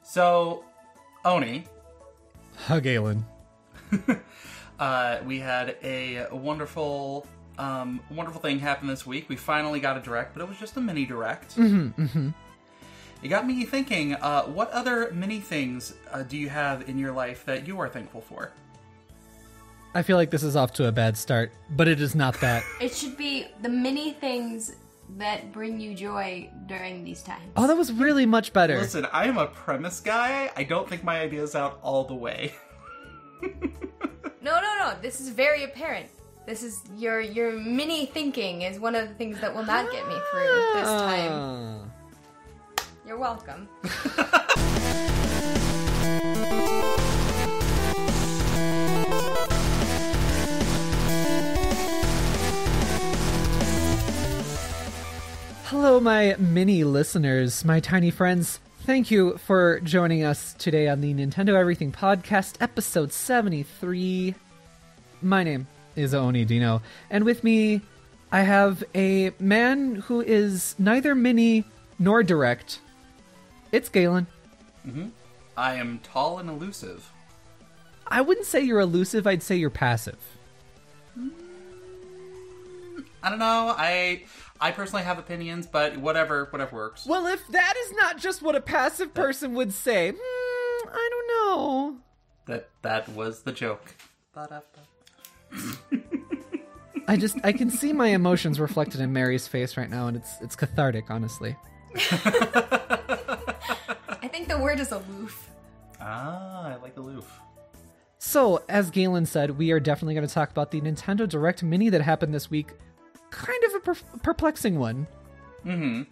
So, Oni. Hi, Galen. We had a wonderful thing happen this week. We finally got a direct, but it was just a mini direct. It got me thinking, what other mini things do you have in your life that you are thankful for? I feel like this is off to a bad start, but it is not that. It should be the many things that bring you joy during these times. Oh, that was really much better. Listen, I am a premise guy. I don't think my idea is out all the way. No. This is very apparent. This is your mini thinking is one of the things that will not get me through this time. You're welcome. Hello, my mini listeners, my tiny friends. Thank you for joining us today on the Nintendo Everything Podcast, episode 73. My name is Oni Dino, and with me, I have a man who is neither mini nor direct. It's Galen. I am tall and elusive. I wouldn't say you're elusive, I'd say you're passive. I don't know. I personally have opinions, but whatever works. Well, if that is not just what a passive person would say, I don't know. That was the joke. I can see my emotions reflected in Mary's face right now, and it's cathartic, honestly. I think the word is aloof. I like aloof. So, as Galen said, we are definitely going to talk about the Nintendo Direct Mini that happened this week. Kind of a perplexing one. And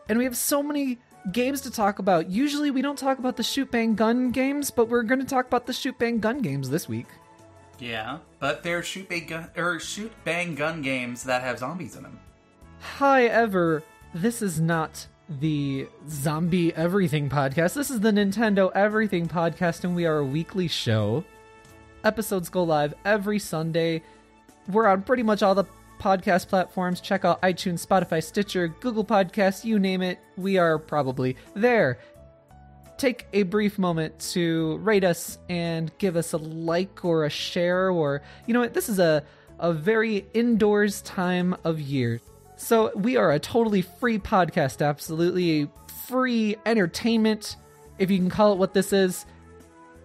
we have so many games to talk about. Usually we don't talk about the shoot bang gun games, but we're going to talk about the shoot bang gun games this week. Yeah, but they're shoot bang gun games that have zombies in them. However, this is not the Zombie Everything Podcast. This is the Nintendo Everything Podcast, and we are a weekly show. Episodes go live every Sunday. We're on pretty much all the podcast platforms. Check out iTunes, Spotify, Stitcher, Google Podcasts, you name it. We are probably there. Take a brief moment to rate us and give us a like or a share, or, you know what, this is a very indoors time of year. So we are a totally free podcast, absolutely free entertainment, if you can call it what this is.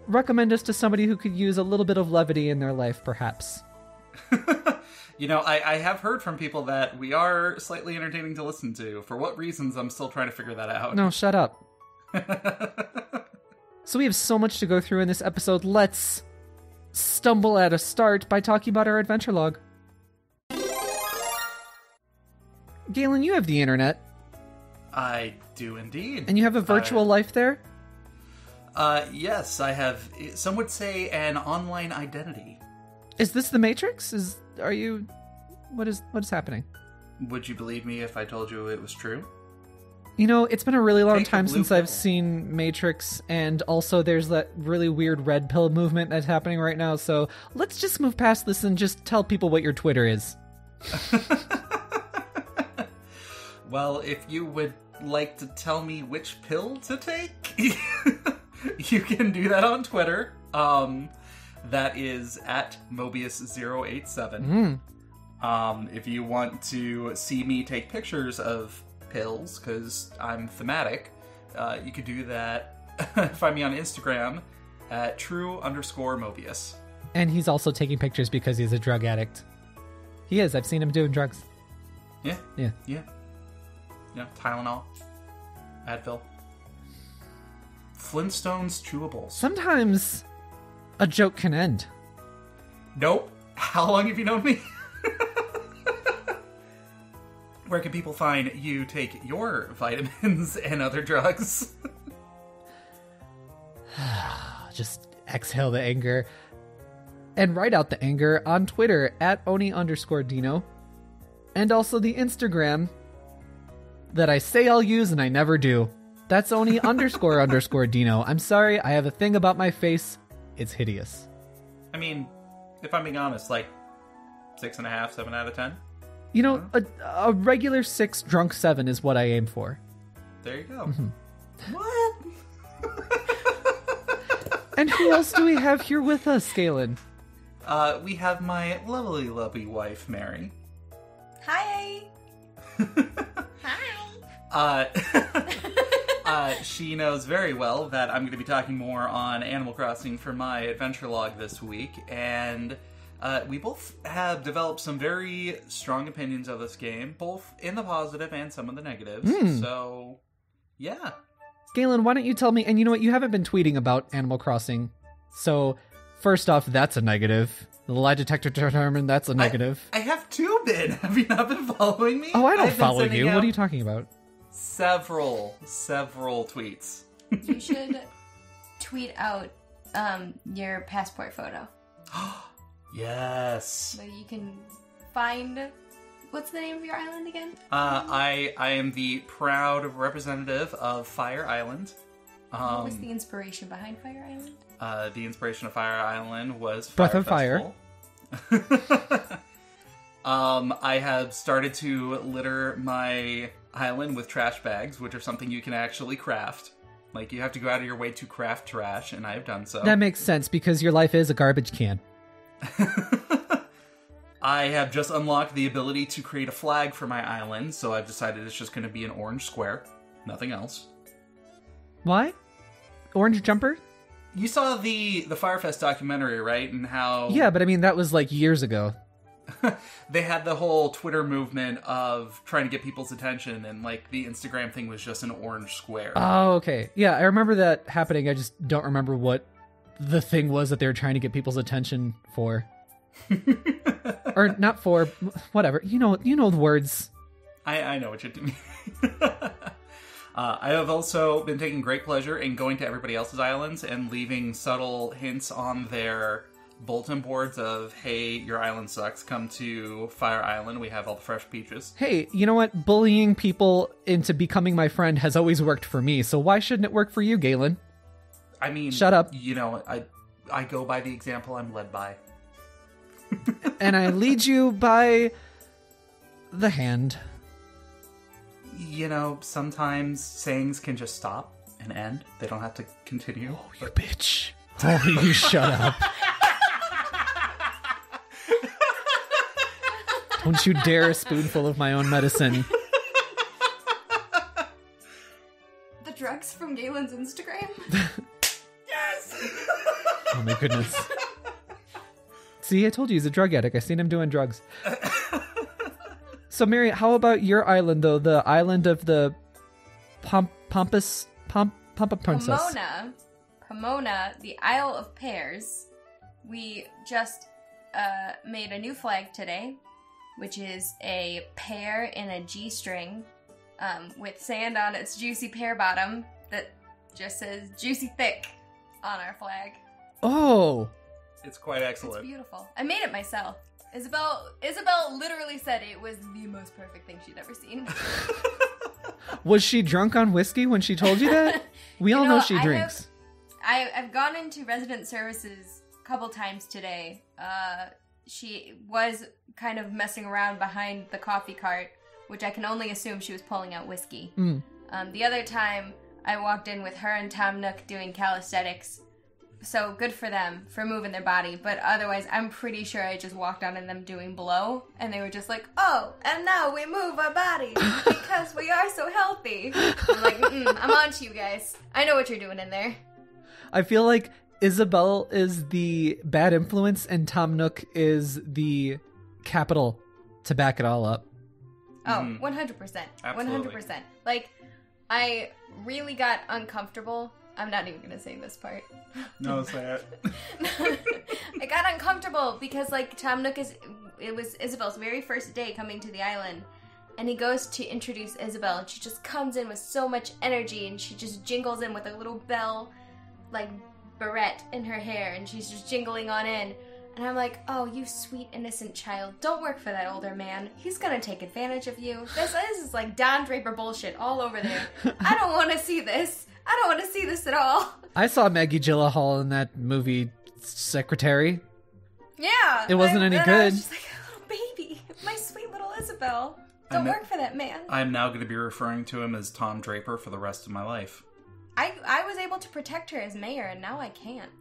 Recommend us to somebody who could use a little bit of levity in their life, perhaps. You know, I have heard from people that we are slightly entertaining to listen to. For what reasons, I'm still trying to figure that out. No, shut up. So we have so much to go through in this episode. Let's stumble at a start by talking about our adventure log. Galen, you have the internet. I do indeed. And you have a virtual life there? Yes, I have, some would say, an online identity. Is this the Matrix? What is happening? Would you believe me if I told you it was true? You know, it's been a really long Take time the since blue I've pill. seen Matrix, and also there's that really weird red pill movement that's happening right now, so let's just move past this and just tell people what your Twitter is. Well, if you would like to tell me which pill to take, you can do that on Twitter. That is at Mobius087. If you want to see me take pictures of pills, because I'm thematic, you could do that. Find me on Instagram at true_Mobius. And he's also taking pictures because he's a drug addict. He is. I've seen him doing drugs. Yeah. Yeah. Yeah, Tylenol, Advil, Flintstones chewables. Sometimes a joke can end. Nope. How long have you known me? Where can people find you take your vitamins and other drugs? Just exhale the anger. And write out the anger on Twitter at Oni_Dino. And also the Instagram that I say I'll use and I never do. That's Oni__Dino. I'm sorry, I have a thing about my face. It's hideous. I mean, if I'm being honest, like 6.5, 7 out of 10. You know, a regular 6, drunk 7 is what I aim for. There you go. What? And who else do we have here with us, Galen? We have my lovely, lovely wife, Mary. Hi. She knows very well that I'm going to be talking more on Animal Crossing for my adventure log this week, and we both have developed some very strong opinions of this game, both in the positive and some of the negatives. So, yeah. Galen, why don't you tell me, and you know what, you haven't been tweeting about Animal Crossing, so first off, that's a negative. The lie detector determined that's a negative. I have two been. Have you not been following me? Oh, I don't I've been follow sending you. out What are you talking about? Several tweets. You should tweet out your passport photo. Yes. So you can find... What's the name of your island again? I am the proud representative of Fire Island. What was the inspiration behind Fire Island? The inspiration of Fire Island was Breath Fire of Fire. Festival. I have started to litter my island with trash bags, which are something you can actually craft. Like, you have to go out of your way to craft trash, and I have done so. That makes sense, because your life is a garbage can. I have just unlocked the ability to create a flag for my island, so I've decided it's just going to be an orange square. Nothing else. Why? Orange jumper? You saw the Firefest documentary, right? And how... Yeah, but I mean, that was like years ago. They had the whole Twitter movement of trying to get people's attention, and like the Instagram thing was just an orange square. Oh, okay. Yeah, I remember that happening. I just don't remember what the thing was that they were trying to get people's attention for. Or not for, whatever. You know the words. I know what you're doing. I have also been taking great pleasure in going to everybody else's islands and leaving subtle hints on their bulletin boards of, hey, your island sucks, come to Fire Island, we have all the fresh peaches. Hey, you know what? Bullying people into becoming my friend has always worked for me, so why shouldn't it work for you, Galen? I mean... Shut up. You know, I go by the example I'm led by. And I lead you by the hand. You know, sometimes sayings can just stop and end. They don't have to continue. Oh, you bitch. Oh, you shut up. Don't you dare a spoonful of my own medicine. The drugs from Galen's Instagram? Yes! Oh my goodness. See, I told you he's a drug addict. I seen him doing drugs. So, Mary, how about your island, though? The island of the Pampa Princess. Pomona, the Isle of Pears. We just made a new flag today, which is a pear in a G-string with sand on its juicy pear bottom that just says juicy thick on our flag. Oh! It's quite excellent. It's beautiful. I made it myself. Isabel literally said it was the most perfect thing she'd ever seen. Was she drunk on whiskey when she told you that? We all know she drinks. I've gone into resident services a couple times today. She was kind of messing around behind the coffee cart, which I can only assume she was pulling out whiskey. The other time, I walked in with her and Tom Nook doing calisthenics. So good for them for moving their body, but otherwise I'm pretty sure I just walked on in them doing blow, and they were just like, oh, and now we move our bodies because we are so healthy. I'm like, I'm on to you guys. I know what you're doing in there. I feel like Isabel is the bad influence and Tom Nook is the capital to back it all up. Oh, 100%. Absolutely. 100%. Like, I really got uncomfortable. I'm not even gonna say this part. No, say it. I got uncomfortable because, like, Tom Nook it was Isabel's very first day coming to the island, and he goes to introduce Isabel, and she just comes in with so much energy, and she just jingles in with a little bell, like, barrette in her hair, and she's just jingling on in. And I'm like, oh, you sweet, innocent child. Don't work for that older man. He's gonna take advantage of you. This is like Don Draper bullshit all over there. I don't want to see this. I don't want to see this at all. I saw Maggie Gyllenhaal in that movie, Secretary. Yeah. It wasn't any good. I was just like, little baby. My sweet little Isabel. Don't work for that man. I'm now going to be referring to him as Tom Draper for the rest of my life. I was able to protect her as mayor, and now I can't.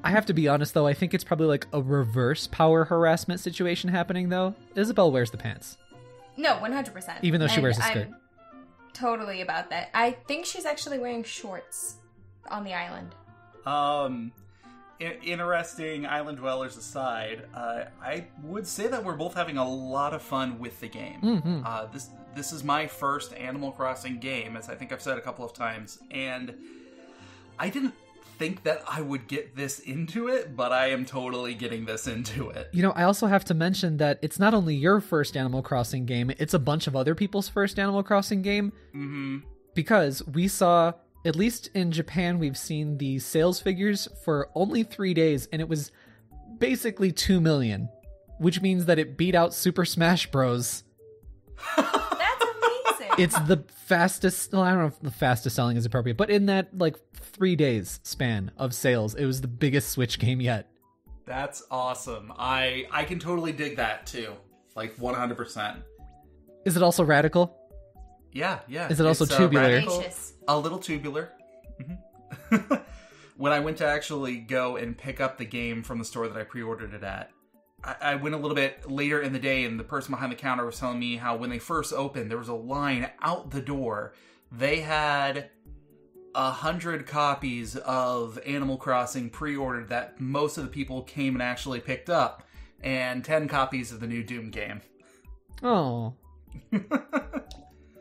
I have to be honest, though. I think it's probably like a reverse power harassment situation happening, though. Isabel wears the pants. No, 100%. Even though she wears a skirt. I'm totally about that. I think she's actually wearing shorts on the island. Interesting island dwellers aside, I would say that we're both having a lot of fun with the game. Mm-hmm. This is my first Animal Crossing game, as I think I've said a couple of times, and I didn't think that I would get this into it, but I am totally getting this into it. You know, I also have to mention that it's not only your first Animal Crossing game, it's a bunch of other people's first Animal Crossing game. Mm-hmm. Because we saw, at least in Japan, we've seen the sales figures for only 3 days, and it was basically 2 million, which means that it beat out Super Smash Bros. That's amazing. It's the fastest, well, I don't know if the fastest selling is appropriate, but in that, 3 days span of sales, it was the biggest Switch game yet. That's awesome. I can totally dig that, too. 100%. Is it also radical? Yeah. Is it also tubular? Radical, a little tubular. Mm-hmm. When I went to actually go and pick up the game from the store that I pre-ordered it at, I went a little bit later in the day, and the person behind the counter was telling me how when they first opened, there was a line out the door. They had 100 copies of Animal Crossing pre-ordered that most of the people came and actually picked up, and 10 copies of the new Doom game. Oh.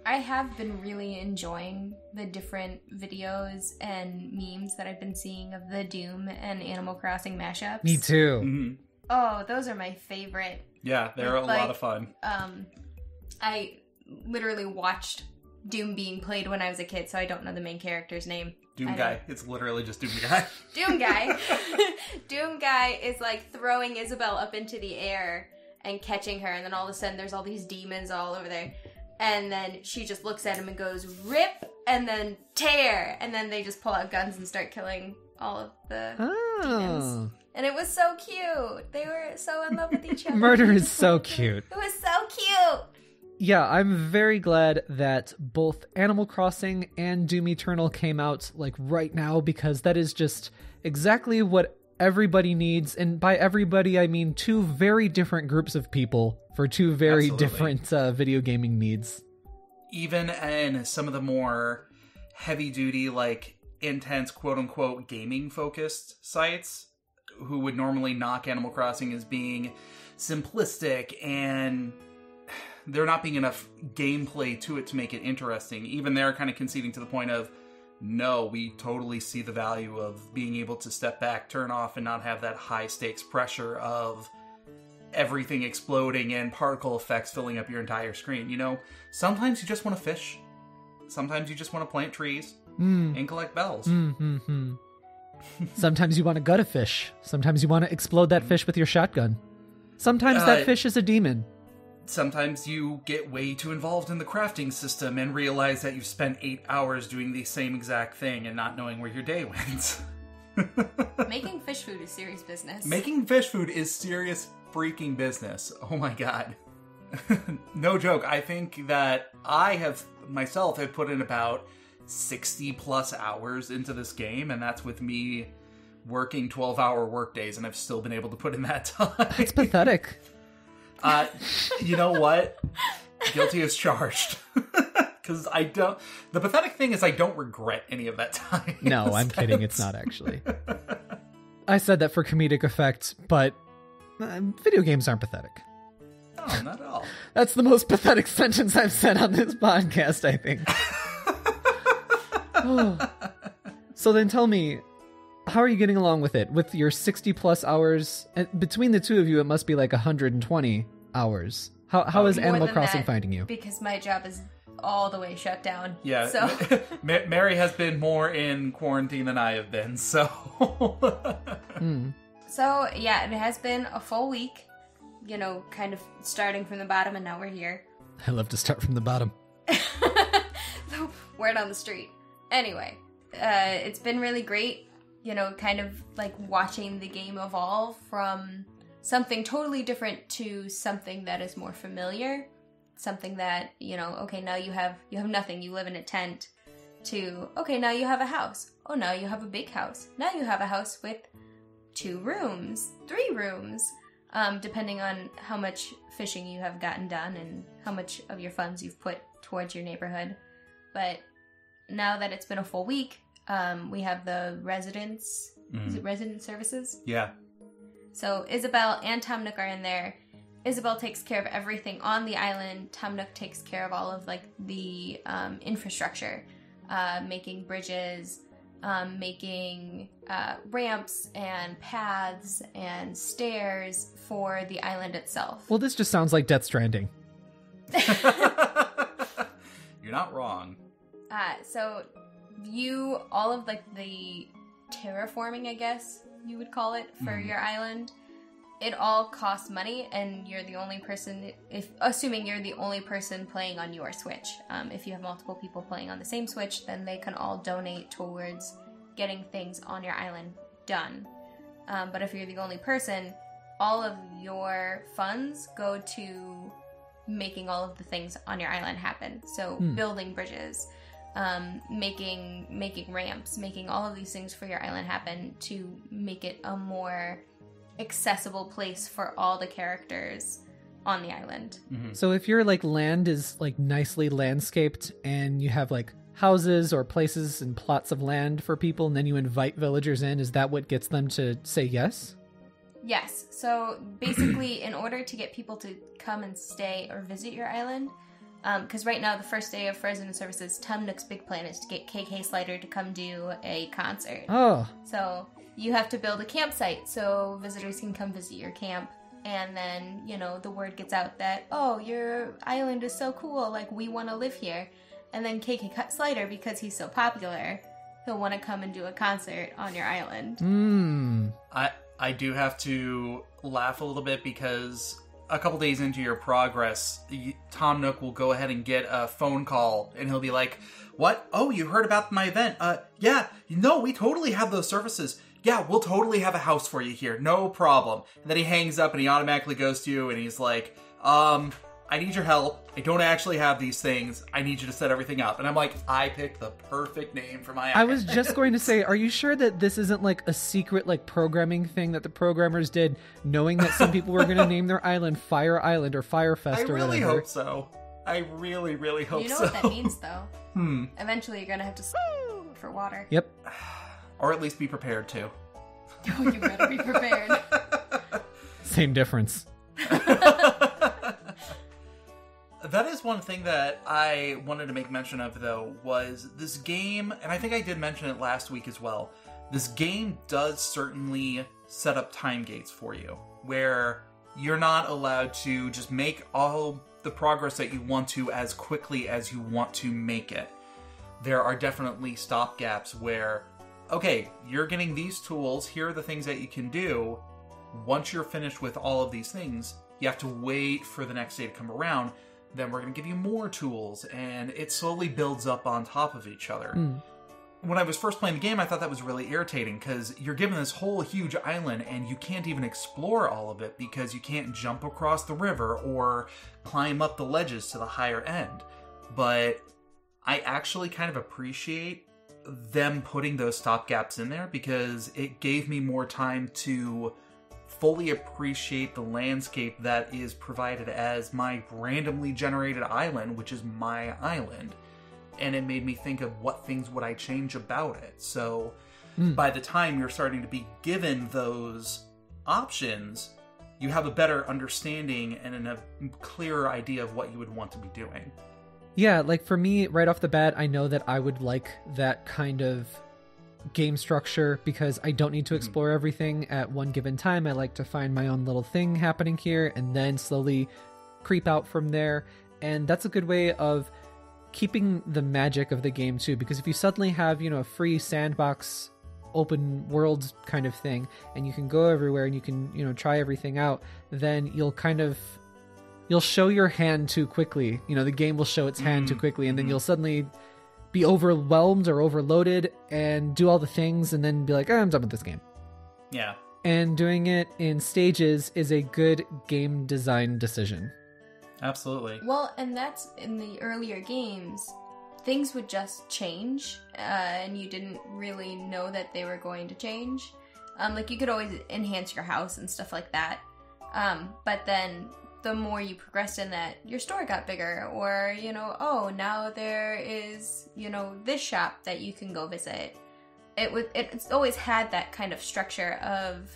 I have been really enjoying the different videos and memes that I've been seeing of the Doom and Animal Crossing mashups. Me too. Mm-hmm. Oh, those are my favorite. Yeah, they're a lot of fun. I literally watched Doom being played when I was a kid, so I don't know the main character's name. Doom Guy. It's literally just Doom Guy. Doom Guy. Doom Guy is throwing Isabel up into the air and catching her, and then all of a sudden there's all these demons all over there. And then she just looks at him and goes, rip, and then tear. And then they just pull out guns and start killing all of the demons. And it was so cute. They were so in love with each other. Murder is so cute. It was so cute. Yeah, I'm very glad that both Animal Crossing and Doom Eternal came out right now, because that is just exactly what everybody needs. And by everybody, I mean 2 very different groups of people for 2 very different video gaming needs. Even in some of the more heavy-duty, intense, quote-unquote, gaming-focused sites, who would normally knock Animal Crossing as being simplistic and there not being enough gameplay to it to make it interesting. Even they're kind of conceding to the point of, no, we totally see the value of being able to step back, turn off, and not have that high-stakes pressure of everything exploding and particle effects filling up your entire screen. Sometimes you just want to fish. Sometimes you just want to plant trees and collect bells. Mm-hmm. Sometimes you want to gut a fish. Sometimes you want to explode that fish with your shotgun. Sometimes that fish is a demon. Sometimes you get way too involved in the crafting system and realize that you've spent 8 hours doing the same exact thing and not knowing where your day went. Making fish food is serious business. Making fish food is serious freaking business. Oh my god. No joke. I think that I have put in about 60 plus hours into this game, and that's with me working 12-hour work days, and I've still been able to put in that time. That's pathetic. You know what? Guilty as charged. Because the pathetic thing is I don't regret any of that time. No, I'm kidding. It's not actually. I said that for comedic effect, but video games aren't pathetic. No, not at all. That's the most pathetic sentence I've said on this podcast, I think. So then tell me, how are you getting along with it? With your 60 plus hours? Between the 2 of you, it must be 120 hours. How is Animal Crossing finding you? Because my job is all the way shut down. Yeah. So Mary has been more in quarantine than I have been, so. So, yeah, it has been a full week, kind of starting from the bottom, and now we're here. I love to start from the bottom. So, word on the street. Anyway, it's been really great, kind of watching the game evolve from something totally different to something that is more familiar. Something that, okay, now you have nothing, you live in a tent, to, okay, now you have a house. oh, now you have a big house. Now you have a house with 2 rooms, 3 rooms, depending on how much fishing you have gotten done and how much of your funds you've put towards your neighborhood. But now that it's been a full week, we have the residents. Is it resident services? Yeah. So Isabel and Tamnook are in there. Isabel takes care of everything on the island. Tamnook takes care of all of like the infrastructure, making bridges, making ramps and paths and stairs for the island itself. Well, this just sounds like Death Stranding. You're not wrong. So all of like the terraforming, I guess you would call it, for your island, it all costs money, and you're the only person, assuming you're the only person playing on your Switch. If you have multiple people playing on the same Switch, then they can all donate towards getting things on your island done. But if you're the only person, all of your funds go to making all of the things on your island happen. So building bridges, making ramps, making all of these things for your island happen to make it a more accessible place for all the characters on the island. So if your like land is like nicely landscaped and you have like houses or places and plots of land for people, and then you invite villagers in, is that what gets them to say yes? Yes. So basically, in order to get people to come and stay or visit your island, because right now the first day of resident services, Tamnook's big plan is to get KK Slider to come do a concert. Oh. So you have to build a campsite so visitors can come visit your camp. And then, the word gets out that, oh, your island is so cool, like, we want to live here. And then KK Slider, because he's so popular, he'll want to come and do a concert on your island. I do have to laugh a little bit because a couple days into your progress, Tom Nook will go ahead and get a phone call, and he'll be like, what? Oh, you heard about my event? Yeah, we totally have those services. Yeah, we'll totally have a house for you here. No problem. And then he hangs up and he automatically goes to you and he's like, I need your help. I don't actually have these things. I need you to set everything up. And I'm like, I picked the perfect name for my I was just going to say, are you sure that this isn't like a secret like programming thing that the programmers did, knowing that some people were going to name their island Fire Island or Firefest or whatever? I really hope so. I really, really hope so. You know what that means, though? Eventually you're going to have to for water. Yep. Or at least be prepared to. Oh, you better be prepared. Same difference. That is one thing that I wanted to make mention of, though, was this game, and I think I did mention it last week as well, this game does certainly set up time gates for you, where you're not allowed to just make all the progress that you want to as quickly as you want to make it. There are definitely stopgaps where, okay, you're getting these tools, here are the things that you can do. Once you're finished with all of these things, you have to wait for the next day to come around. Then we're going to give you more tools, and it slowly builds up on top of each other. When I was first playing the game, I thought that was really irritating, because you're given this whole huge island, and you can't even explore all of it, because you can't jump across the river or climb up the ledges to the higher end. But I actually kind of appreciate them putting those stopgaps in there, because it gave me more time to fully appreciate the landscape that is provided as my randomly generated island, which is my island. And it made me think of what things would I change about it. So by the time you're starting to be given those options, you have a better understanding and a clearer idea of what you would want to be doing. Yeah, like for me, right off the bat, I know that I would like that kind of game structure because I don't need to explore everything at one given time. I like to find my own little thing happening here and then slowly creep out from there. And that's a good way of keeping the magic of the game too, because if you suddenly have, a free sandbox open world kind of thing and you can go everywhere and you can, try everything out, then you'll show your hand too quickly. The game will show its hand too quickly, and then you'll suddenly be overwhelmed or overloaded and do all the things and then be like, I'm done with this game. Yeah. And doing it in stages is a good game design decision. Absolutely. Well, and that's in the earlier games. things would just change, and you didn't really know that they were going to change. Like, you could always enhance your house and stuff like that. But then the more you progressed in that, your store got bigger, or, you know, oh, now there is, you know, this shop that you can go visit. It's always had that kind of structure of,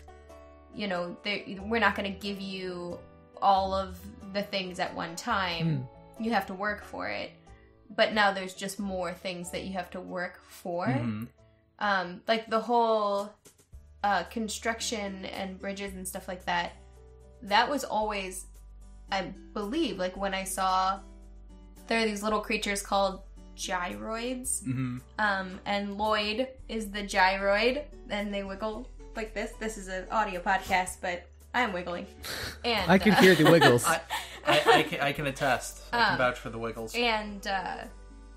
you know, we're not going to give you all of the things at one time. You have to work for it. But now there's just more things that you have to work for. Like the whole construction and bridges and stuff like that, that was always, I believe, like when I saw there are these little creatures called gyroids. And Lloyd is the gyroid, and they wiggle like this. This is an audio podcast, but I'm wiggling. And I can hear the wiggles. I can attest. I can vouch for the wiggles. And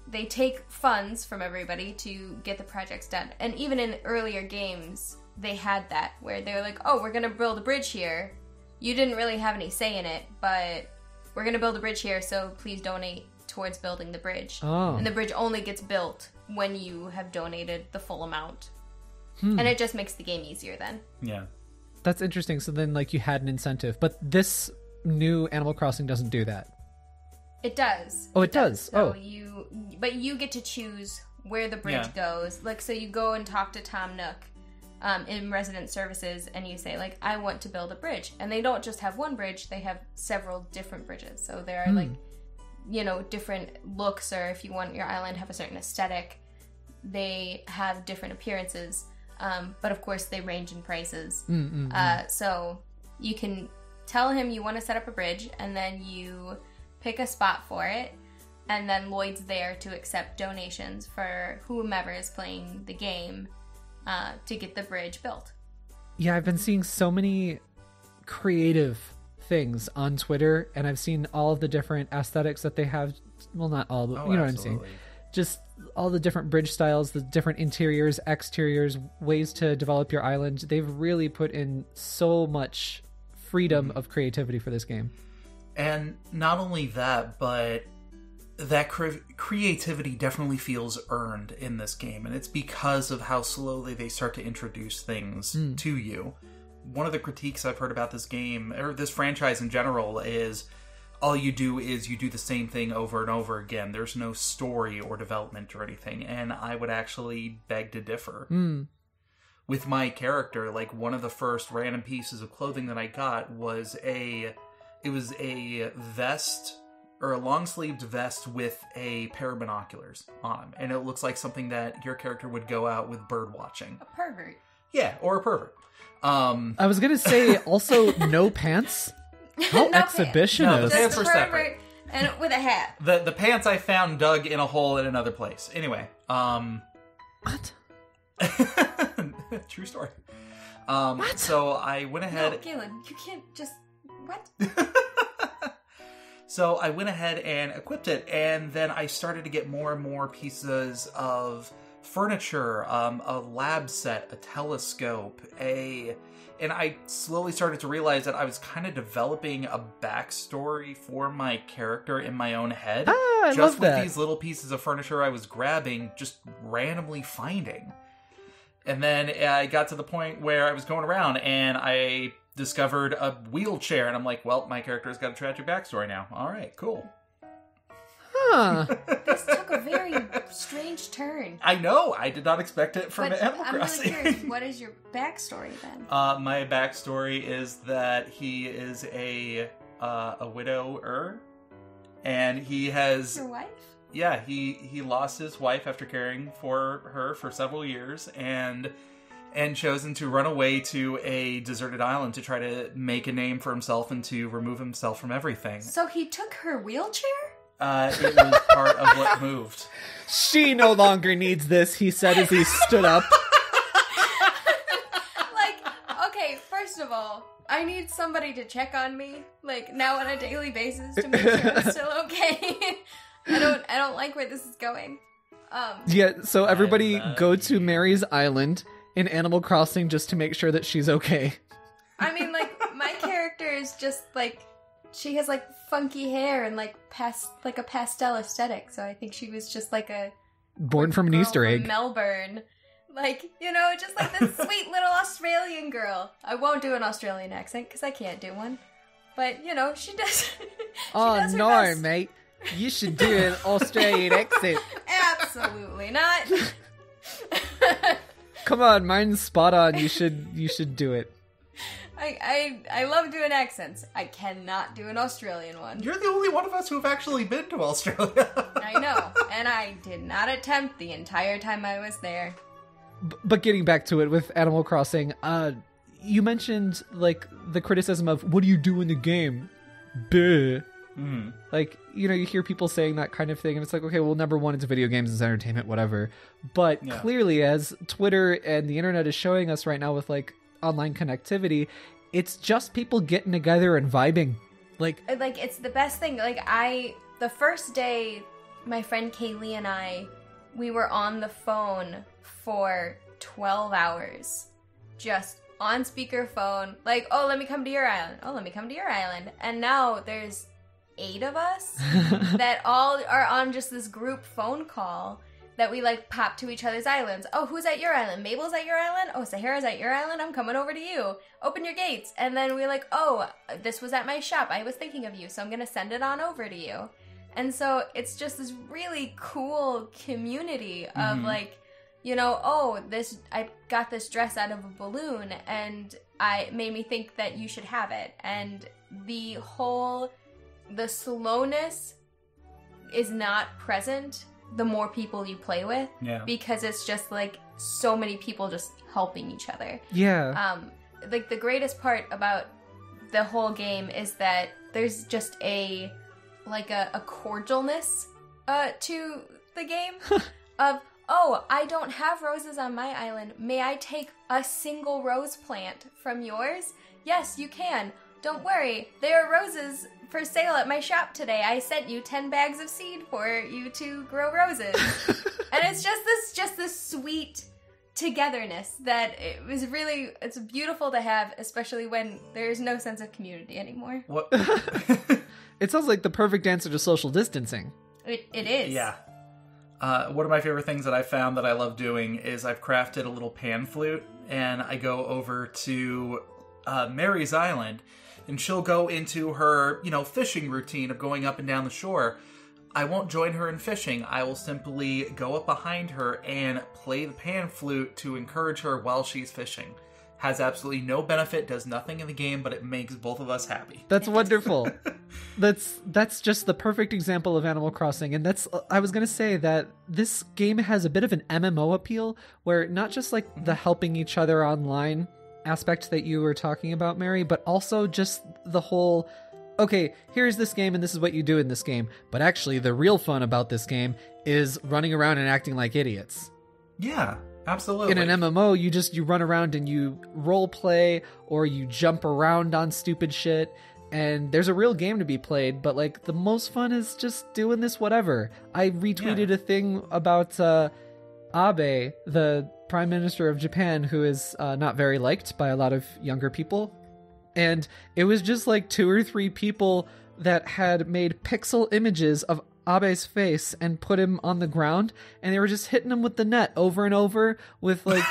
they take funds from everybody to get the projects done. And even in earlier games, they had that, where they were like, oh, we're going to build a bridge here. You didn't really have any say in it, but we're going to build a bridge here, so please donate towards building the bridge. And the bridge only gets built when you have donated the full amount. And it just makes the game easier then. Yeah. That's interesting. So then, like, you had an incentive. But this new Animal Crossing doesn't do that. It does. Oh, it does? So Oh. But you get to choose where the bridge goes. Like, so you go and talk to Tom Nook in resident services, and you say, like, I want to build a bridge. And they don't just have one bridge, they have several different bridges. So there are, like, you know, different looks, or if you want your island to have a certain aesthetic, they have different appearances. But of course, they range in prices. So you can tell him you want to set up a bridge, and then you pick a spot for it, and then Lloyd's there to accept donations for whomever is playing the game to get the bridge built. Yeah, I've been seeing so many creative things on Twitter, and I've seen all of the different aesthetics that they have. Well, not all, but you know absolutely. what I'm saying. Just all the different bridge styles, the different interiors, exteriors, ways to develop your island. They've really put in so much freedom of creativity for this game. And not only that, but that creativity definitely feels earned in this game. And it's because of how slowly they start to introduce things to you. One of the critiques I've heard about this game, or this franchise in general, is all you do is you do the same thing over and over again. There's no story or development or anything. And I would actually beg to differ. With my character, like, one of the first random pieces of clothing that I got was a vest, or a long-sleeved vest with a pair of binoculars on them. And it looks like something that your character would go out with bird watching. A pervert. Yeah, or a pervert. I was going to say, also, no pants? How No exhibitionist. No, the Just pants a were separate. and with a hat. The pants I found dug in a hole in another place. Anyway, What? true story. What? So I went ahead... No, Galen, you can't just... What? So I went ahead and equipped it, and then I started to get more and more pieces of furniture, a lab set, a telescope, and I slowly started to realize that I was kind of developing a backstory for my character in my own head. I just love with that. these little pieces of furniture I was grabbing, just randomly finding. And then I got to the point where I was going around and I discovered a wheelchair, and I'm like, well, my character's got a tragic backstory now. All right, cool. Huh. This took a very strange turn. I know. I did not expect it from But Animal I'm really Crossing. curious, what is your backstory then? My backstory is that he is a widower, and he has... Your wife? Yeah, he lost his wife after caring for her for several years, and chosen to run away to a deserted island to try to make a name for himself and to remove himself from everything. So he took her wheelchair? It was part of what moved. She no longer needs this, he said as he stood up. Like, okay, first of all, I need somebody to check on me, like, now on a daily basis to make sure I'm still okay. I don't like where this is going. Yeah, so everybody go to Mary's Island in Animal Crossing just to make sure that she's okay. I mean, like, my character is just, like, she has like funky hair and like a pastel aesthetic. So I think she was just like a Born from an girl Easter from egg. Melbourne. Like, you know, just like this sweet little Australian girl. I won't do an Australian accent because I can't do one. But, you know, she does. She does her best. Mate. You should do an Australian accent. Absolutely not. Come on, mine's spot on. You should do it. I love doing accents. I cannot do an Australian one. You're the only one of us who've actually been to Australia. I know, and I did not attempt the entire time I was there. But getting back to it with Animal Crossing, you mentioned like the criticism of what do you do in the game? Bleh. Mm. Like, you know, you hear people saying that kind of thing, and it's like, okay, well, number one, it's video games, it's entertainment, whatever. But clearly, as Twitter and the internet is showing us right now with like online connectivity, it's just people getting together and vibing. Like it's the best thing. Like the first day, my friend Kaylee and we were on the phone for 12 hours, just on speakerphone. Like, oh, let me come to your island. Oh, let me come to your island. And now there's 8 of us that all are on just this group phone call that we like pop to each other's islands. Oh, who's at your island? Mabel's at your island? Oh, Sahara's at your island? I'm coming over to you. Open your gates. And then we're like, oh, this was at my shop. I was thinking of you, so I'm going to send it on over to you. And so it's just this really cool community of like, you know, oh, I got this dress out of a balloon and it made me think that you should have it. And the slowness is not present the more people you play with, because it's just like so many people just helping each other. Like the greatest part about the whole game is that there's just a cordialness to the game of, oh, I don't have roses on my island. May I take a single rose plant from yours? Yes, you can. Don't worry, there are roses for sale at my shop today. I sent you 10 bags of seed for you to grow roses. And it's just this sweet togetherness that it's beautiful to have, especially when there's no sense of community anymore. What? It sounds like the perfect answer to social distancing. It is. Yeah. One of my favorite things that I found that I love doing is I've crafted a little pan flute, and I go over to Mary's island, and she'll go into her, fishing routine of going up and down the shore. I won't join her in fishing. I will simply go up behind her and play the pan flute to encourage her while she's fishing. Has absolutely no benefit, does nothing in the game, but it makes both of us happy. That's wonderful. That's just the perfect example of Animal Crossing. And I was going to say that this game has a bit of an MMO appeal, where not just like the helping each other online aspect that you were talking about, Mary, but also just the whole, okay, here's this game and this is what you do in this game. But actually, the real fun about this game is running around and acting like idiots. Yeah. Absolutely. In an MMO, you run around and you role play, or you jump around on stupid shit, and there's a real game to be played, but like the most fun is just doing this whatever. I retweeted a thing about Abe, the Prime Minister of Japan, who is not very liked by a lot of younger people, and it was just like 2 or 3 people that had made pixel images of Abe's face and put him on the ground, and they were just hitting him with the net over and over with like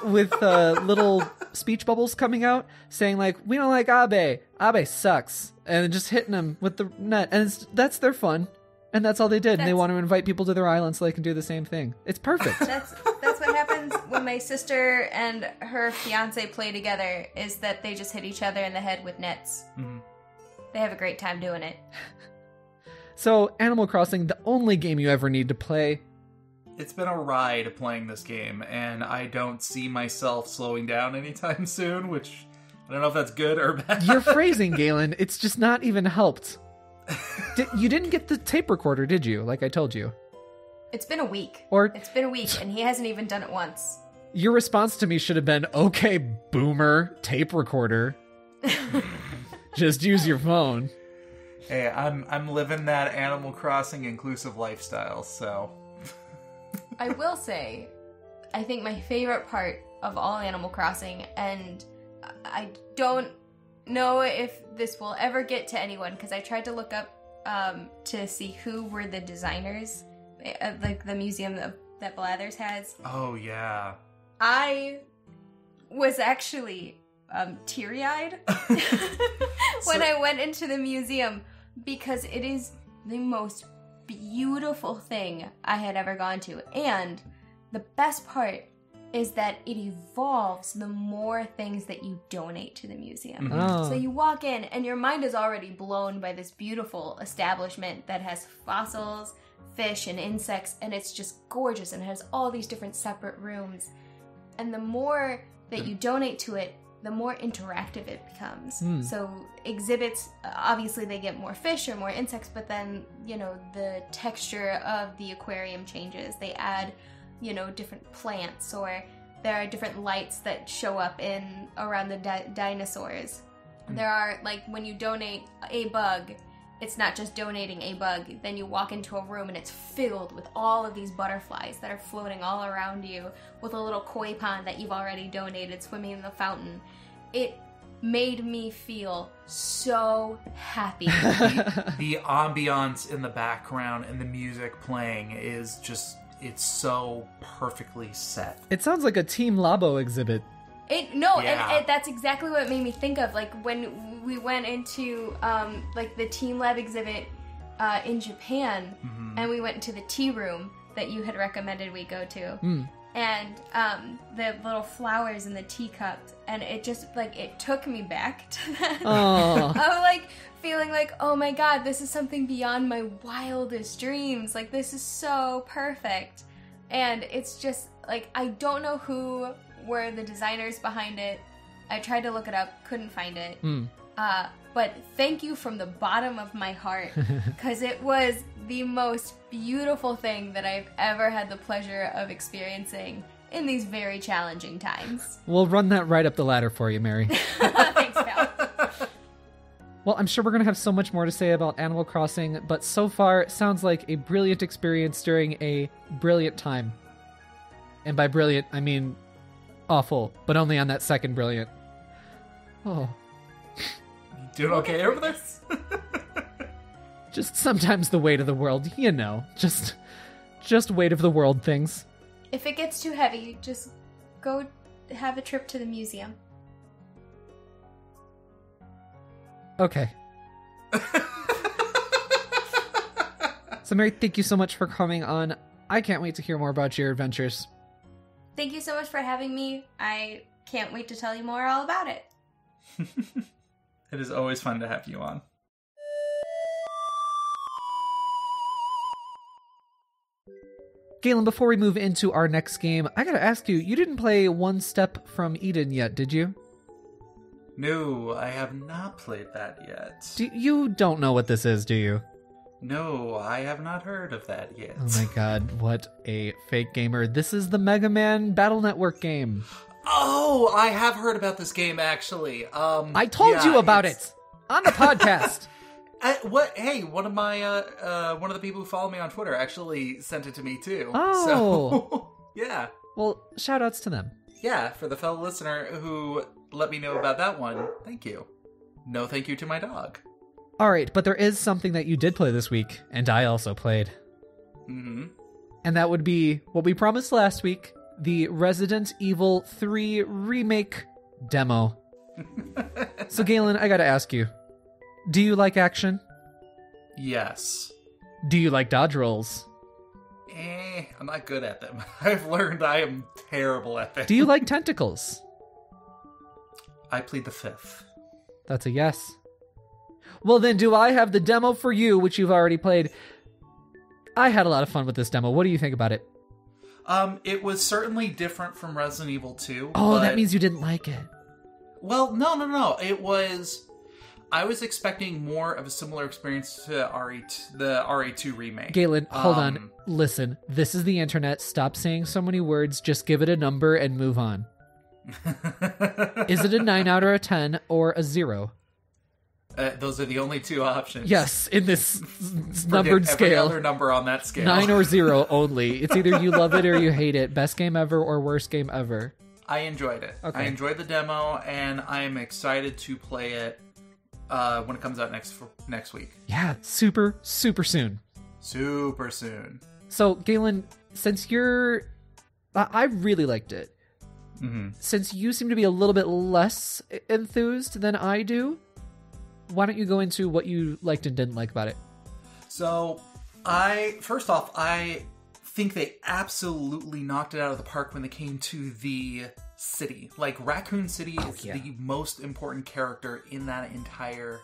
with little speech bubbles coming out saying like, we don't like Abe sucks, and just hitting him with the net, and that's their fun, and that's all they did. And they want to invite people to their island so they can do the same thing. It's perfect. That's what happens when my sister and her fiance play together, is that they just hit each other in the head with nets. They have a great time doing it. So, Animal Crossing, the only game you ever need to play. It's been a ride playing this game, and I don't see myself slowing down anytime soon, which I don't know if that's good or bad. Your phrasing, Galen, it's just not even helped. You didn't get the tape recorder, did you? Like I told you. It's been a week. It's been a week, and he hasn't even done it once. Your response to me should have been, okay, boomer, tape recorder. Just use your phone. Hey, I'm living that Animal Crossing inclusive lifestyle, so... I will say, I think my favorite part of all Animal Crossing, and I don't know if this will ever get to anyone, because I tried to look up to see who were the designers of like the museum that Blathers has. Oh, yeah. I was actually teary-eyed when I went into the museum, because it is the most beautiful thing I had ever gone to. And the best part is that it evolves the more things that you donate to the museum. Mm-hmm. Oh. So you walk in and your mind is already blown by this beautiful establishment that has fossils, fish, and insects, and it's just gorgeous and has all these different separate rooms. And the more that you donate to it, the more interactive it becomes. So exhibits, obviously they get more fish or more insects, but then, you know, the texture of the aquarium changes. They add, you know, different plants, or there are different lights that show up in around the dinosaurs. There are, like, when you donate a bug, it's not just donating a bug. Then you walk into a room and it's filled with all of these butterflies that are floating all around you, with a little koi pond that you've already donated swimming in the fountain. It made me feel so happy. The ambiance in the background and the music playing is just, it's so perfectly set. It sounds like a Team Labo exhibit. And that's exactly what it made me think of. Like, when we went into, like, the Team Lab exhibit in Japan, and we went to the tea room that you had recommended we go to. And the little flowers in the teacups, and it just, like, it took me back to that. Oh. I'm, like, feeling like, oh my god, this is something beyond my wildest dreams. Like, this is so perfect. And it's just, like, I don't know who were the designers behind it. I tried to look it up, couldn't find it. But thank you from the bottom of my heart, because it was the most beautiful thing that I've ever had the pleasure of experiencing in these very challenging times. We'll run that right up the ladder for you, Mary. Thanks, pal. Well, I'm sure we're going to have so much more to say about Animal Crossing, but so far, it sounds like a brilliant experience during a brilliant time. And by brilliant, I mean awful, but only on that second brilliant. Oh. Doing okay over there? Just sometimes the weight of the world, you know. Just weight of the world things. If it gets too heavy, just go have a trip to the museum. Okay. So, Mary, thank you so much for coming on. I can't wait to hear more about your adventures. Thank you so much for having me. I can't wait to tell you more all about it. It is always fun to have you on. Galen, before we move into our next game, I gotta ask you, you didn't play One Step from Eden yet, did you? No, I have not played that yet. You don't know what this is, do you? No, I have not heard of that yet. Oh my god, what a fake gamer. This is the Mega Man Battle Network game. Oh, I have heard about this game, actually. I told you about it on the podcast. Hey, one of the people who follow me on Twitter actually sent it to me too. Oh. So, yeah. Well, shout outs to them. Yeah, for the fellow listener who let me know about that one, thank you. No thank you to my dog. Alright, but there is something that you did play this week, and I also played. Mm-hmm. And that would be what we promised last week, the Resident Evil 3 Remake demo. So, Galen, I gotta ask you, do you like action? Yes. Do you like dodge rolls? I'm not good at them. I've learned I am terrible at them. Do you like tentacles? I plead the fifth. That's a yes. Well then, do I have the demo for you, which you've already played? I had a lot of fun with this demo. What do you think about it? It was certainly different from Resident Evil 2. Oh, that means you didn't like it. Well, no. It was... I was expecting more of a similar experience to the RE2 remake. Galen, hold on. Listen, this is the internet. Stop saying so many words. Just give it a number and move on. Is it a 9 out of a 10 or a 0? Those are the only two options. Yes, in this numbered scale. Every other number on that scale. 9 or 0 only. It's either you love it or you hate it. Best game ever or worst game ever. I enjoyed it. Okay. I enjoyed the demo, and I am excited to play it when it comes out next week. Yeah, super soon. Super soon. So, Galen, since you're... I really liked it. Mm-hmm. Since you seem to be a little bit less enthused than I do, why don't you go into what you liked and didn't like about it? So, first off, I think they absolutely knocked it out of the park when they came to the city. Like, Raccoon City is the most important character in that entire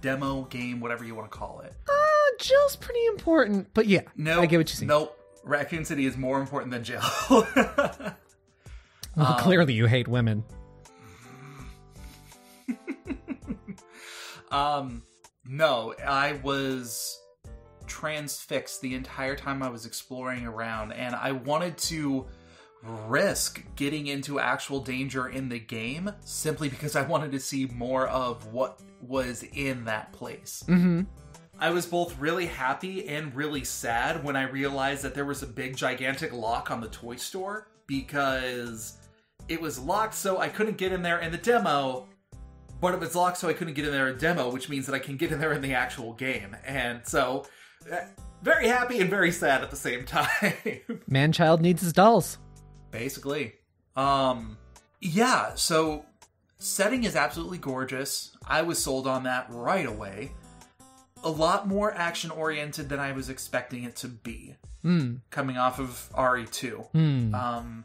demo game, whatever you want to call it. Jill's pretty important, but yeah, no, I get what you see. Nope, Raccoon City is more important than Jill. Well, clearly you hate women. No, I was transfixed the entire time I was exploring around, and I wanted to risk getting into actual danger in the game simply because I wanted to see more of what was in that place. Mm-hmm. I was both really happy and really sad when I realized that there was a big gigantic lock on the toy store, because it was locked so I couldn't get in there in the demo, but it was locked so I couldn't get in there in demo, which means that I can get in there in the actual game. And so, very happy and very sad at the same time. Man-child needs his dolls. Basically. Yeah, so setting is absolutely gorgeous. I was sold on that right away. A lot more action-oriented than I was expecting it to be. Coming off of RE2.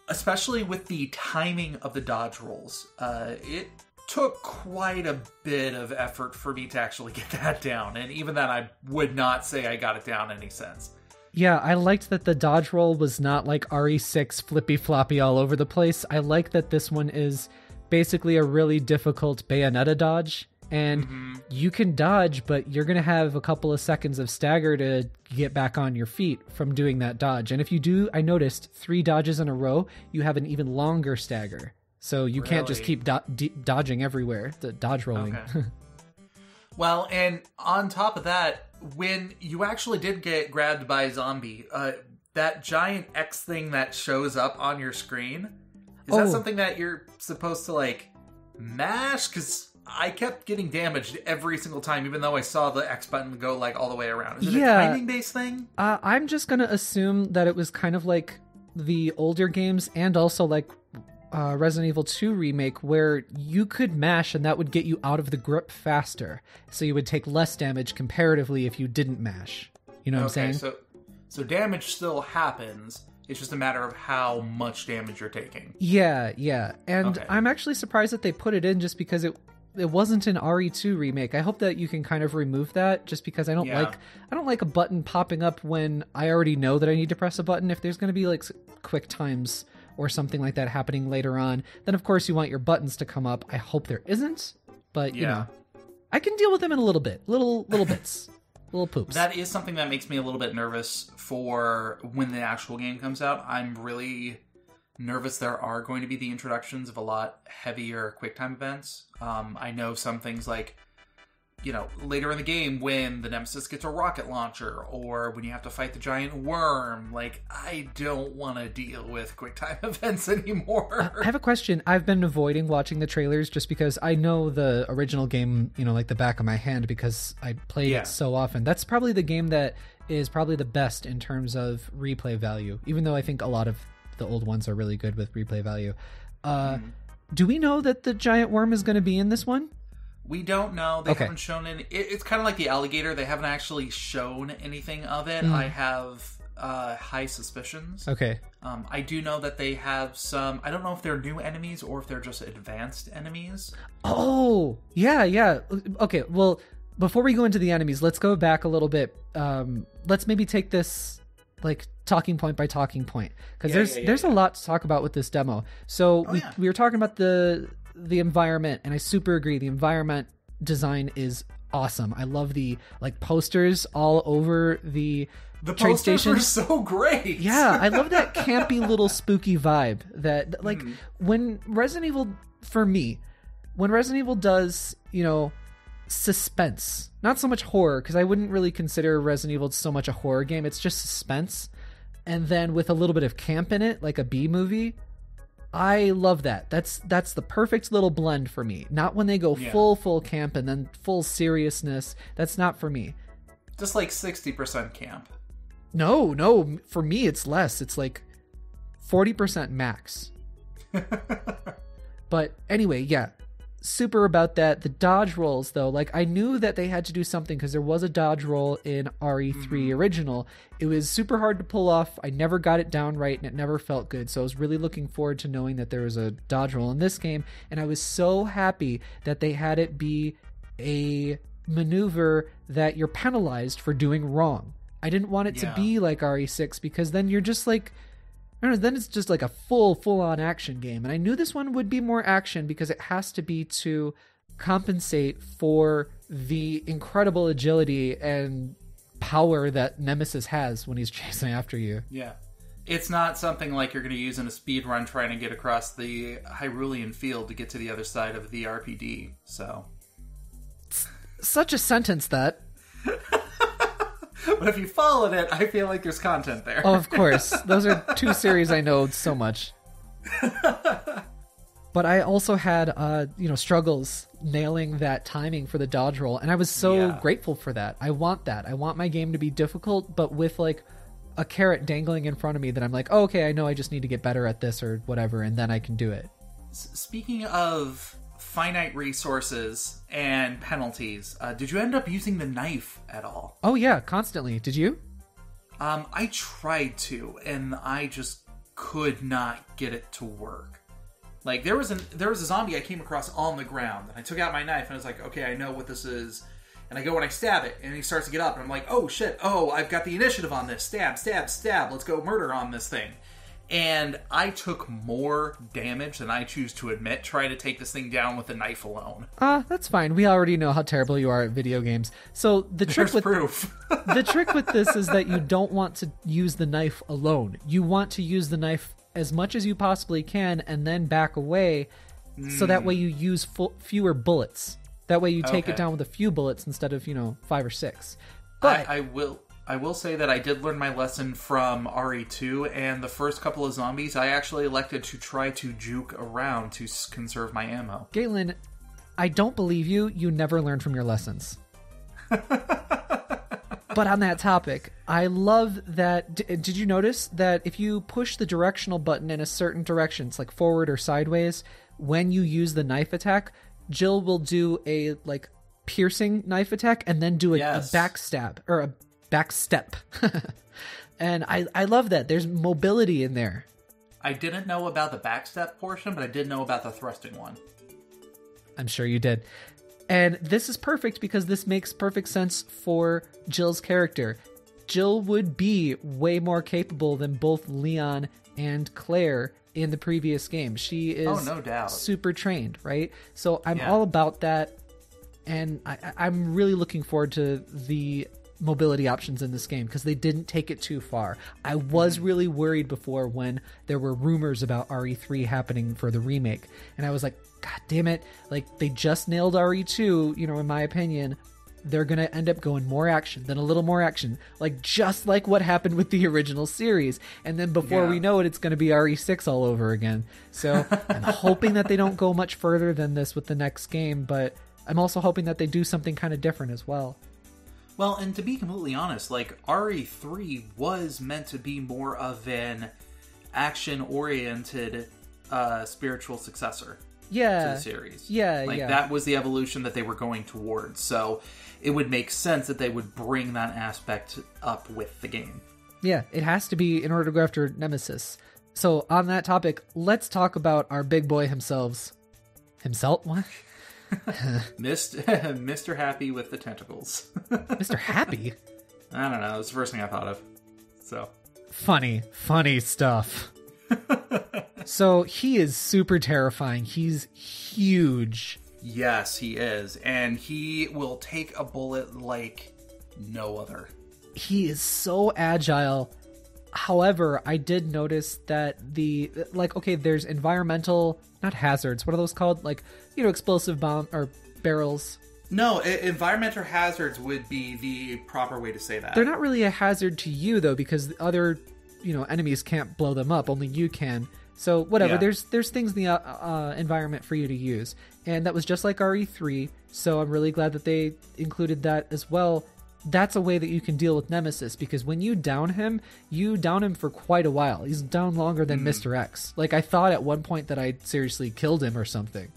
Especially with the timing of the dodge rolls. It took quite a bit of effort for me to actually get that down. And even then, I would not say I got it down any sense. Yeah, I liked that the dodge roll was not like RE6 flippy-floppy all over the place. I like that this one is basically a really difficult Bayonetta dodge. And you can dodge, but you're going to have a couple of seconds of stagger to get back on your feet from doing that dodge. And if you do, I noticed 3 dodges in a row, you have an even longer stagger. So you can't just keep dodging everywhere, the dodge rolling. Okay. Well, and on top of that, when you actually did get grabbed by a zombie, that giant X thing that shows up on your screen, is that something that you're supposed to, like, mash? Because I kept getting damaged every single time, even though I saw the X button go, like, all the way around. Is it a timing-based thing? I'm just going to assume that it was kind of like the older games and also like Resident Evil 2 Remake, where you could mash and that would get you out of the grip faster. So you would take less damage comparatively if you didn't mash. You know what I'm saying? So damage still happens. It's just a matter of how much damage you're taking. Yeah. And I'm actually surprised that they put it in just because it wasn't an RE2 remake. I hope that you can kind of remove that, just because I don't like a button popping up when I already know that I need to press a button. If there's going to be like quick times or something like that happening later on, then of course you want your buttons to come up. I hope there isn't, but you know, I can deal with them in a little bit, little bits, little poops. That is something that makes me a little bit nervous for when the actual game comes out. I'm really nervous there are going to be the introductions of a lot heavier QuickTime events. I know some things like, you know, later in the game when the Nemesis gets a rocket launcher, or when you have to fight the giant worm. Like, I don't want to deal with QuickTime events anymore. I have a question. I've been avoiding watching the trailers just because I know the original game, you know, like the back of my hand, because I played it so often. That's probably the game that is probably the best in terms of replay value, even though I think a lot of the old ones are really good with replay value. Do we know that the giant worm is going to be in this one? We don't know. They haven't shown any. It's kind of like the alligator. They haven't actually shown anything of it. I have high suspicions. Okay. I do know that they have some. I don't know if they're new enemies or if they're just advanced enemies. Oh, yeah. Okay, well, before we go into the enemies, let's go back a little bit. Let's maybe take this like talking point by talking point, because there's a lot to talk about with this demo. So we were talking about the environment, and I super agree. The environment design is awesome. I love the like posters all over the train station. The posters were so great. Yeah, I love that campy little spooky vibe that like when Resident Evil, for me, when Resident Evil does, you know, suspense, not so much horror, because I wouldn't really consider Resident Evil so much a horror game. It's just suspense, and then with a little bit of camp in it, like a B movie, I love that. That's the perfect little blend for me. Not when they go full camp and then full seriousness. That's not for me. Just like 60% camp. No, for me it's less. It's like 40% max. But anyway, yeah, super about that. The dodge rolls, though, like I knew that they had to do something because there was a dodge roll in RE3 original. It was super hard to pull off. I never got it down right, and it never felt good. So I was really looking forward to knowing that there was a dodge roll in this game, and I was so happy that they had it be a maneuver that you're penalized for doing wrong. I didn't want it to be like RE6 because then you're just like, I don't know, then it's just like a full-on action game. And I knew this one would be more action because it has to be to compensate for the incredible agility and power that Nemesis has when he's chasing after you. Yeah. It's not something like you're going to use in a speed run trying to get across the Hyrulean field to get to the other side of the RPD, so... Such a sentence, that... But if you followed it, I feel like there's content there. Oh, of course. Those are two series I know so much. But I also had, struggles nailing that timing for the dodge roll, and I was so grateful for that. I want that. I want my game to be difficult, but with, like, a carrot dangling in front of me that I'm like, oh, okay, I know I just need to get better at this or whatever, and then I can do it. Speaking of finite resources and penalties, did you end up using the knife at all? Oh yeah, constantly. Did you? I tried to, and I just could not get it to work. Like, there was a zombie I came across on the ground, and I took out my knife, and I was like, okay, I know what this is. And I go and I stab it, and he starts to get up, and I'm like, oh shit, I've got the initiative on this. Stab, stab, stab, let's go murder on this thing. And I took more damage than I choose to admit trying to take this thing down with a knife alone. That's fine. We already know how terrible you are at video games. So the trick with proof. The trick with this is that you don't want to use the knife alone. You want to use the knife as much as you possibly can and then back away so that way you use fewer bullets. That way you take it down with a few bullets instead of, 5 or 6. But I will say that I did learn my lesson from RE2, and the first couple of zombies, I actually elected to try to juke around to conserve my ammo. Galen, I don't believe you. You never learned from your lessons. But on that topic, I love that... Did you notice that if you push the directional button in a certain direction, it's like forward or sideways, when you use the knife attack, Jill will do a, like, piercing knife attack and then do a backstab, or a backstep. And I love that. There's mobility in there. I didn't know about the backstep portion, but I did know about the thrusting one. I'm sure you did. And this is perfect because this makes perfect sense for Jill's character. Jill would be way more capable than both Leon and Claire in the previous game. She is no doubt. Super trained, right? So I'm all about that. And I'm really looking forward to the mobility options in this game because they didn't take it too far. I was really worried before when there were rumors about RE3 happening for the remake, and I was like, god damn it, like they just nailed RE2, in my opinion. They're gonna end up going more action, then a little more action, like just like what happened with the original series, and then before we know it, it's gonna be RE6 all over again. So I'm hoping that they don't go much further than this with the next game, but I'm also hoping that they do something kind of different as well. Well, and to be completely honest, like, RE3 was meant to be more of an action-oriented spiritual successor to the series. That was the evolution that they were going towards, so it would make sense that they would bring that aspect up with the game. Yeah, it has to be in order to go after Nemesis. So, on that topic, let's talk about our big boy himself. Himself? What? Mr. Happy with the tentacles. Mr. Happy? I don't know. It's the first thing I thought of. So funny stuff. So he is super terrifying. He's huge. Yes, he is. And he will take a bullet like no other. He is so agile. However, I did notice that there's environmental, not hazards. What are those called? Like, explosive bomb or barrels. No, environmental hazards would be the proper way to say that. They're not really a hazard to you though, because other, enemies can't blow them up. Only you can. So whatever, Yeah. there's things in the environment for you to use. And that was just like RE3, so I'm really glad that they included that as well. That's a way that you can deal with Nemesis, because when you down him for quite a while. He's down longer than Mr. X. Like, I thought at one point that I seriously killed him or something.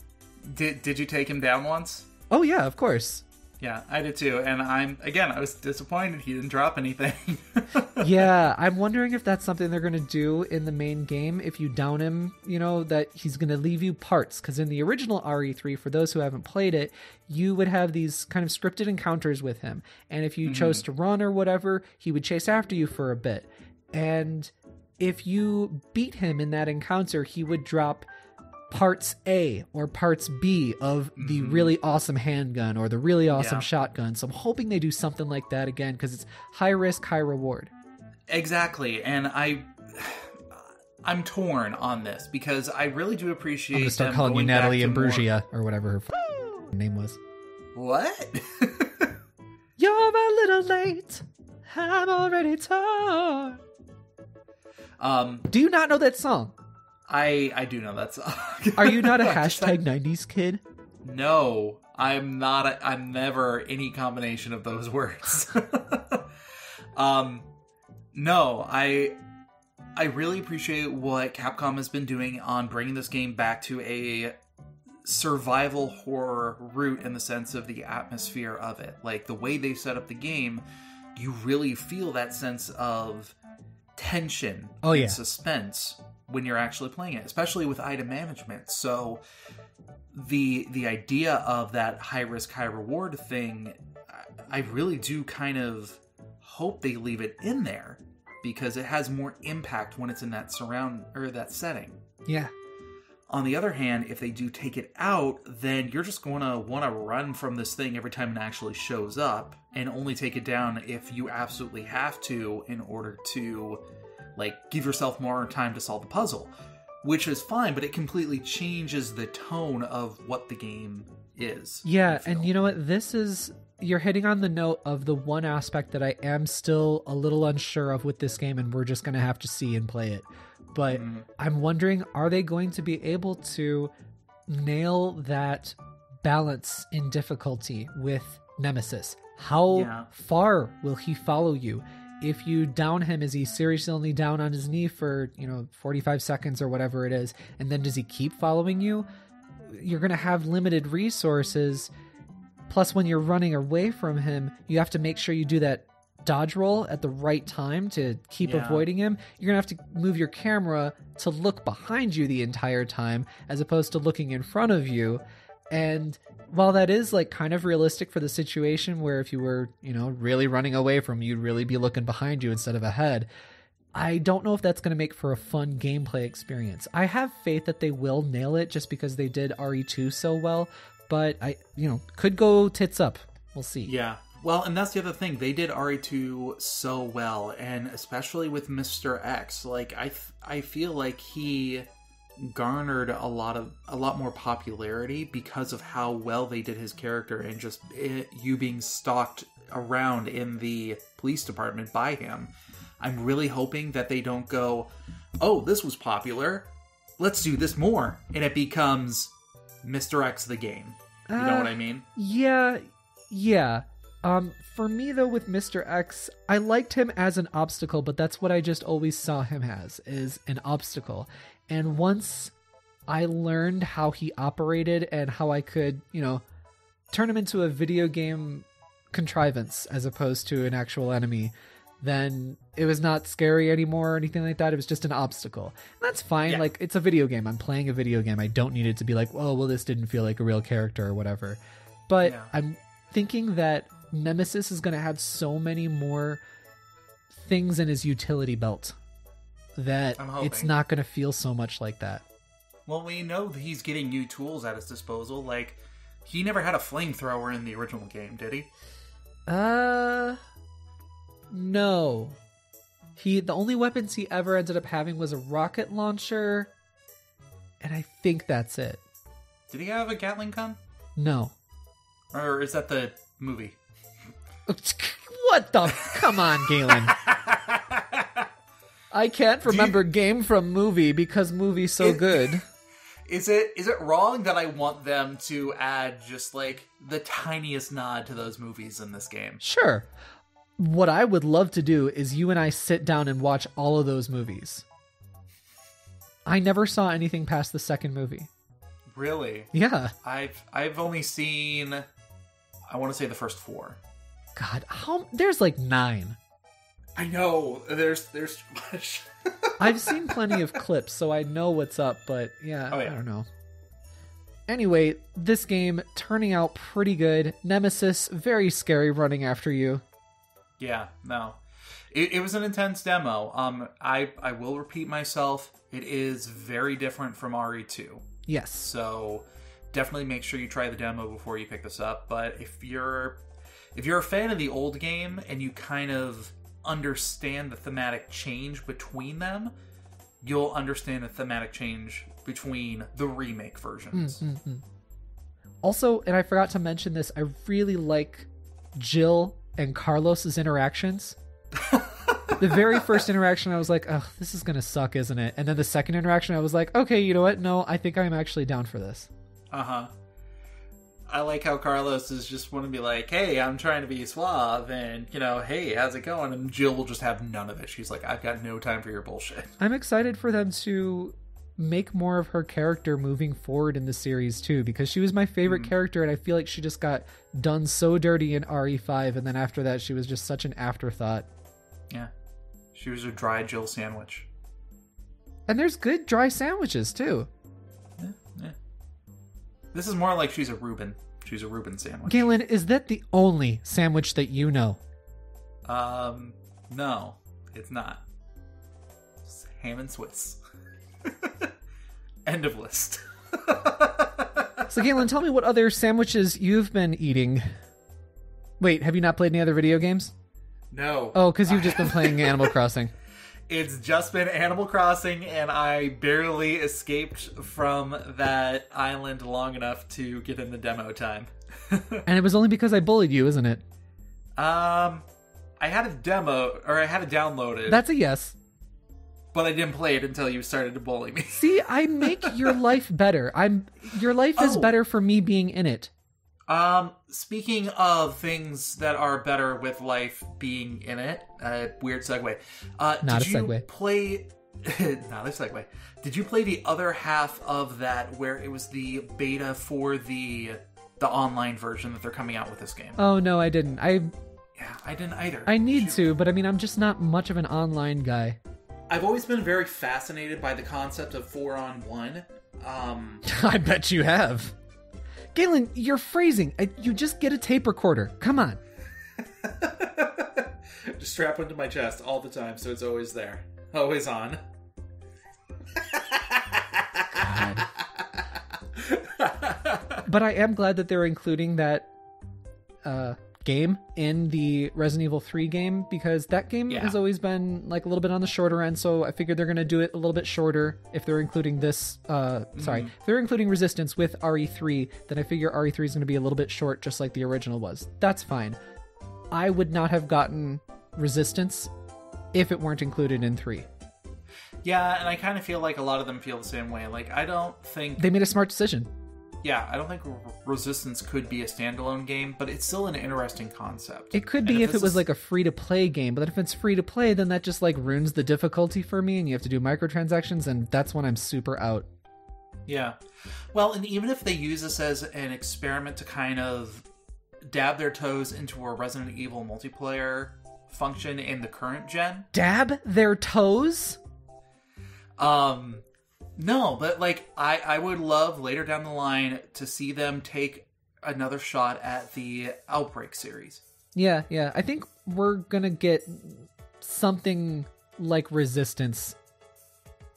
Did you take him down once? Oh yeah, of course. Yeah, I did too. And I was disappointed he didn't drop anything. Yeah, I'm wondering if that's something they're going to do in the main game. If you down him, that he's going to leave you parts. Because in the original RE3, for those who haven't played it, you would have these kind of scripted encounters with him. And if you chose to run or whatever, he would chase after you for a bit. And if you beat him in that encounter, he would drop parts A or parts B of the really awesome handgun or the really awesome shotgun. So I'm hoping they do something like that again, because it's high risk, high reward. Exactly. And I'm torn on this because I really do appreciate I'm going to start calling you Natalie Imbruglia or whatever her name was. What? You're a little late. I'm already torn. Do you not know that song? I do know that song. Are you not a hashtag 90s kid? No, I'm not. I'm never any combination of those words. No, I really appreciate what Capcom has been doing on bringing this game back to a survival horror route in the sense of the atmosphere of it. Like, the way they set up the game, you really feel that sense of tension and suspense when you're actually playing it, especially with item management. So the idea of that high risk, high reward thing, I really do kind of hope they leave it in there, because it has more impact when it's in that that setting. Yeah. On the other hand, if they do take it out, then you're just going to want to run from this thing every time it actually shows up, and only take it down if you absolutely have to in order to, like, give yourself more time to solve the puzzle. Which is fine, but it completely changes the tone of what the game is. Yeah, and you know what? You're hitting on the note of the one aspect that I am still a little unsure of with this game, and we're just going to have to see and play it. But I'm wondering, are they going to be able to nail that balance in difficulty with Nemesis? How far will he follow you? If you down him, is he seriously only down on his knee for, 45 seconds or whatever it is? And then does he keep following you? You're going to have limited resources. Plus, when you're running away from him, you have to make sure you do that dodge roll at the right time to keep avoiding him. You're going to have to move your camera to look behind you the entire time, as opposed to looking in front of you. And while that is like kind of realistic for the situation where if you were, really running away from him, you'd really be looking behind you instead of ahead, I don't know if that's going to make for a fun gameplay experience. I have faith that they will nail it just because they did RE2 so well, but I could go tits up. We'll see. Yeah. Well, and that's the other thing. They did RE2 so well, and especially with Mr. X, like I feel like he garnered a lot more popularity because of how well they did his character, and just you being stalked around in the police department by him. I'm really hoping that they don't go, oh, this was popular, let's do this more, and it becomes Mr. X the game. You know what I mean? Yeah. For me, though, with Mr. X, I liked him as an obstacle, but that's what I just always saw him as, is an obstacle. And once I learned how he operated and how I could, turn him into a video game contrivance as opposed to an actual enemy, then it was not scary anymore or anything like that. It was just an obstacle. And that's fine. Yeah. Like, it's a video game. I'm playing a video game. I don't need it to be like, oh, well, this didn't feel like a real character or whatever. But I'm thinking that Nemesis is going to have so many more things in his utility belt that it's not going to feel so much like that. Well, we know that he's getting new tools at his disposal. Like, he never had a flamethrower in the original game, did he? No. The only weapons he ever ended up having was a rocket launcher, and I think that's it. Did he have a Gatling gun? No. Or is that the movie? What the? Come on, Galen. I can't remember game from movie because movie's so good. Is it wrong that I want them to add just like the tiniest nod to those movies in this game? Sure. What I would love to do is you and I sit down and watch all of those movies. I never saw anything past the second movie. Really? Yeah. I've only seen, I want to say, the first 4. God, there's like 9. I know. There's too much. I've seen plenty of clips, so I know what's up, but yeah, Oh, yeah. I don't know. Anyway, this game turning out pretty good. Nemesis, very scary running after you. Yeah, no. It was an intense demo. I will repeat myself. It is very different from RE2. Yes. So definitely make sure you try the demo before you pick this up. But if you're a fan of the old game and you kind of understand the thematic change between them, you'll understand the thematic change between the remake versions. Mm-hmm. Also, and I forgot to mention this, I really like Jill and Carlos's interactions. The very first interaction, I was like, oh, this is going to suck, isn't it? And then the second interaction, I was like, okay, you know what? No, I think I'm actually down for this. Uh-huh. I like how Carlos is just want to be like, hey, I'm trying to be suave, and, hey, how's it going? And Jill will just have none of it. She's like, I've got no time for your bullshit. I'm excited for them to make more of her character moving forward in the series, too, because she was my favorite character, and I feel like she just got done so dirty in RE5, and then after that, she was just such an afterthought. Yeah. She was a dry Jill sandwich. And there's good dry sandwiches, too. Yeah. This is more like she's a Reuben. She's a Reuben sandwich. Galen, is that the only sandwich that you know? No, it's not. It's ham and Swiss. End of list. So, Galen, tell me what other sandwiches you've been eating. Wait, have you not played any other video games? No. Oh, because you've just been playing Animal Crossing. It's just been Animal Crossing, and I barely escaped from that island long enough to get in the demo time. And it was only because I bullied you, isn't it? I had a demo, or I had it downloaded. That's a yes. But I didn't play it until you started to bully me. See, I make your life better. Your life is better for me being in it. Speaking of things that are better with life being in it, weird segue. Did you play... Not a segue. Did you play the other half of that where it was the beta for the online version that they're coming out with this game? Oh, no, I didn't. Yeah, I didn't either. I need to, but I mean, I'm just not much of an online guy. I've always been very fascinated by the concept of 4-on-1. I bet you have. Galen, you're phrasing. You just get a tape recorder. Come on. Just strap one to my chest all the time, so it's always there. Always on. God. But I am glad that they're including that game in the Resident Evil 3 game, because that game has always been like a little bit on the shorter end, so I figured they're going to do it a little bit shorter if they're including this if they're including Resistance with RE3, then I figure RE3 is going to be a little bit short, just like the original was. That's fine. I would not have gotten Resistance if it weren't included in 3. Yeah, and I kind of feel like a lot of them feel the same way. Like, I don't think... They made a smart decision. Yeah, I don't think Resistance could be a standalone game, but it's still an interesting concept. It could be if it was like a free-to-play game, but if it's free-to-play, then that just like ruins the difficulty for me, and you have to do microtransactions, and that's when I'm super out. Yeah. Well, and even if they use this as an experiment to kind of dab their toes into a Resident Evil multiplayer function in the current gen... Dab their toes? No, but like I would love later down the line to see them take another shot at the Outbreak series. Yeah. I think we're gonna get something like Resistance,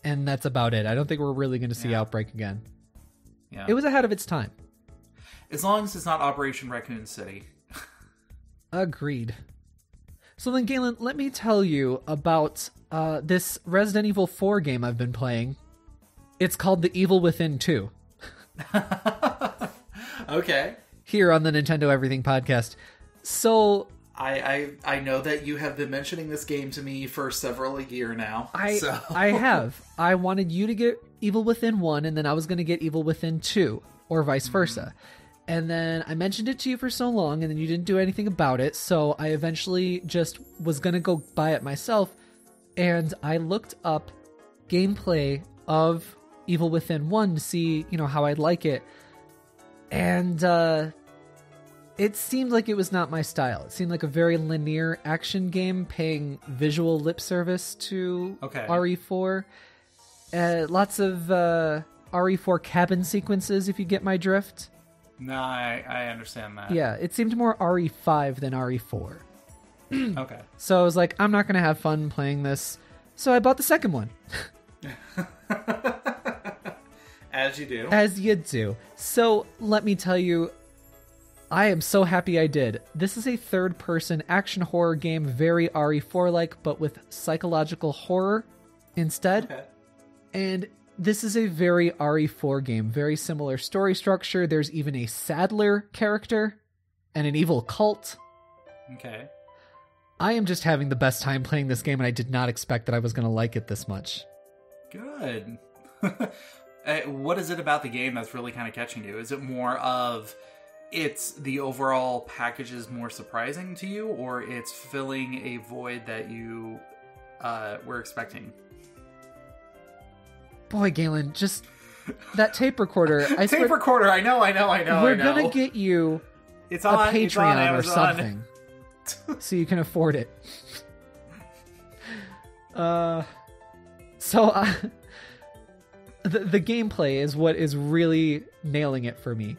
and that's about it. I don't think we're really gonna see Outbreak again. Yeah. It was ahead of its time. As long as it's not Operation Raccoon City. Agreed. So then, Galen, let me tell you about this Resident Evil 4 game I've been playing. It's called The Evil Within 2. Okay. Here on the Nintendo Everything podcast. So, I know that you have been mentioning this game to me for several a year now. I have. I wanted you to get Evil Within 1, and then I was going to get Evil Within 2, or vice versa. And then I mentioned it to you for so long, and then you didn't do anything about it, so I eventually just was going to go buy it myself, and I looked up gameplay of Evil Within 1 to see, how I'd like it. And it seemed like it was not my style. It seemed like a very linear action game paying visual lip service to RE4. Lots of RE4 cabin sequences, if you get my drift. No, I understand that. Yeah, it seemed more RE5 than RE4. Okay. So I was like, I'm not going to have fun playing this. So I bought the second one. As you do. As you do. So let me tell you, I am so happy I did. This is a third-person action horror game, very RE4-like, but with psychological horror instead. Okay. And this is a very RE4 game, very similar story structure. There's even a Saddler character and an evil cult. Okay. I am just having the best time playing this game, and I did not expect that I was going to like it this much. Good. What is it about the game that's really kind of catching you? Is it more of it's the overall package is more surprising to you, or it's filling a void that you were expecting? Boy, Galen, just that tape recorder. Tape recorder, I know. We're going to get you it's a on, Patreon it's on or something so you can afford it. The gameplay is what is really nailing it for me.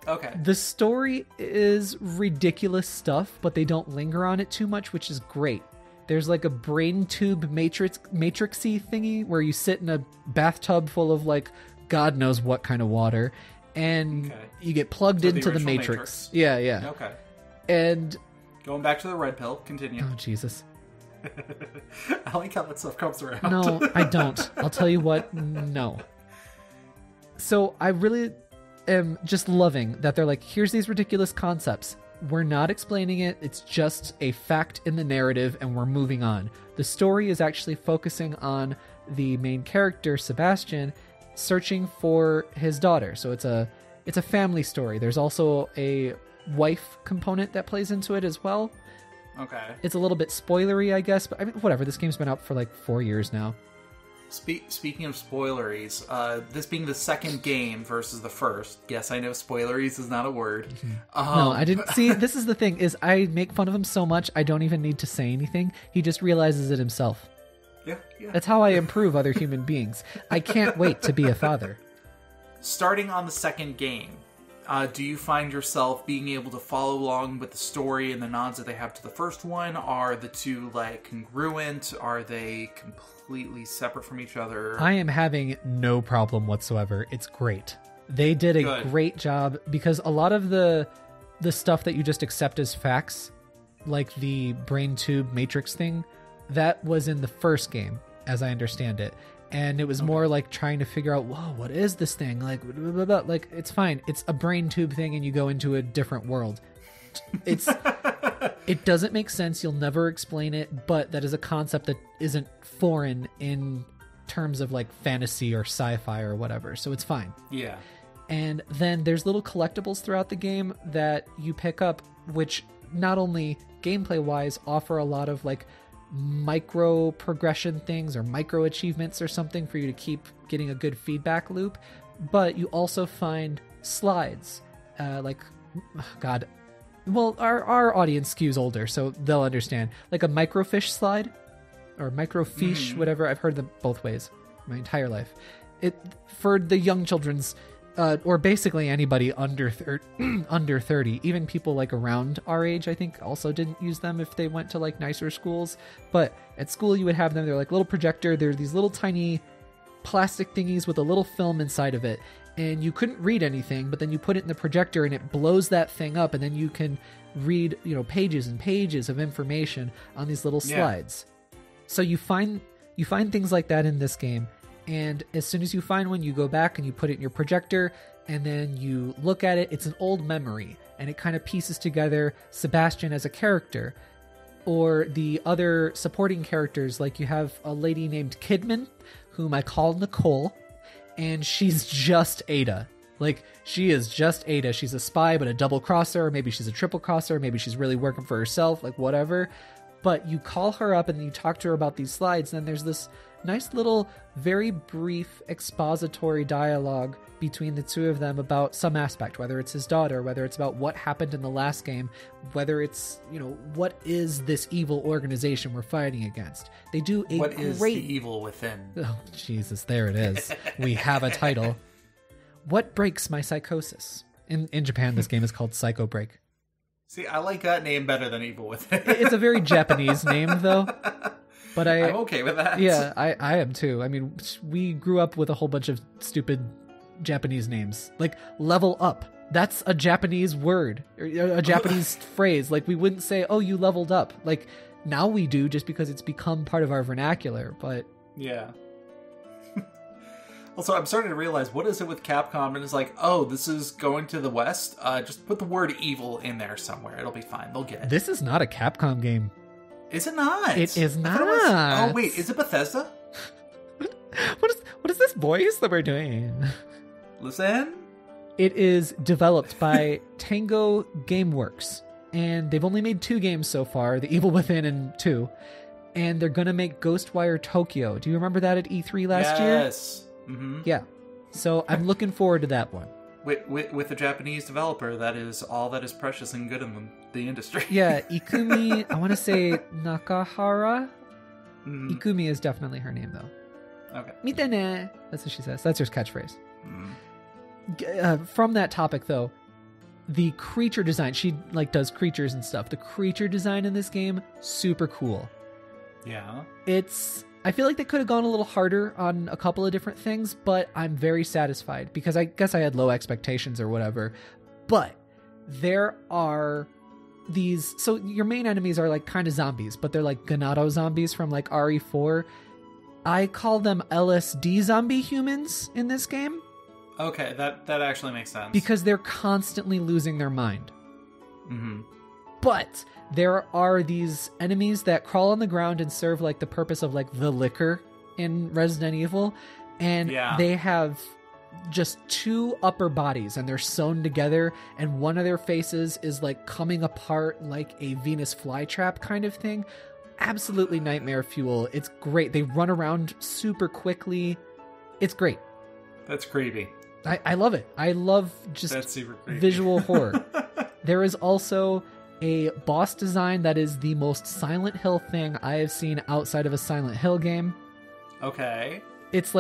Okay. The story is ridiculous stuff, but they don't linger on it too much, which is great. There's like a brain tube matrixy thingy where you sit in a bathtub full of like God knows what kind of water, and you get plugged into the matrix. Yeah. Okay. And going back to the red pill, continue. Oh, Jesus. I like how that stuff comes around. No, I don't. I'll tell you what, no. So I really am just loving that they're like, here's these ridiculous concepts. We're not explaining it. It's just a fact in the narrative, and we're moving on. The story is actually focusing on the main character, Sebastian, searching for his daughter. So it's a family story. There's also a wife component that plays into it as well. Okay. It's a little bit spoilery, I guess, but I mean, whatever. This game's been out for like 4 years now. Speaking of spoileries, this being the second game versus the first, yes, I know spoileries is not a word. No, I didn't see. This is the thing: is I make fun of him so much, I don't even need to say anything. He just realizes it himself. Yeah. That's how I improve other human beings. I can't wait to be a father. Starting on the second game, do you find yourself being able to follow along with the story and the nods that they have to the first one? Are the two like congruent? Are they completely separate from each other? I am having no problem whatsoever. It's great. They did a great job, because a lot of the stuff that you just accept as facts, like the brain tube matrix thing, that was in the first game, as I understand it. And it was more like trying to figure out, whoa, what is this thing? Like, blah, blah, blah. Like, it's fine. It's a brain tube thing, and you go into a different world. It doesn't make sense. You'll never explain it, but that is a concept that isn't foreign in terms of like fantasy or sci-fi or whatever. So it's fine. Yeah. And then there's little collectibles throughout the game that you pick up, which not only gameplay wise offer a lot of like micro progression things or micro achievements or something for you to keep getting a good feedback loop, but you also find slides, our audience skews older, so they'll understand, like a microfiche slide or microfiche, whatever. I've heard them both ways my entire life. It for the young children's or basically anybody under 30, even people like around our age, I think also didn't use them if they went to like nicer schools. But at school you would have them. They're like little projector. They're these little tiny plastic thingies with a little film inside of it. And you couldn't read anything, but then you put it in the projector and it blows that thing up, and then you can read, pages and pages of information on these little slides. So you find things like that in this game. And as soon as you find one, you go back and you put it in your projector, and then you look at it. It's an old memory, and it kind of pieces together Sebastian as a character. Or the other supporting characters, like you have a lady named Kidman, whom I call Nicole, and she's just Ada. Like, she is just Ada. She's a spy, but a double crosser, or maybe she's a triple crosser, maybe she's really working for herself, like whatever. But you call her up and you talk to her about these slides, and then there's this nice little, very brief expository dialogue between the two of them about some aspect, whether it's his daughter, whether it's about what happened in the last game, whether it's, what is this evil organization we're fighting against. They do a What great... is the evil within? Oh, Jesus, there it is. We have a title. What breaks my psychosis? In Japan, this game is called Psycho Break. See, I like that name better than Evil Within. It's a very Japanese name, though. But I'm okay with that. Yeah, I am too. I mean, we grew up with a whole bunch of stupid Japanese names. Like, level up. That's a Japanese word. Or a Japanese phrase. Like, we wouldn't say, oh, you leveled up. Like, now we do just because it's become part of our vernacular, but... Yeah. Also, I'm starting to realize, what is it with Capcom? And it's like, oh, this is going to the West? Just put the word evil in there somewhere. It'll be fine. They'll get it. This is not a Capcom game. Is it not? It is not. Oh, wait. Is it Bethesda? What is this voice that we're doing? Listen. It is developed by Tango Gameworks. And they've only made 2 games so far, The Evil Within and 2. And they're going to make Ghostwire Tokyo. Do you remember that at E3 last year? Yes. Mm-hmm. Yeah. So I'm looking forward to that one. With a Japanese developer, that is all that is precious and good in the industry. Yeah, Ikumi, I want to say Nakahara. Mm. Ikumi is definitely her name, though. Okay. Mite ne. That's what she says. That's her catchphrase. Mm. From that topic, though, the creature design, she does creatures and stuff. The creature design in this game, super cool. Yeah. I feel like they could have gone a little harder on a couple of different things, but I'm very satisfied because I guess I had low expectations or whatever. But there are these... So your main enemies are kind of zombies, but they're like Ganado zombies from RE4. I call them LSD zombie humans in this game. Okay, that actually makes sense. Because they're constantly losing their mind. Mm-hmm. But there are these enemies that crawl on the ground and serve the purpose of the liquor in Resident Evil. And they have just 2 upper bodies and they're sewn together. And one of their faces is coming apart like a Venus flytrap kind of thing. Absolutely nightmare fuel. It's great. They run around super quickly. It's great. That's creepy. I love it. I love just That's super creepy. Visual horror. There is also a boss design that is the most Silent Hill thing I have seen outside of a Silent Hill game. Okay. It's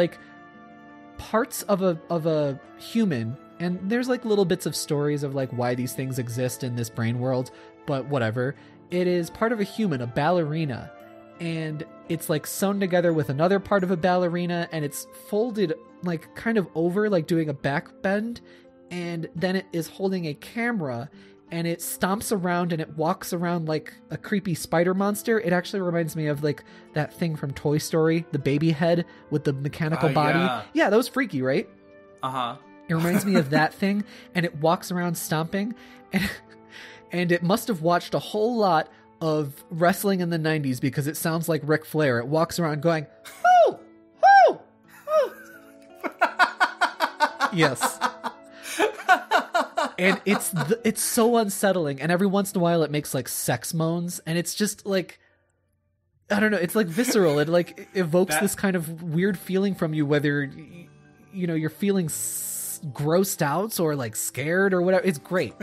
parts of a human, and there's little bits of stories of why these things exist in this brain world, but whatever. It is part of a human, a ballerina, and it's sewn together with another part of a ballerina, and it's folded kind of over, doing a back bend, and then it is holding a camera, and it stomps around and it walks around like a creepy spider monster. It actually reminds me of that thing from Toy Story, the baby head with the mechanical body. Yeah, that was freaky, right? Uh-huh. It reminds me of that thing, and it walks around stomping, and it must have watched a whole lot of wrestling in the 90s because it sounds like Ric Flair. It walks around going, "Whoo! Whoo! Whoo!" Yes. And it's so unsettling, and every once in a while it makes sex moans, and it's just I don't know, it's visceral. It evokes this kind of weird feeling from you, whether you're feeling grossed out or scared or whatever. It's great.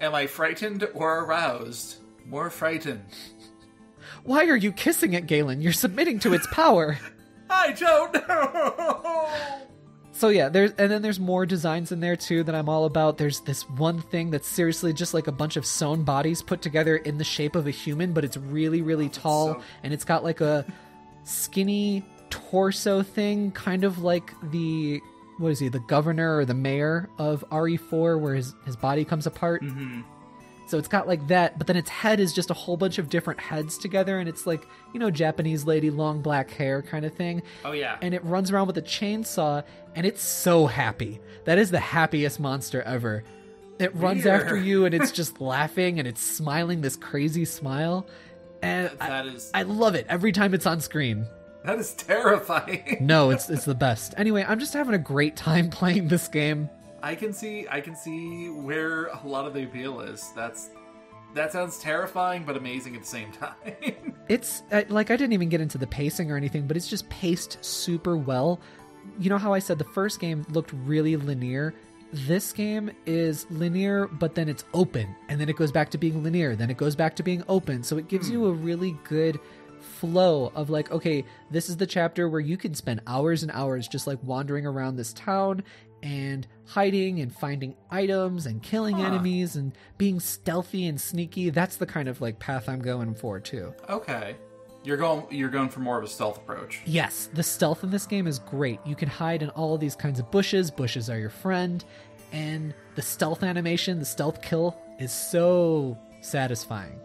Am I frightened or aroused? More frightened. Why are you kissing it, Galen? You're submitting to its power. I don't know. So yeah, there's more designs in there too that I'm all about. There's this one thing that's seriously just a bunch of sewn bodies put together in the shape of a human, but it's really, really tall, and it's got a skinny torso thing, kind of like the governor or the mayor of RE4, where his body comes apart. Mm-hmm. So it's got like that, but then its head is just a whole bunch of different heads together, and it's like, Japanese lady, long black hair kind of thing. Oh, yeah. And it runs around with a chainsaw, and it's so happy. That is the happiest monster ever. It runs Weird. after you, and it's just laughing, and it's smiling this crazy smile. And I love it every time it's on screen. That is terrifying. No, it's the best. Anyway, I'm just having a great time playing this game. I can see where a lot of the appeal is. That sounds terrifying but amazing at the same time. It's like, I didn't even get into the pacing or anything, but it's just paced super well. You know how I said the first game looked really linear? This game is linear, but then it's open, and then it goes back to being linear, then it goes back to being open. So it gives you a really good flow of like, okay, this is the chapter where you can spend hours and hours just like wandering around this town and hiding and finding items and killing enemies and being stealthy and sneaky. That's the kind of like path I'm going for too. Okay. You're going for more of a stealth approach. Yes, the stealth in this game is great. You can hide in all of these kinds of bushes. Bushes are your friend. And the stealth animation, the stealth kill, is so satisfying.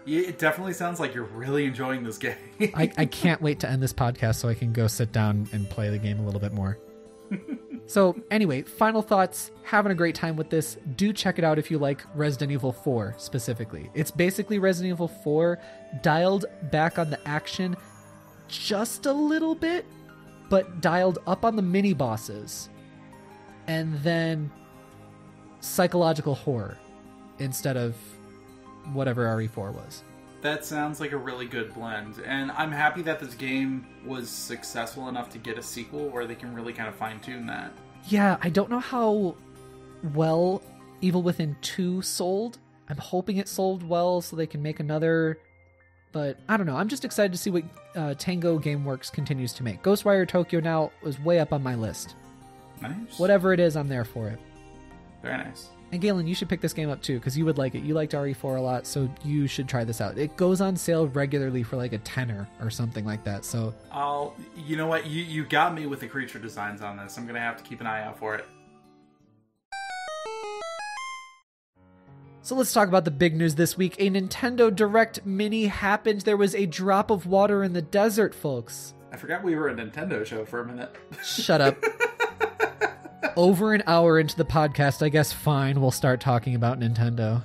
Yeah, it definitely sounds like you're really enjoying this game. I can't wait to end this podcast so I can go sit down and play the game a little bit more. So anyway, final thoughts. Having a great time with this. Do check it out if you like Resident Evil 4 specifically. It's basically Resident Evil 4 dialed back on the action just a little bit, but dialed up on the mini bosses. And then psychological horror instead of whatever RE4 was. That sounds like a really good blend, and I'm happy that this game was successful enough to get a sequel where they can really kind of fine-tune that. Yeah, I don't know how well Evil Within 2 sold. I'm hoping it sold well so they can make another, but I don't know. I'm just excited to see what Tango Gameworks continues to make. Ghostwire Tokyo now is way up on my list. Nice. Whatever it is, I'm there for it. Very nice. And Galen, you should pick this game up too, because you would like it. You liked RE4 a lot, so you should try this out. It goes on sale regularly for like a tenner or something like that. So you know what? You got me with the creature designs on this. I'm gonna have to keep an eye out for it. So let's talk about the big news this week. A Nintendo Direct Mini happened. There was a drop of water in the desert, folks. I forgot we were a Nintendo show for a minute. Shut up. Over an hour into the podcast, I guess fine, we'll start talking about Nintendo.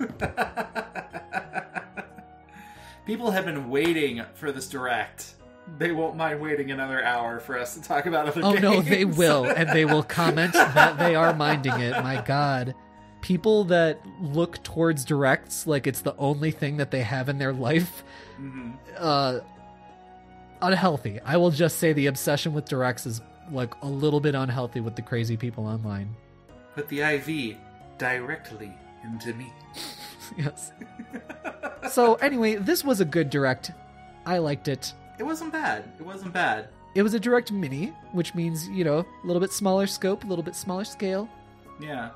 People have been waiting for this Direct. They won't mind waiting another hour for us to talk about other games. Oh no, they will, and they will comment that they are minding it. My God. People that look towards Directs like it's the only thing that they have in their life, unhealthy. I will just say the obsession with Directs is like a little bit unhealthy with the crazy people online. Put the IV directly into me. Yes. So anyway, this was a good Direct. I liked it. It wasn't bad. It was a Direct Mini, which means, a little bit smaller scope, a little bit smaller scale. Yeah.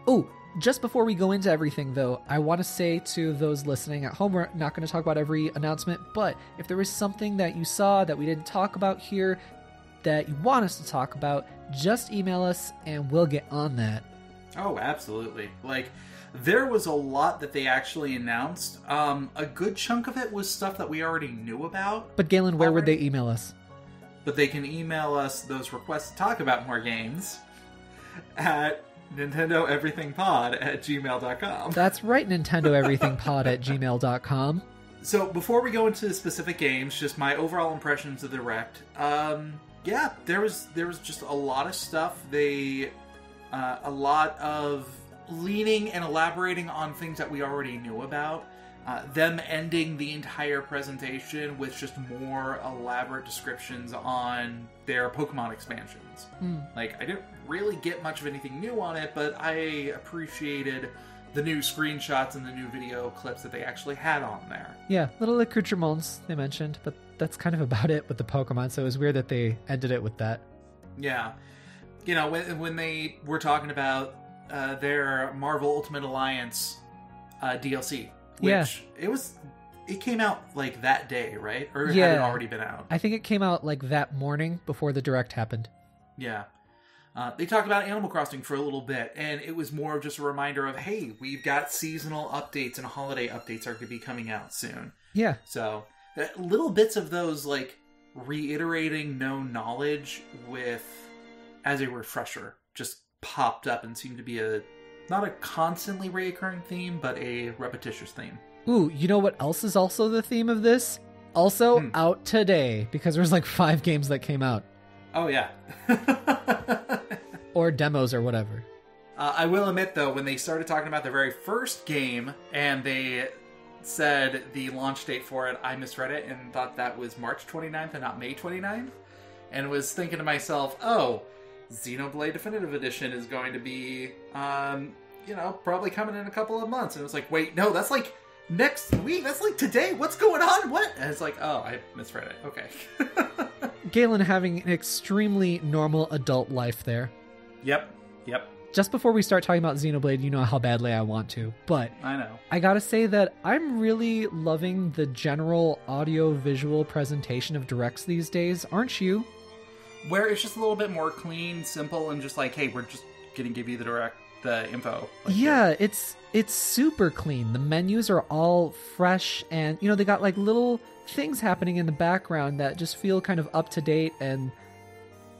Oh, just before we go into everything, though, I want to say to those listening at home, we're not going to talk about every announcement, but if there was something that you saw that we didn't talk about here that you want us to talk about, just email us and we'll get on that. Oh, absolutely. Like, there was a lot that they actually announced. A good chunk of it was stuff that we already knew about. But Galen, where would they email us? But they can email us those requests to talk about more games at nintendoeverythingpod@gmail.com. That's right, nintendoeverythingpod@gmail.com. So before we go into specific games, just my overall impressions of the Direct. Yeah, there was just a lot of stuff. A lot of leaning and elaborating on things that we already knew about. Them ending the entire presentation with just more elaborate descriptions on their Pokemon expansions. Like, I didn't really get much of anything new on it, but I appreciated the new screenshots and the new video clips that they actually had on there. Yeah, little accoutrements they mentioned, but that's kind of about it with the Pokemon, so it was weird that they ended it with that. Yeah. When they were talking about their Marvel Ultimate Alliance DLC, which it came out like that day, right? Or had it already been out? I think it came out like that morning before the Direct happened. Yeah. They talked about Animal Crossing for a little bit, and it was more of just a reminder of, hey, we've got seasonal updates and holiday updates are going to be coming out soon. Yeah. So, little bits of those, like, reiterating known knowledge as a refresher just popped up and seemed to be not a constantly reoccurring theme, but a repetitious theme. Ooh, you know what else is also the theme of this? Also out today, because there's like 5 games that came out. Oh, yeah. Or demos or whatever. I will admit, though, when they started talking about the very first game and they said the launch date for it, I misread it and thought that was March 29th and not May 29th. And was thinking to myself, oh, Xenoblade Definitive Edition is going to be, probably coming in a couple of months. And it was like, wait, no, that's like next week. That's like today. What's going on? What? And it's like, oh, I misread it. Okay. Galen having an extremely normal adult life there. Yep. Just before we start talking about Xenoblade, you know how badly I want to, but I know. I gotta say that I'm really loving the general audio-visual presentation of Directs these days, aren't you? Where it's just a little bit more clean, simple, and just like, hey, we're just gonna give you the info. Yeah, it's super clean. The menus are all fresh, and they got like little things happening in the background that just feel kind of up to date and,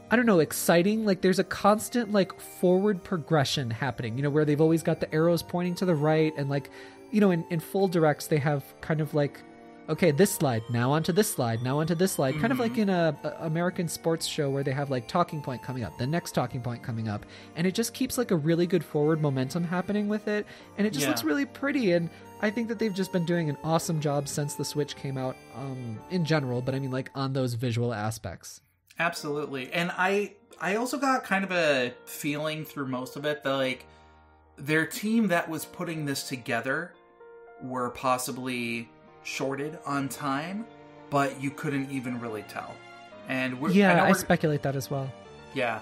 I don't know, exciting. Like there's a constant like forward progression happening, where they've always got the arrows pointing to the right, and like, in full Directs they have kind of like, okay, this slide, now onto this slide, now onto this slide, kind of like in a American sports show where they have like talking point coming up, the next talking point coming up, and it just keeps like a really good forward momentum happening with it, and it just looks really pretty. And I think that they've just been doing an awesome job since the Switch came out, in general, but I mean like on those visual aspects. Absolutely. And I also got kind of a feeling through most of it that like their team that was putting this together were possibly shorted on time, but you couldn't even really tell. And I speculate that as well. Yeah.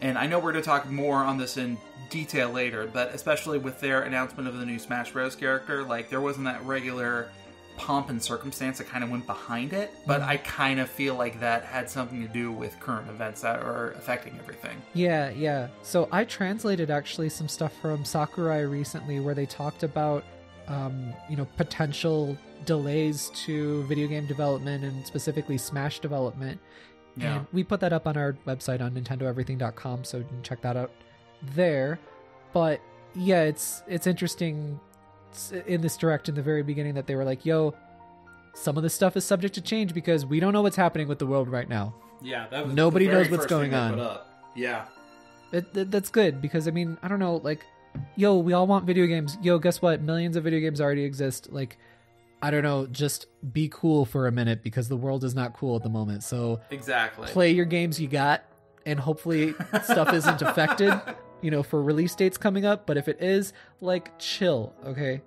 And I know we're going to talk more on this in detail later, but especially with their announcement of the new Smash Bros. Character, like there wasn't that regular pomp and circumstance that kind of went behind it, but I kind of feel like that had something to do with current events that are affecting everything. Yeah. So I translated actually some stuff from Sakurai recently where they talked about, potential delays to video game development and specifically Smash development. Yeah. And we put that up on our website on nintendoeverything.com, so you can check that out there. But yeah, it's interesting in this Direct in the very beginning that they were like, yo, some of this stuff is subject to change because we don't know what's happening with the world right now. Yeah, that was nobody knows what's going on. Yeah. That's good because, I mean, I don't know, like, yo, we all want video games. Yo, guess what? Millions of video games already exist. Like, I don't know, just be cool for a minute because the world is not cool at the moment. So exactly, play your games you got, and hopefully stuff isn't affected, for release dates coming up. But if it is, like, chill, okay?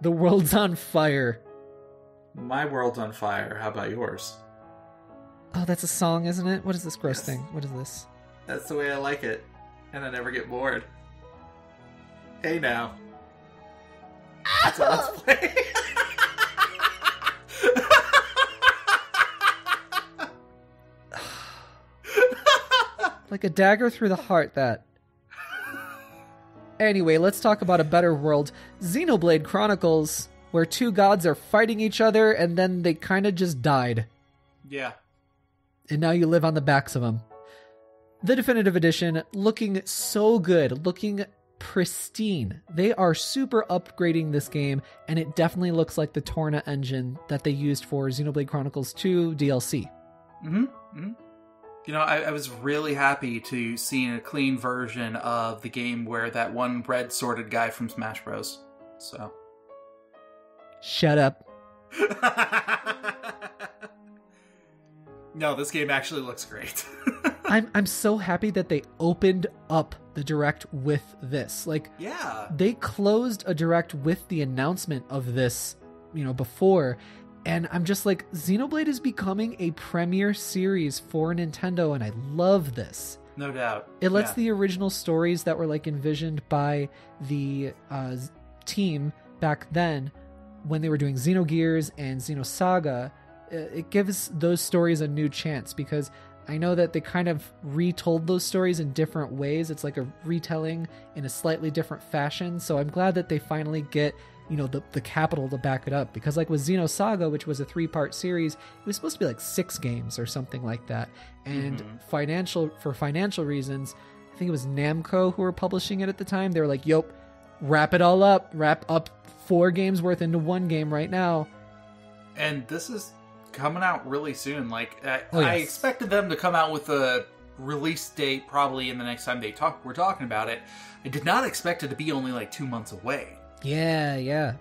The world's on fire. My world's on fire. How about yours? Oh, that's a song, isn't it? What is this gross thing? What is this? That's the way I like it. And I never get bored. Hey now. That's a Let's Play. Like a dagger through the heart, that. Anyway, let's talk about a better world. Xenoblade Chronicles, where 2 gods are fighting each other and then they kind of just died. Yeah. And now you live on the backs of them. The Definitive Edition, looking so good, looking pristine. They are super upgrading this game, and it definitely looks like the Torna engine that they used for Xenoblade Chronicles 2 DLC. I was really happy to see a clean version of the game where that one bread-sorted guy from Smash Bros. So. Shut up. No, this game actually looks great. I'm so happy that they opened up the Direct with this. Like, yeah, they closed a Direct with the announcement of this, before. And I'm just like, Xenoblade is becoming a premier series for Nintendo, and I love this. No doubt. It lets the original stories that were like envisioned by the team back then when they were doing Xenogears and Xenosaga, it gives those stories a new chance because I know that they kind of retold those stories in different ways. It's like a retelling in a slightly different fashion. So I'm glad that they finally get, the capital to back it up. Because like with Xenosaga, which was a 3-part series, it was supposed to be like 6 games or something like that. And for financial reasons, I think it was Namco who were publishing it at the time. They were like, "Yup, wrap it all up. Wrap up 4 games worth into 1 game right now." And this is coming out really soon. Like, Oh, yes. I expected them to come out with a release date probably in the next time we're talking about it. I did not expect it to be only like 2 months away. Yeah.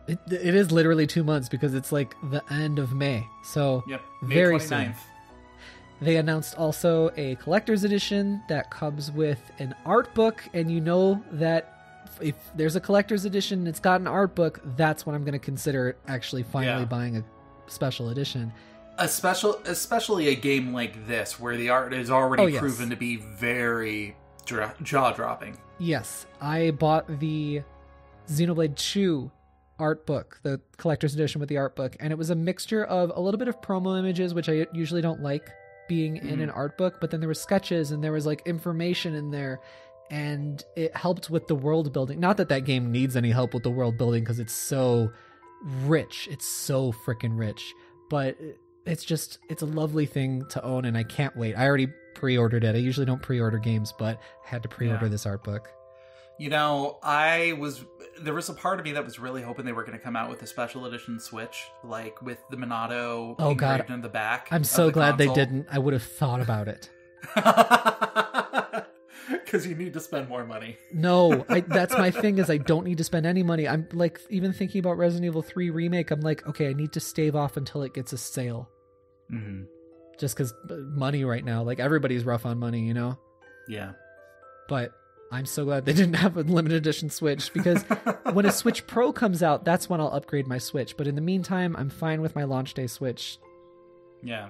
It is literally 2 months because it's like the end of May. So Yep, May very 29th. soon. They announced also a collector's edition that comes with an art book, and you know that if there's a collector's edition and it's got an art book, that's when I'm going to consider actually finally buying a special edition. Especially a game like this, where the art is already proven to be very jaw-dropping. Yes, I bought the Xenoblade 2 art book, the collector's edition with the art book, and it was a mixture of a little bit of promo images, which I usually don't like being in an art book, but then there were sketches and there was like information in there, and it helped with the world building. Not that game needs any help with the world building because it's so rich. It's so freaking rich, but it's a lovely thing to own, and I can't wait. I already pre-ordered it. I usually don't pre-order games, but I had to pre-order this art book. There was a part of me that was really hoping they were going to come out with a special edition Switch, like with the Minato engraved in the back. I'm so glad they didn't. I would have thought about it. Because you need to spend more money. No, that's my thing, is I don't need to spend any money. I'm like, even thinking about Resident Evil 3 Remake, I'm like, okay, I need to stave off until it gets a sale. Mm-hmm. Just because money right now, like everybody's rough on money, Yeah. But I'm so glad they didn't have a limited edition Switch, because when a Switch Pro comes out, that's when I'll upgrade my Switch. But in the meantime, I'm fine with my launch day Switch. Yeah.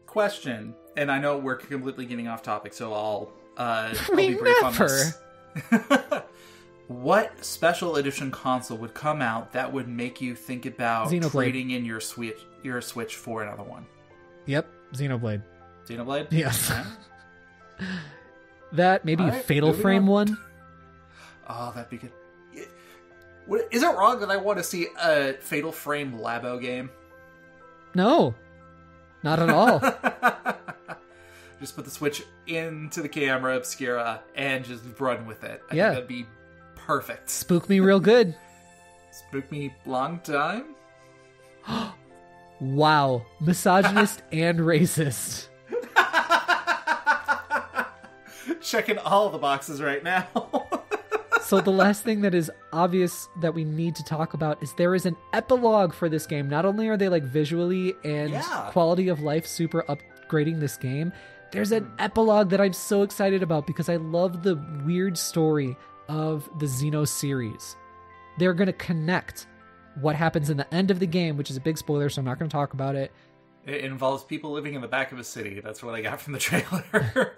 Question, and I know we're completely getting off topic, so I'll We be brief on never. this. What special edition console would come out that would make you think about Xenoblade. trading in your Switch for another one? Yep, Xenoblade. Xenoblade? Yes. Yeah. That, maybe a Alright, Fatal moving Frame on. one. Oh, that'd be good. Is it wrong that I want to see a Fatal Frame Labo game? No, not at all. Just put the Switch into the camera, Obscura, and just run with it. I Yeah. think that'd be perfect. Spook me real good. Spook me long time? Wow, misogynist and racist. Checking all the boxes right now. So the last thing that is obvious that we need to talk about is there is an epilogue for this game. Not only are they like visually and quality of life super upgrading this game, there's an epilogue that I'm so excited about because I love the weird story of the Xeno series. They're going to connect what happens in the end of the game, which is a big spoiler, so I'm not going to talk about it. It involves people living in the back of a city. That's what I got from the trailer.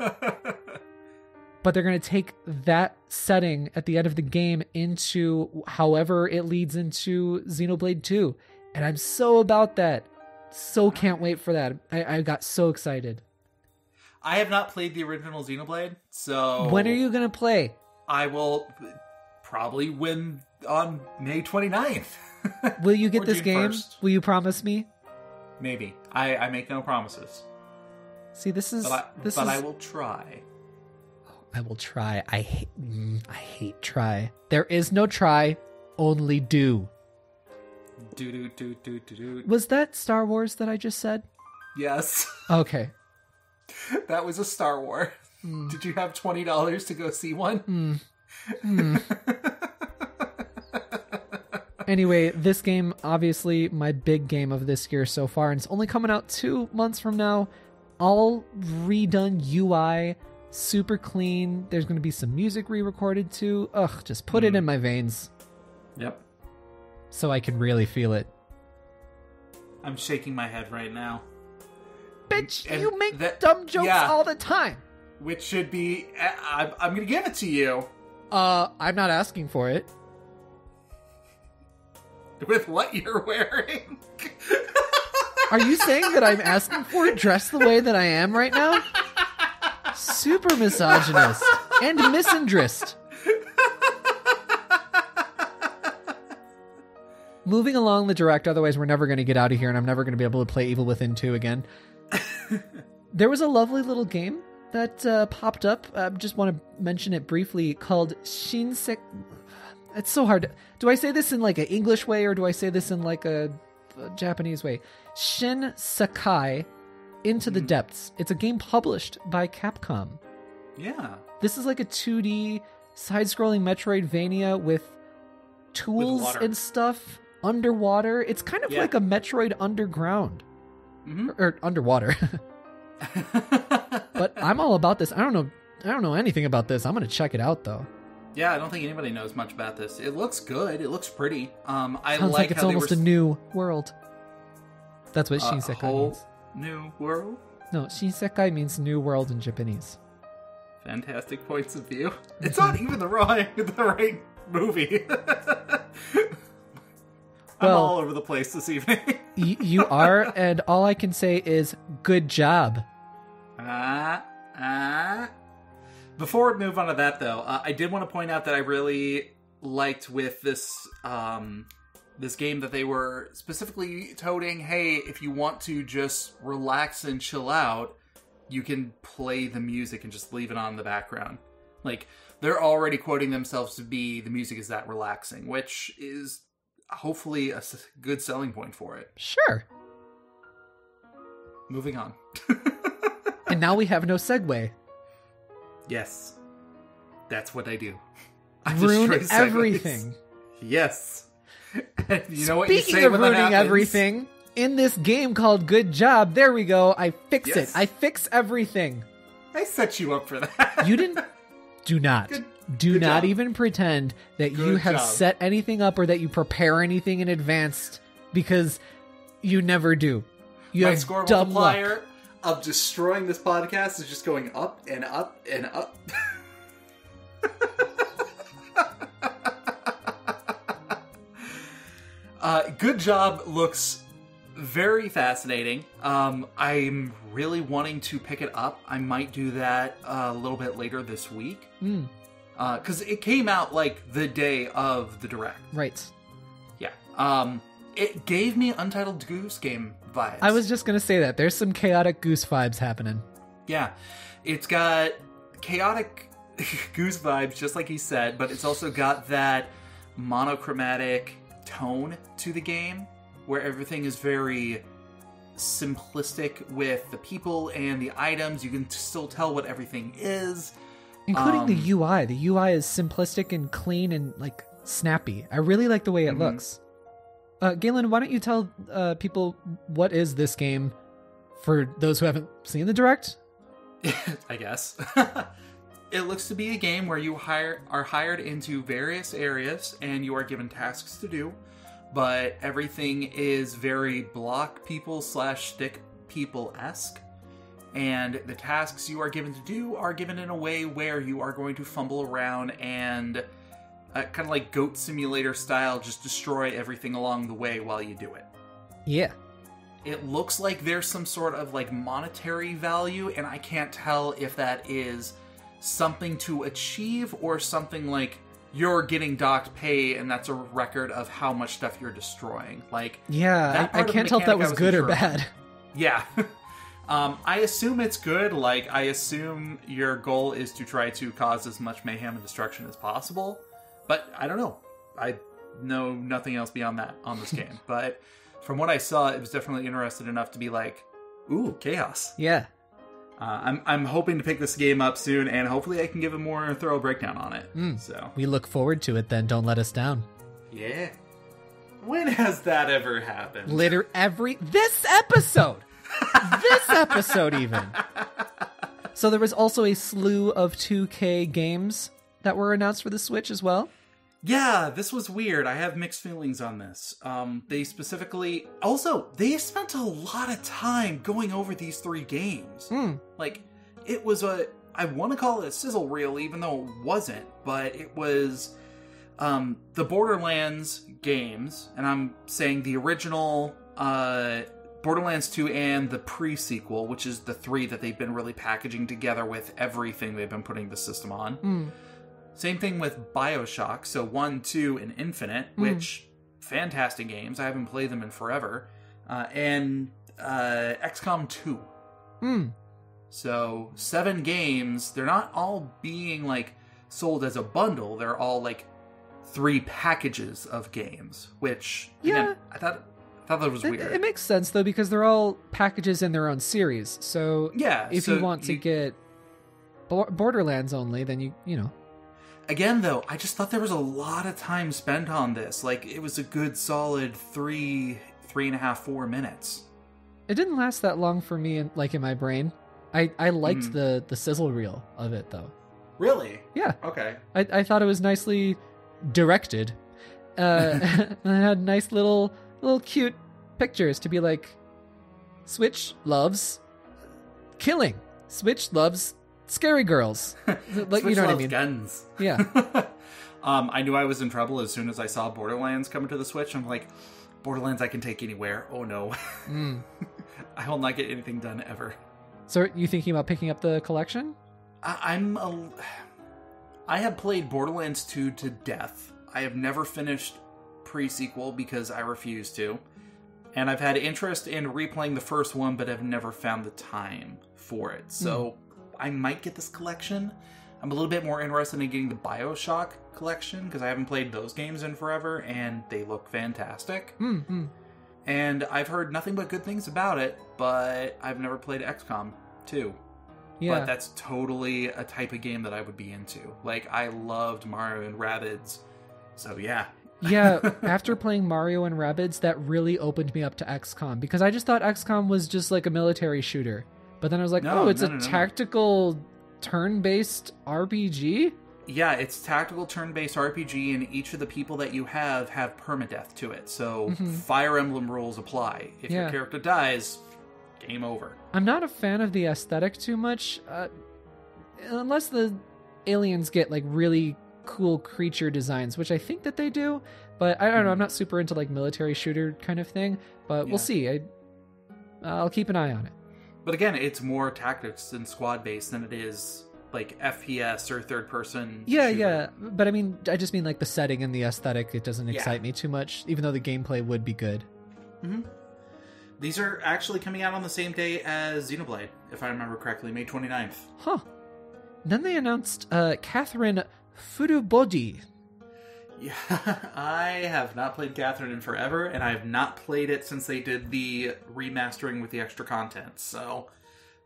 But they're going to take that setting at the end of the game into however it leads into Xenoblade 2. And I'm so about that. So can't wait for that. I got so excited. I have not played the original Xenoblade, so... When are you going to play? I will probably win on May 29th. Will you get Or this June game? 1st. Will you promise me? Maybe. I make no promises. See, this is... But I will try. I will try. I hate try. There is no try, only do. Do. Was that Star Wars that I just said? Yes. Okay. That was a Star Wars. Did you have $20 to go see one? Anyway, this game, obviously my big game of this year so far, and it's only coming out 2 months from now. All redone UI, super clean. There's going to be some music re-recorded too. Ugh, just put it in my veins. Yep. So I can really feel it. I'm shaking my head right now. Bitch, And you make dumb jokes all the time. Which should be... I'm going to give it to you. I'm not asking for it. With what you're wearing. Are you saying that I'm asking for it dressed the way that I am right now? Super misogynist and misandrist. Moving along the direct, otherwise we're never going to get out of here and I'm never going to be able to play Evil Within 2 again. There was a lovely little game that popped up. I just want to mention it briefly, called Shinsek. It's so hard. Do I say this in like an English way or do I say this in like a Japanese way? Shin Sakai Into the Depths. It's a game published by Capcom. Yeah. This is like a 2D side-scrolling Metroidvania with tools and stuff underwater. It's kind of like a Metroid Underground. Or underwater. But I'm all about this. I don't know anything about this. I'm going to check it out though. Yeah, I don't think anybody knows much about this. It looks good. It looks pretty. I Sounds like it's almost a new world. That's what Shinsekai means. New world? No, Shinsekai means new world in Japanese. Fantastic points of view. It's not even the right movie. I'm all over the place this evening. You are, and all I can say is good job. Before we move on to that, though, I did want to point out that I really liked with this this game that they were specifically toting, hey, if you want to just relax and chill out, you can play the music and just leave it on in the background. Like, they're already quoting themselves to be the music is that relaxing, which is hopefully a good selling point for it. Sure. Moving on. And now we have no segue. Yes. That's what I do. I ruin everything. Yes. You know what Speaking you say of when that ruining happens. everything, in this game called Good Job, there we go. I fix it. I fix everything. I set you up for that. You didn't. Do not. Do not job. even pretend that you have set anything up or that you prepare anything in advance, because you never do. You My have score dumb multiplier luck. of destroying this podcast is just going up and up and up. Good Job looks very fascinating. I'm really wanting to pick it up. I might do that a little bit later this week. Because it came out like the day of the Direct. Right. Yeah. It gave me Untitled Goose Game vibes. I was just going to say that. There's some chaotic goose vibes happening. Yeah. It's got chaotic goose vibes, just like he said, but it's also got that monochromatic tone to the game where everything is very simplistic with the people and the items. You can still tell what everything is. Including the UI. The UI is simplistic and clean and like snappy. I really like the way it looks. Galen, why don't you tell people what is this game for those who haven't seen the Direct? I guess. It looks to be a game where you are hired into various areas and you are given tasks to do, but everything is very block people / stick people-esque. And the tasks you are given to do are given in a way where you are going to fumble around and kind of like Goat Simulator style, just destroy everything along the way while you do it. Yeah. It looks like there's some sort of like monetary value, and I can't tell if that is something to achieve or something like you're getting docked pay and that's a record of how much stuff you're destroying. Like, yeah, I can't tell if that was good or bad. Yeah. I assume it's good. Like, I assume your goal is to try to cause as much mayhem and destruction as possible. But I don't know. I know nothing else beyond that on this game. But from what I saw, it was definitely interested enough to be like, ooh, chaos. Yeah. I'm hoping to pick this game up soon, and hopefully I can give a more thorough breakdown on it. So we look forward to it then. Don't let us down. Yeah. When has that ever happened? This episode! This episode, even. So there was also a slew of 2K games that were announced for the Switch as well. Yeah, this was weird. I have mixed feelings on this. They specifically... Also, they spent a lot of time going over these 3 games. Like, it was I want to call it a sizzle reel, even though it wasn't. But it was the Borderlands games. And I'm saying the original Borderlands 2 and the pre-sequel, which is the 3 that they've been really packaging together with everything they've been putting the system on. Same thing with BioShock, so 1, 2, and Infinite, which, fantastic games. I haven't played them in forever. And XCOM 2. So, 7 games. They're not all being, like, sold as a bundle. They're all, like, 3 packages of games, which, again, I thought that was weird. It makes sense, though, because they're all packages in their own series. So, if you want to get Borderlands only, then you know. Again, though, I just thought there was a lot of time spent on this. Like, it was a good solid 3.5, 4 minutes. It didn't last that long for me, in my brain. I liked the sizzle reel of it, though. Really? Yeah. Okay. I thought it was nicely directed. And it had nice little cute pictures to be like, Switch loves killing. Switch loves scary girls. Like, Switch you know what I loves mean? guns. Yeah. I knew I was in trouble as soon as I saw Borderlands coming to the Switch. I'm like, Borderlands I can take anywhere. Oh no. I will not get anything done ever. So are you thinking about picking up the collection? I have played Borderlands 2 to death. I have never finished pre-sequel because I refuse to. And I've had interest in replaying the first one, but have never found the time for it. So I might get this collection. I'm a little bit more interested in getting the BioShock collection because I haven't played those games in forever and they look fantastic. And I've heard nothing but good things about it, but I've never played XCOM 2. Yeah. But that's totally a type of game that I would be into. Like, I loved Mario and Rabbids. So, yeah. Yeah, after playing Mario and Rabbids, that really opened me up to XCOM, because I just thought XCOM was just like a military shooter. But then I was like, it's a tactical turn-based RPG? Yeah, it's tactical turn-based RPG, and each of the people that you have permadeath to it. So Fire Emblem rules apply. If your character dies, game over. I'm not a fan of the aesthetic too much, unless the aliens get like really cool creature designs, which I think that they do. But I don't know, I'm not super into like military shooter kind of thing. But we'll see. I'll keep an eye on it. But again, it's more tactics and squad-based than it is like FPS or third-person shooter. Yeah. But I just mean like the setting and the aesthetic. It doesn't excite me too much, even though the gameplay would be good. These are actually coming out on the same day as Xenoblade, if I remember correctly, May 29th. Huh. Then they announced Catherine Furubodi. Yeah, I have not played Catherine in forever, and I have not played it since they did the remastering with the extra content. So,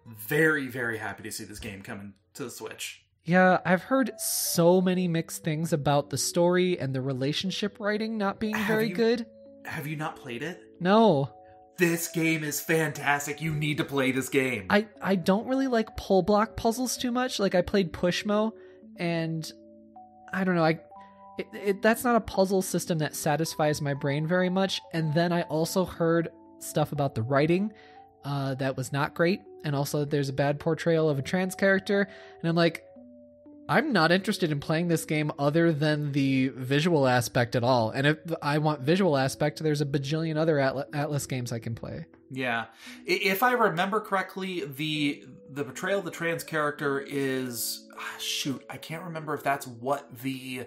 very, very happy to see this game coming to the Switch. Yeah, I've heard so many mixed things about the story and the relationship writing not being very good. Have you not played it? No. This game is fantastic. You need to play this game. I don't really like pull block puzzles too much. Like, I played Pushmo, and I don't know, that's not a puzzle system that satisfies my brain very much. And then I also heard stuff about the writing that was not great. And also there's a bad portrayal of a trans character. And I'm like, I'm not interested in playing this game other than the visual aspect at all. And if I want visual aspect, there's a bajillion other Atlas games I can play. Yeah. If I remember correctly, the portrayal of the trans character is... I can't remember if that's what the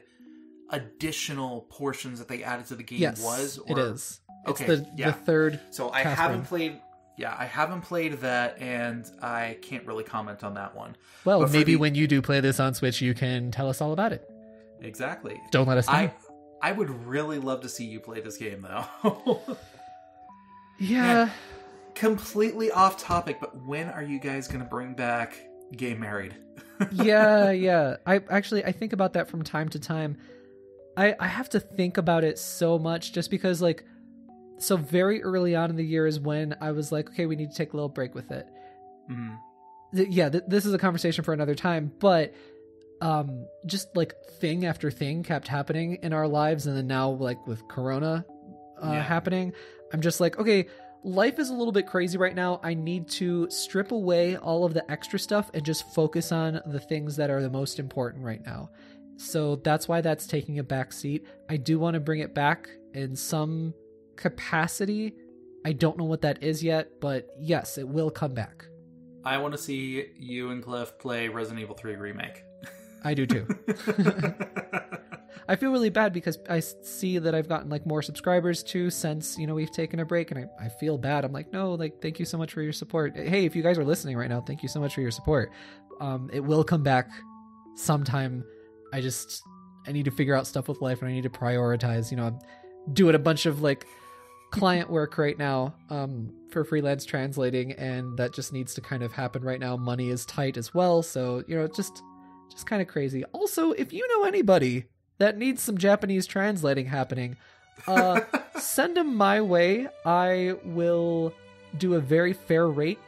additional portions that they added to the game was. It is. Okay, it's the third. So I haven't played... Yeah, I haven't played that, and I can't really comment on that one. Well, maybe when you do play this on Switch, you can tell us all about it. Exactly. Don't let us know. I would really love to see you play this game, though. Yeah. Man, completely off topic, but when are you guys going to bring back Gay Married? Yeah. I think about that from time to time. I have to think about it so much just because, like, so very early on in the year is when I was like, okay, we need to take a little break with it. This is a conversation for another time, but just like thing after thing kept happening in our lives, and then now like with Corona happening, I'm just like, okay, life is a little bit crazy right now. I need to strip away all of the extra stuff and just focus on the things that are the most important right now. So that's why that's taking a back seat. I do want to bring it back in some capacity I don't know what that is yet, but yes, it will come back. I want to see you and Cliff play Resident Evil 3 Remake. I do too. I feel really bad because I see that I've gotten like more subscribers too since, we've taken a break, and I feel bad. I'm like, no, like, thank you so much for your support. Hey, if you guys are listening right now, thank you so much for your support. It will come back sometime. I need to figure out stuff with life, and I need to prioritize. I'm doing a bunch of like client work right now for freelance translating, and that just needs to kind of happen right now. Money is tight as well, so just kind of crazy. Also, if you know anybody that needs some Japanese translating happening, send them my way. I will do a very fair rate,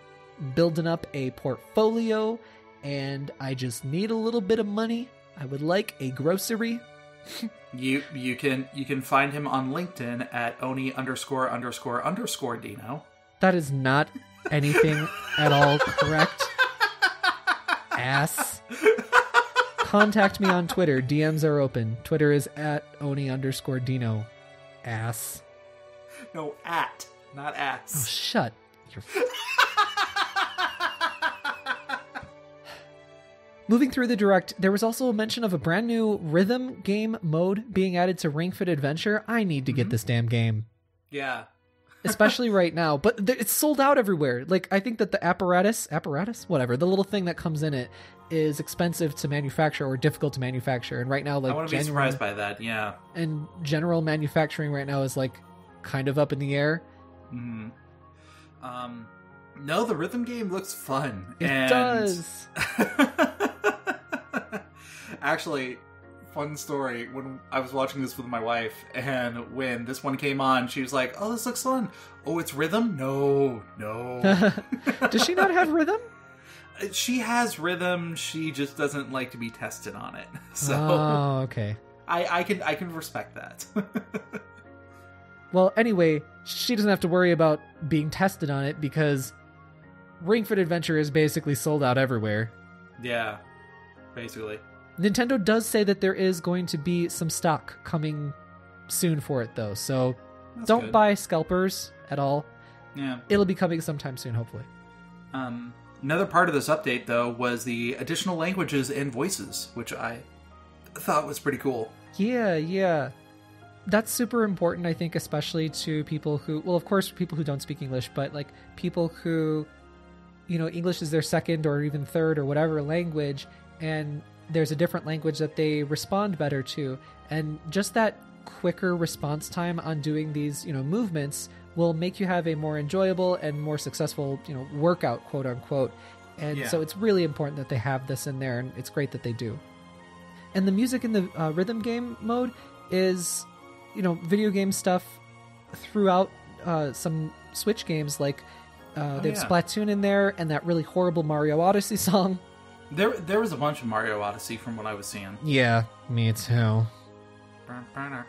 building up a portfolio, and I just need a little bit of money. I would like a grocery. You can find him on LinkedIn at Oni___Dino. That is not anything at all correct. Ass. Contact me on Twitter. DMs are open. Twitter is at Oni_Dino. Ass. No, at, not ass. Oh, shut your... Moving through the direct, there was also a mention of a brand new rhythm game mode being added to Ring Fit Adventure. I need to get this damn game. Yeah. Especially right now. But it's sold out everywhere. Like, I think that the apparatus, whatever, the little thing that comes in it is expensive to manufacture or difficult to manufacture. And right now, like, I want to be surprised by that, yeah. And general manufacturing right now is, like, kind of up in the air. Mm-hmm. No, the rhythm game looks fun. It does. Actually, fun story. When I was watching this with my wife, and when this one came on, she was like, "Oh, this looks fun. Oh, it's rhythm? No." Does she not have rhythm? She has rhythm. She just doesn't like to be tested on it. So, oh, okay. I can respect that. Well, anyway, she doesn't have to worry about being tested on it because Ring Fit Adventure is basically sold out everywhere. Yeah, basically. Nintendo does say that there is going to be some stock coming soon for it, though, so That's don't good. buy scalpers at all. Yeah. It'll be coming sometime soon, hopefully. Another part of this update, though, was the additional languages and voices, which I thought was pretty cool. Yeah. That's super important, I think, especially to people who, well, of course, people who don't speak English, but like people who, English is their second or even third or whatever language, and there's a different language that they respond better to. And just that quicker response time on doing these, movements will make you have a more enjoyable and more successful, workout, quote unquote. And so it's really important that they have this in there, and it's great that they do. And the music in the rhythm game mode is, video game stuff throughout some Switch games, like they have Splatoon in there, and that really horrible Mario Odyssey song. There was a bunch of Mario Odyssey from what I was seeing. Yeah, me too. I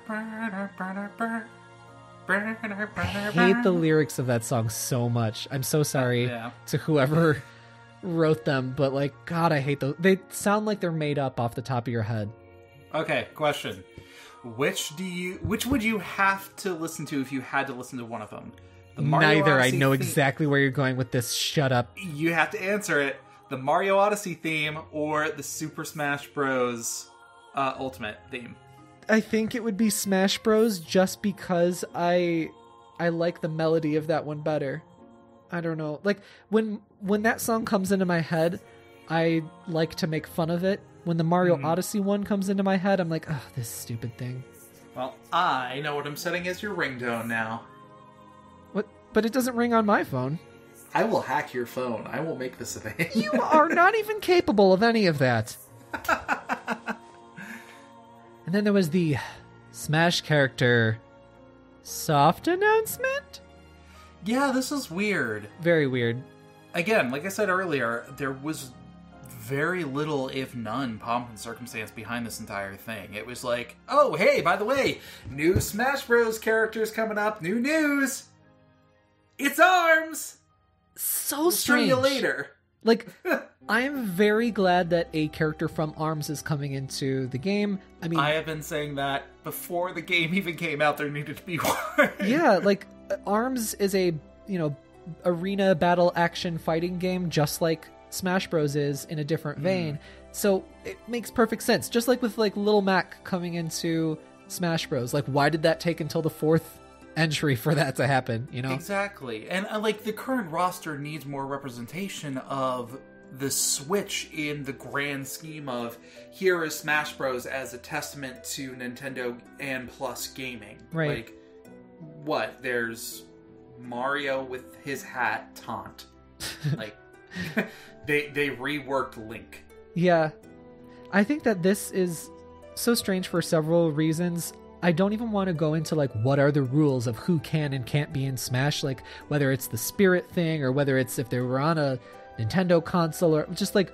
hate the lyrics of that song so much. I'm so sorry to whoever wrote them, but like, God, I hate those. They sound like they're made up off the top of your head. Okay, question. Which would you have to listen to if you had to listen to one of them? The Mario Neither. Odyssey I know exactly where you're going with this. Shut up. You have to answer it. The Mario Odyssey theme or the Super Smash Bros. Ultimate theme? I think it would be Smash Bros. Just because I like the melody of that one better. I don't know. Like, when that song comes into my head, I like to make fun of it. When the Mario Odyssey one comes into my head, I'm like, oh, this stupid thing. Well, I know what I'm setting as your ringtone now. What? But it doesn't ring on my phone. I will hack your phone. I will make this a thing. You are not even capable of any of that. And then there was the Smash character soft announcement? Yeah, this is weird. Very weird. Again, like I said earlier, there was very little, if none, pomp and circumstance behind this entire thing. It was like, oh, hey, by the way, new Smash Bros. Characters coming up, new news. It's ARMS! So strange. We'll show you later. Like, I'm very glad that a character from ARMS is coming into the game. I mean, I have been saying that before the game even came out, there needed to be one. Yeah, like, ARMS is a, arena battle action fighting game, just like Smash Bros. Is in a different vein. So it makes perfect sense. Just like with like Little Mac coming into Smash Bros. Like, why did that take until the 4th entry for that to happen, Exactly. And like the current roster needs more representation of the Switch in the grand scheme of here is Smash Bros. As a testament to Nintendo and Plus gaming. Right. Like, what? There's Mario with his hat taunt. Like, they reworked Link. Yeah. I think that this is so strange for several reasons. I don't even want to go into like what are the rules of who can and can't be in Smash, like whether it's the Spirit thing or whether it's if they were on a Nintendo console or just like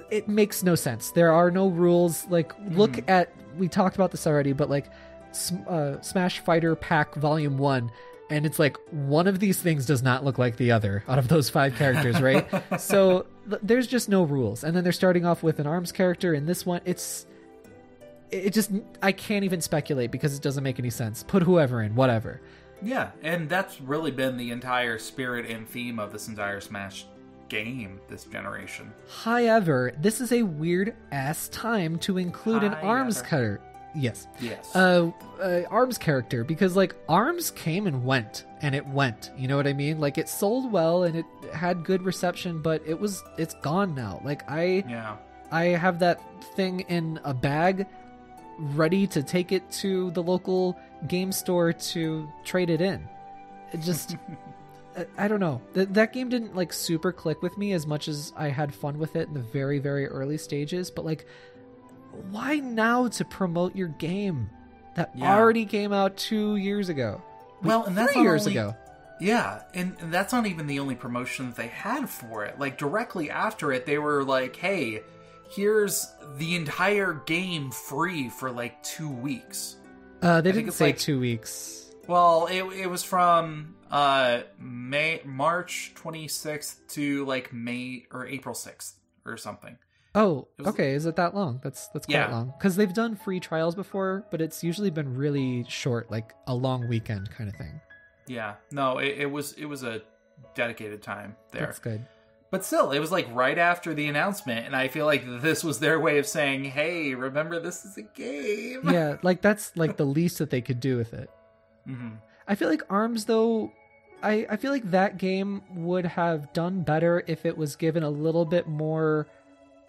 it makes no sense. There are no rules. Like look at, we talked about this already, but like Smash Fighter Pack Volume 1, and it's like one of these things does not look like the other out of those 5 characters, right? So there's just no rules. And then they're starting off with an ARMS character, and this one, it just, I can't even speculate because it doesn't make any sense. Put whoever in, whatever. Yeah, and that's really been the entire spirit and theme of this entire Smash game this generation. However, this is a weird ass time to include an ARMS character. Yes. ARMS character, because like ARMS came and went, and it went. You know what I mean? Like it sold well and it had good reception, but it's gone now. Like I have that thing in a bag, ready to take it to the local game store to trade it in. It just, I don't know. That game didn't like super click with me as much as I had fun with it in the very, very early stages. But like, why now to promote your game that already came out 2 years ago? Well, and that's 3 years ago. Yeah, and that's not even the only promotion that they had for it. Like, directly after it, they were like, hey, here's the entire game free for like 2 weeks. They didn't say like 2 weeks. Well, it was from March 26th to like May or April 6th or something. Oh, okay. Is it that long? That's quite long. Because they've done free trials before, but it's usually been really short, like a long weekend kind of thing. Yeah. No, it was a dedicated time there. That's good. But still, it was like right after the announcement, and I feel like this was their way of saying, hey, remember this is a game. Yeah, like that's like the least that they could do with it. Mm-hmm. I feel like ARMS, though, I feel like that game would have done better if it was given a little bit more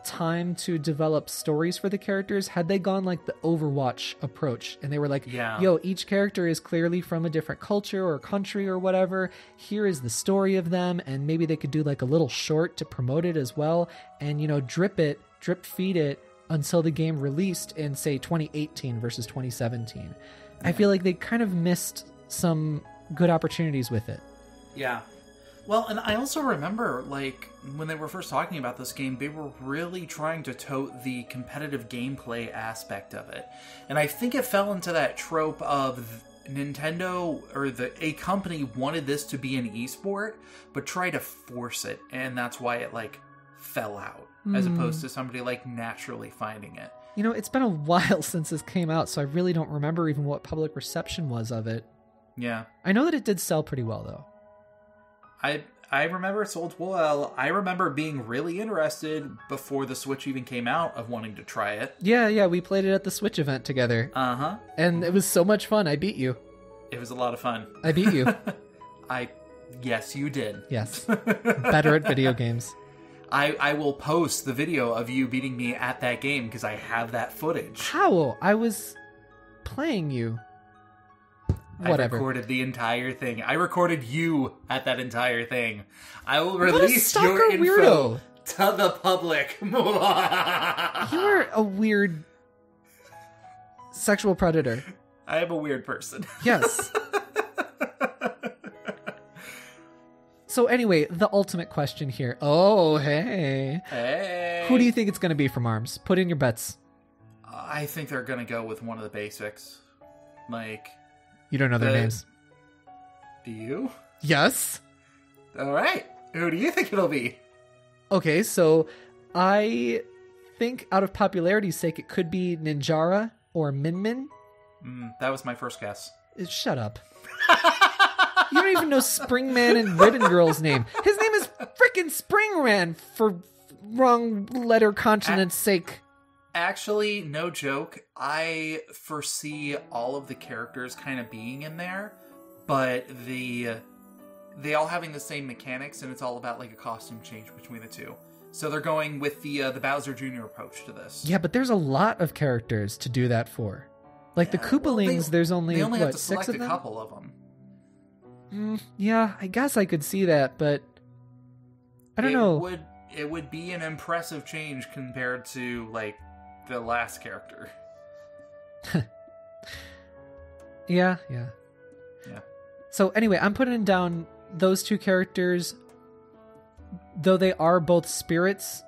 time to develop stories for the characters. Had they gone like the Overwatch approach and they were like, yo, each character is clearly from a different culture or country or whatever, here is the story of them, and maybe they could do like a little short to promote it as well, and drip feed it until the game released in say 2018 versus 2017. I feel like they kind of missed some good opportunities with it. Yeah. Well, and I also remember, like, when they were first talking about this game, they were really trying to tote the competitive gameplay aspect of it. And I think it fell into that trope of Nintendo, or a company wanted this to be an esport, but tried to force it, and that's why it, like, fell out, as opposed to somebody, like, naturally finding it. It's been a while since this came out, so I really don't remember even what public reception was of it. Yeah. I know that it did sell pretty well, though. I remember it sold well. I remember being really interested before the Switch even came out of wanting to try it. Yeah, we played it at the Switch event together. Uh-huh. And it was so much fun. I beat you. It was a lot of fun. I beat you. Yes, you did. Yes. Better at video games. I will post the video of you beating me at that game because I have that footage. How? I was playing you. Whatever. I recorded the entire thing. I recorded you at that entire thing. I will release your info weirdo. to the public. You're a weird sexual predator. I am a weird person. Yes. So anyway, the ultimate question here. Oh, hey. Hey. Who do you think it's going to be from ARMS? Put in your bets. I think they're going to go with one of the basics. Like... You don't know their names. Do you? Yes. All right. Who do you think it'll be? Okay, so I think out of popularity's sake, it could be Ninjara or Min Min. That was my first guess. Shut up. You don't even know Springman and Ribbon Girl's name. His name is frickin' Springman, for wrong letter consonant's sake. Actually, no joke, I foresee all of the characters kind of being in there, but they all having the same mechanics, and it's all about like a costume change between the two. So they're going with the Bowser Jr. approach to this. Yeah, but there's a lot of characters to do that for. Like the Koopalings, there's only, they only have what, to 6 select of them? a couple of them. Yeah, I guess I could see that, but I don't know. It would be an impressive change compared to like the last character. Yeah. So anyway, I'm putting down those two characters, though they are both spirits,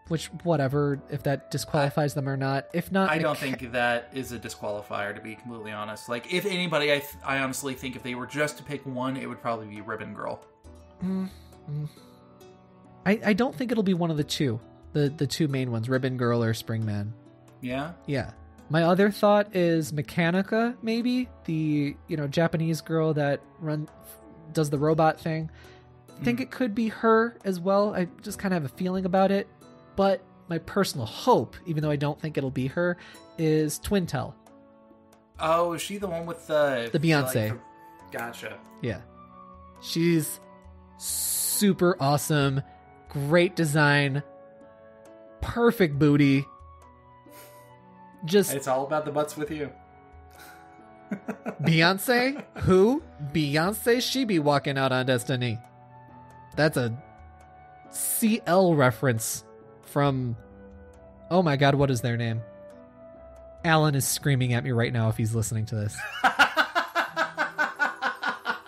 which, whatever, if that disqualifies them or not. If not, I don't think that is a disqualifier, to be completely honest. Like, if anybody, I honestly think if they were just to pick one, it would probably be Ribbon Girl. I don't think it'll be one of the two. The two main ones, Ribbon Girl or Springman. Yeah? Yeah. My other thought is Mechanica, maybe, the Japanese girl that does the robot thing. I think it could be her as well. I just kind of have a feeling about it. But my personal hope, even though I don't think it'll be her, is Twintel. Oh, is she the one with the Beyonce? Gotcha. Yeah. She's super awesome. Great design. Perfect booty. Just it's all about the butts with you. Beyonce? Who? Beyonce? She be walking out on Destiny. That's a CL reference from... Oh my god, what is their name? Alan is screaming at me right now if he's listening to this.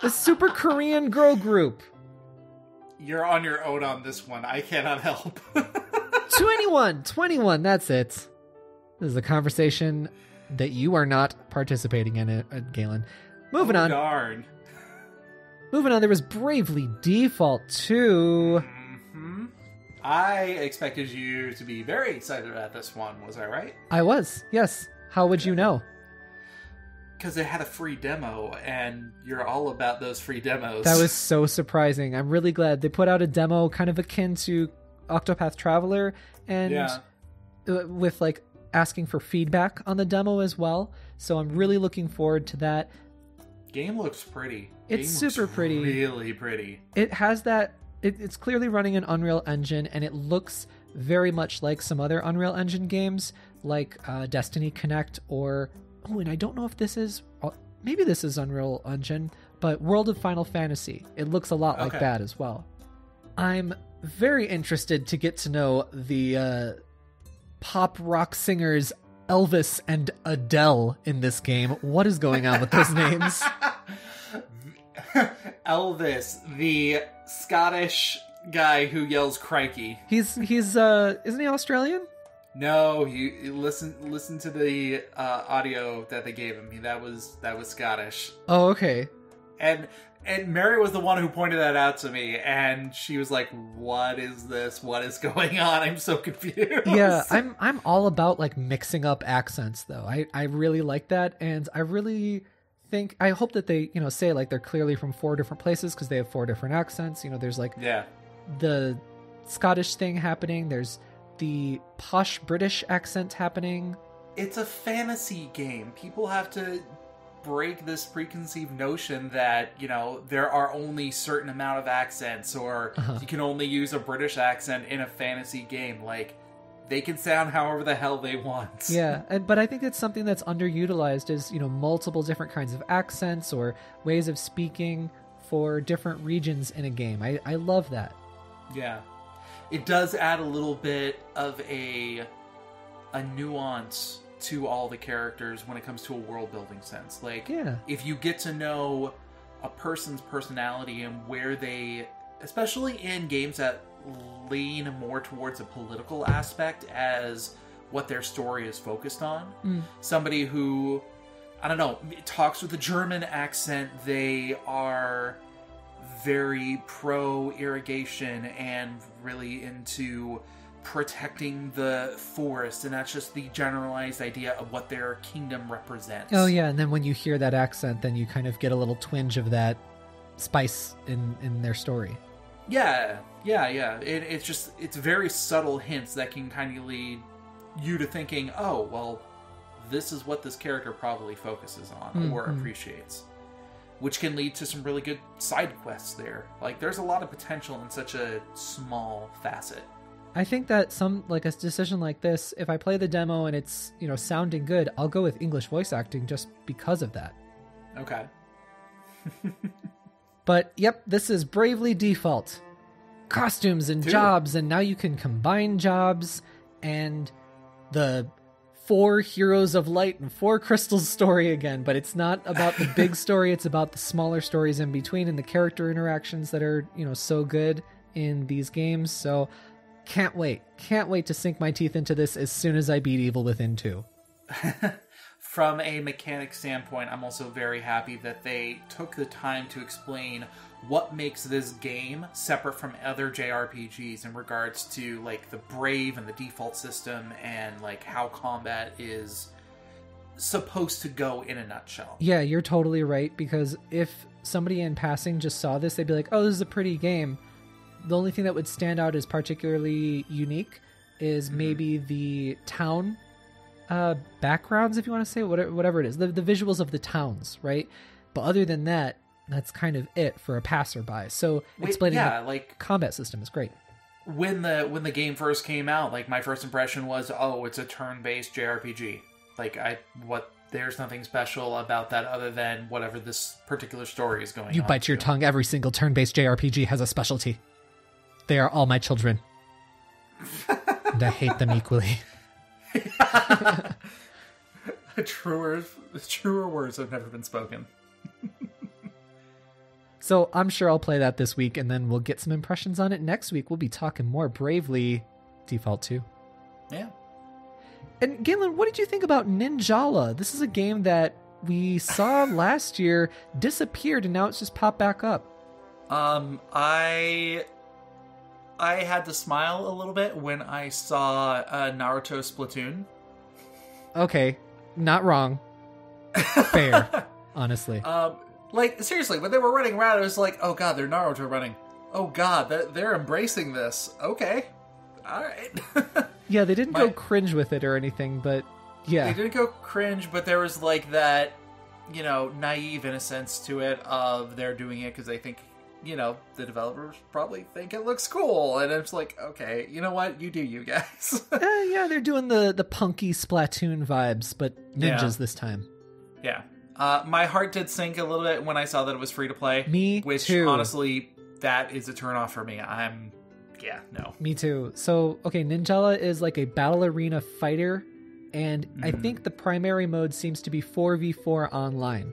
The Super Korean girl group. You're on your own on this one. I cannot help. 21, that's it. This is a conversation that you are not participating in it, Galen. Moving on. Darn. Moving on, there was Bravely Default 2. Mm-hmm. I expected you to be very excited about this one. Was I right? I was, yes. How would you know? Because it had a free demo, and you're all about those free demos. That was so surprising. I'm really glad. They put out a demo kind of akin to Octopath Traveler, and with like asking for feedback on the demo as well. So I'm really looking forward to that. Game looks pretty. It's super pretty. Really pretty. It has that... It's clearly running an Unreal Engine, and it looks very much like some other Unreal Engine games, like Destiny Connect, or... Oh, and I don't know if this is... Maybe this is Unreal Engine, but World of Final Fantasy. It looks a lot like that as well. I'm very interested to get to know the pop rock singers Elvis and Adele in this game. What is going on with those names? Elvis, the Scottish guy who yells crikey. He's isn't he Australian? No, you listen to the audio that they gave him. That was Scottish. Oh, okay. And Mary was the one who pointed that out to me, and she was like, "What is this? What is going on? I'm so confused." Yeah, I'm all about like mixing up accents though. I really like that, and I hope that they, say like they're clearly from 4 different places because they have 4 different accents. There's like the Scottish thing happening, there's the posh British accent happening. It's a fantasy game. People have to break this preconceived notion that, there are only certain amount of accents, or you can only use a British accent in a fantasy game. Like, they can sound however the hell they want. Yeah, but I think it's something that's underutilized is, multiple different kinds of accents or ways of speaking for different regions in a game. I love that. Yeah. It does add a little bit of a nuance to all the characters when it comes to a world building sense. Like, if you get to know a person's personality and where they, especially in games that lean more towards a political aspect as what their story is focused on. Somebody who, I don't know, talks with a German accent, they are very pro-irrigation and really into protecting the forest, and that's just the generalized idea of what their kingdom represents. Oh yeah, and then when you hear that accent, then you kind of get a little twinge of that spice in their story. Yeah. It's very subtle hints that can kind of lead you to thinking, oh, well, this is what this character probably focuses on or appreciates. Which can lead to some really good side quests there. Like, there's a lot of potential in such a small facet. I think that a decision like this, if I play the demo and it's, sounding good, I'll go with English voice acting just because of that. Okay. But, yep, this is Bravely Default. Costumes and jobs, and now you can combine jobs, and the 4 Heroes of Light and 4 Crystals story again, but it's not about the big story, it's about the smaller stories in between and the character interactions that are, so good in these games. So can't wait to sink my teeth into this as soon as I beat Evil Within 2. From a mechanic standpoint, I'm also very happy that they took the time to explain what makes this game separate from other JRPGs in regards to, like, the Brave and the default system and, like, how combat is supposed to go in a nutshell. Yeah, you're totally right, because if somebody in passing just saw this, they'd be like, oh, this is a pretty game. The only thing that would stand out as particularly unique is maybe the town backgrounds, if you want to say, whatever it is, the visuals of the towns, right? But other than that, that's kind of it for a passerby. So explaining the combat system is great. When the game first came out, like, my first impression was, oh, it's a turn-based JRPG. Like, there's nothing special about that other than whatever this particular story is going on. You bite your tongue. Every single turn-based JRPG has a specialty. They are all my children. And I hate them equally. Truer words have never been spoken. So I'm sure I'll play that this week, and then we'll get some impressions on it next week. We'll be talking more Bravely Default 2. Yeah. And Galen, what did you think about Ninjala? This is a game that we saw last year, disappeared, and now it's just popped back up. I had to smile a little bit when I saw Naruto Splatoon. Okay, not wrong. Fair, honestly. Like, seriously, when they were running around, it was like, oh god, they're Naruto running. Oh god, they're embracing this. Okay. Alright. Yeah, they didn't go cringe with it or anything, but yeah. They didn't go cringe, but there was like that, naive innocence to it of they're doing it because they think, the developers probably think it looks cool. And it's like, okay, you know what? You do you guys. Yeah, they're doing the punky Splatoon vibes, but ninjas this time. Yeah. My heart did sink a little bit when I saw that it was free to play. Me which, too. Honestly, that is a turnoff for me. No. Me too. So, okay, Ninjala is like a battle arena fighter, and I think the primary mode seems to be 4v4 online.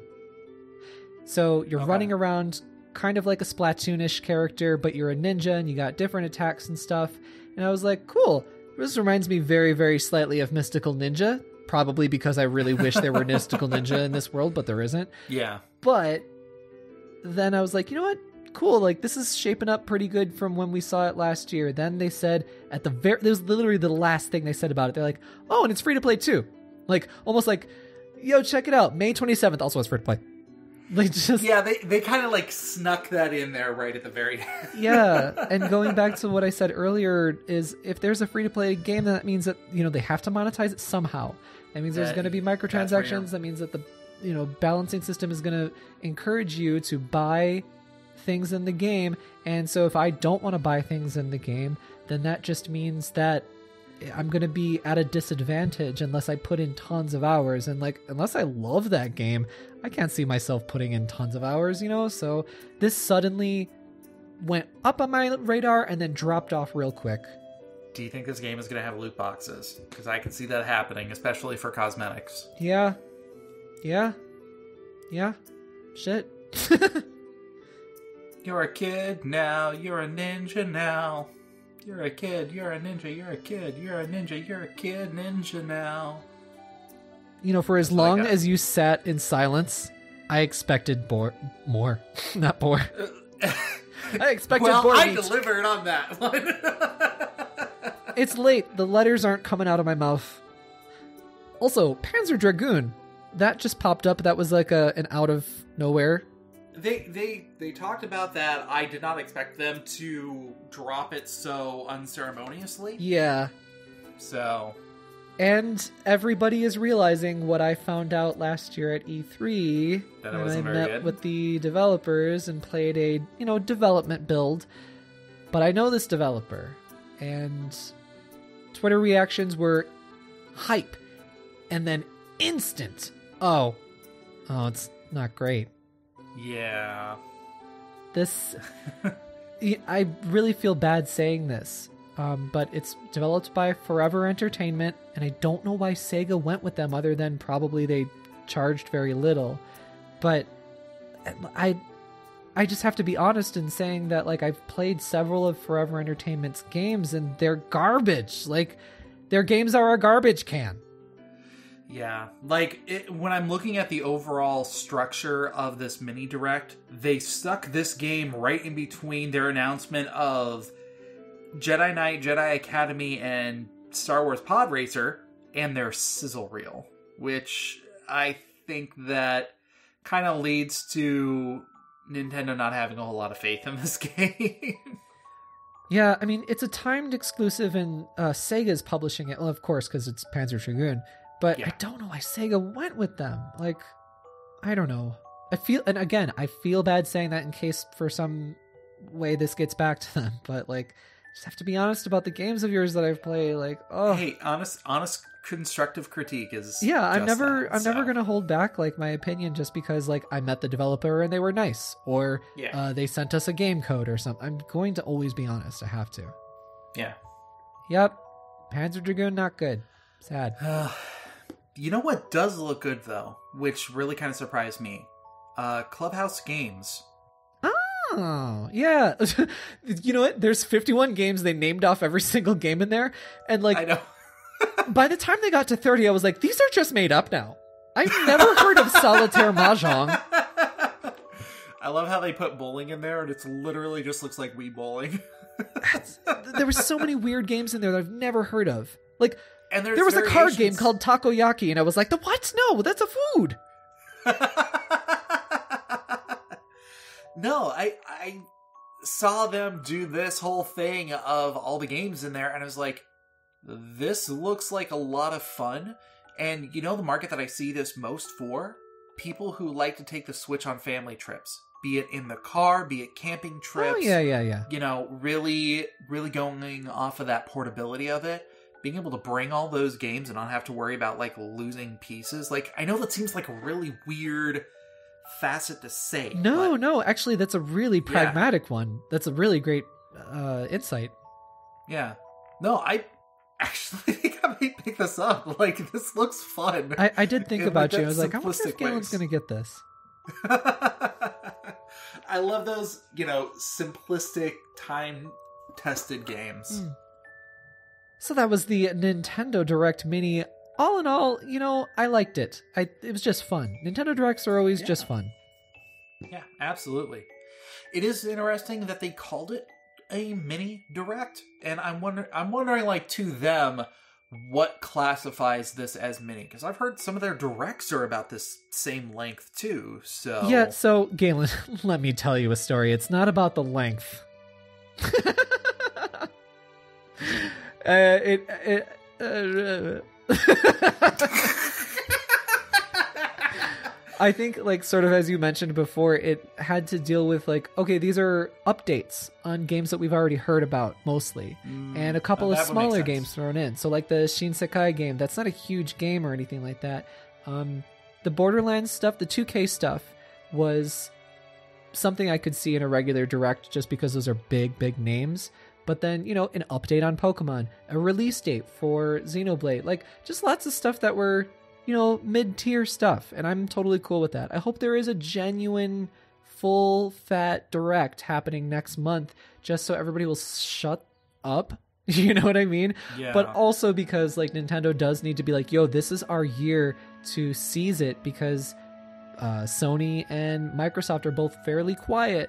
So you're running around kind of like a Splatoon-ish character, but you're a ninja and you got different attacks and stuff. And I was like, cool. This reminds me very, very slightly of Mystical Ninja. Probably because I really wish there were Mystical Ninja in this world, but there isn't. Yeah. But then I was like, you know what? Cool. Like, this is shaping up pretty good from when we saw it last year. Then they said this was literally the last thing they said about it. They're like, oh, and it's free to play too. Like, almost like, yo, check it out. May 27th also is free to play. Like, just, yeah, they kind of like snuck that in there right at the very end. Yeah, and going back to what I said earlier is if there's a free-to-play game, then that means that, they have to monetize it somehow. That means there's going to be microtransactions. That means that the, balancing system is going to encourage you to buy things in the game. And so if I don't want to buy things in the game, then that just means that I'm going to be at a disadvantage unless I put in tons of hours. And like, unless I love that game, I can't see myself putting in tons of hours, So this suddenly went up on my radar and then dropped off real quick. Do you think this game is going to have loot boxes? Because I can see that happening, especially for cosmetics. Yeah. Shit. You're a kid now. You're a ninja now. You're a kid. You're a ninja. You're a kid. You're a ninja. You're a kid. Ninja now. For as long as you sat in silence, I expected more. Not more. I expected more. I delivered on that one. It's late. The letters aren't coming out of my mouth. Also, Panzer Dragoon. That just popped up. That was like an out of nowhere. They talked about that. I did not expect them to drop it so unceremoniously. Yeah. So... And everybody is realizing what I found out last year at E3 That it when I wasn't very met good? with the developers and played a, development build. But I know this developer, and Twitter reactions were hype, and then instant. Oh, it's not great. Yeah. This, I really feel bad saying this. But it's developed by Forever Entertainment, and I don't know why Sega went with them other than probably they charged very little. But I just have to be honest in saying that, like, I've played several of Forever Entertainment's games, and they're garbage. Like, their games are a garbage can. Yeah. Like, when I'm looking at the overall structure of this mini direct, they stuck this game right in between their announcement of Jedi Knight, Jedi Academy, and Star Wars Pod Racer, and their sizzle reel, which I think that kind of leads to Nintendo not having a whole lot of faith in this game. Yeah, I mean, it's a timed exclusive, and Sega's publishing it. Well, of course, because it's Panzer Dragoon. But Yeah. I don't know why Sega went with them. Like, I don't know. I feel bad saying that in case for some way this gets back to them. But, like, just have to be honest about the games of yours that I've played. Like, oh, Hey, honest constructive critique is yeah. I'm just never that, so. gonna hold back like my opinion just because like I met the developer and they were nice, or Yeah. they sent us a game code or something. I'm going to always be honest. I have to. Yeah. Yep, Panzer Dragoon not good. Sad. You know what does look good, though, which really kind of surprised me? Clubhouse Games. Oh, yeah. You know what? There's 51 games. They named off every single game in there. And like, I know. by the time they got to 30, I was like, these are just made up now. I've never heard of Solitaire Mahjong. I love how they put bowling in there, and it's literally just looks like Wii bowling. There were so many weird games in there that I've never heard of. Like, And there was a card game called Takoyaki, and I was like, the what? No, that's a food. No, I saw them do this whole thing of all the games in there, and I was like, this looks like a lot of fun. And you know the market that I see this most for? People who like to take the Switch on family trips. Be it in the car, be it camping trips. Oh, yeah. You know, really, really going off of that portability of it. Being able to bring all those games and not have to worry about, like, losing pieces. Like, I know that seems like a really weird facet to say. No, actually, that's a really pragmatic one. That's a really great insight. Yeah. No, I actually think I might pick this up. Like, this looks fun. I did think In, about like, you. I was like, I wonder simplistic if Galen's ways. going to get this. I love those, simplistic, time-tested games. So that was the Nintendo Direct Mini. All in all, I liked it. It was just fun. Nintendo Directs are always just fun. Yeah, absolutely. It is interesting that they called it a mini direct, and I'm wondering, like, to them, what classifies this as mini? Because I've heard some of their directs are about this same length too. So Yeah, so Galen, let me tell you a story. It's not about the length. I think, like, sort of as you mentioned before, it had to deal with, like, okay, these are updates on games that we've already heard about, mostly. And a couple of that would make smaller sense. games thrown in. So, like, the Shin Sekai game, that's not a huge game or anything like that. The Borderlands stuff, the 2K stuff, was something I could see in a regular direct just because those are big names. But then, an update on Pokemon, a release date for Xenoblade, like, just lots of stuff that were, mid-tier stuff. And I'm totally cool with that. I hope there is a genuine, full-fat direct happening next month just so everybody will shut up. You know what I mean? Yeah. But also because, like, Nintendo does need to be like, yo, this is our year to seize it because Sony and Microsoft are both fairly quiet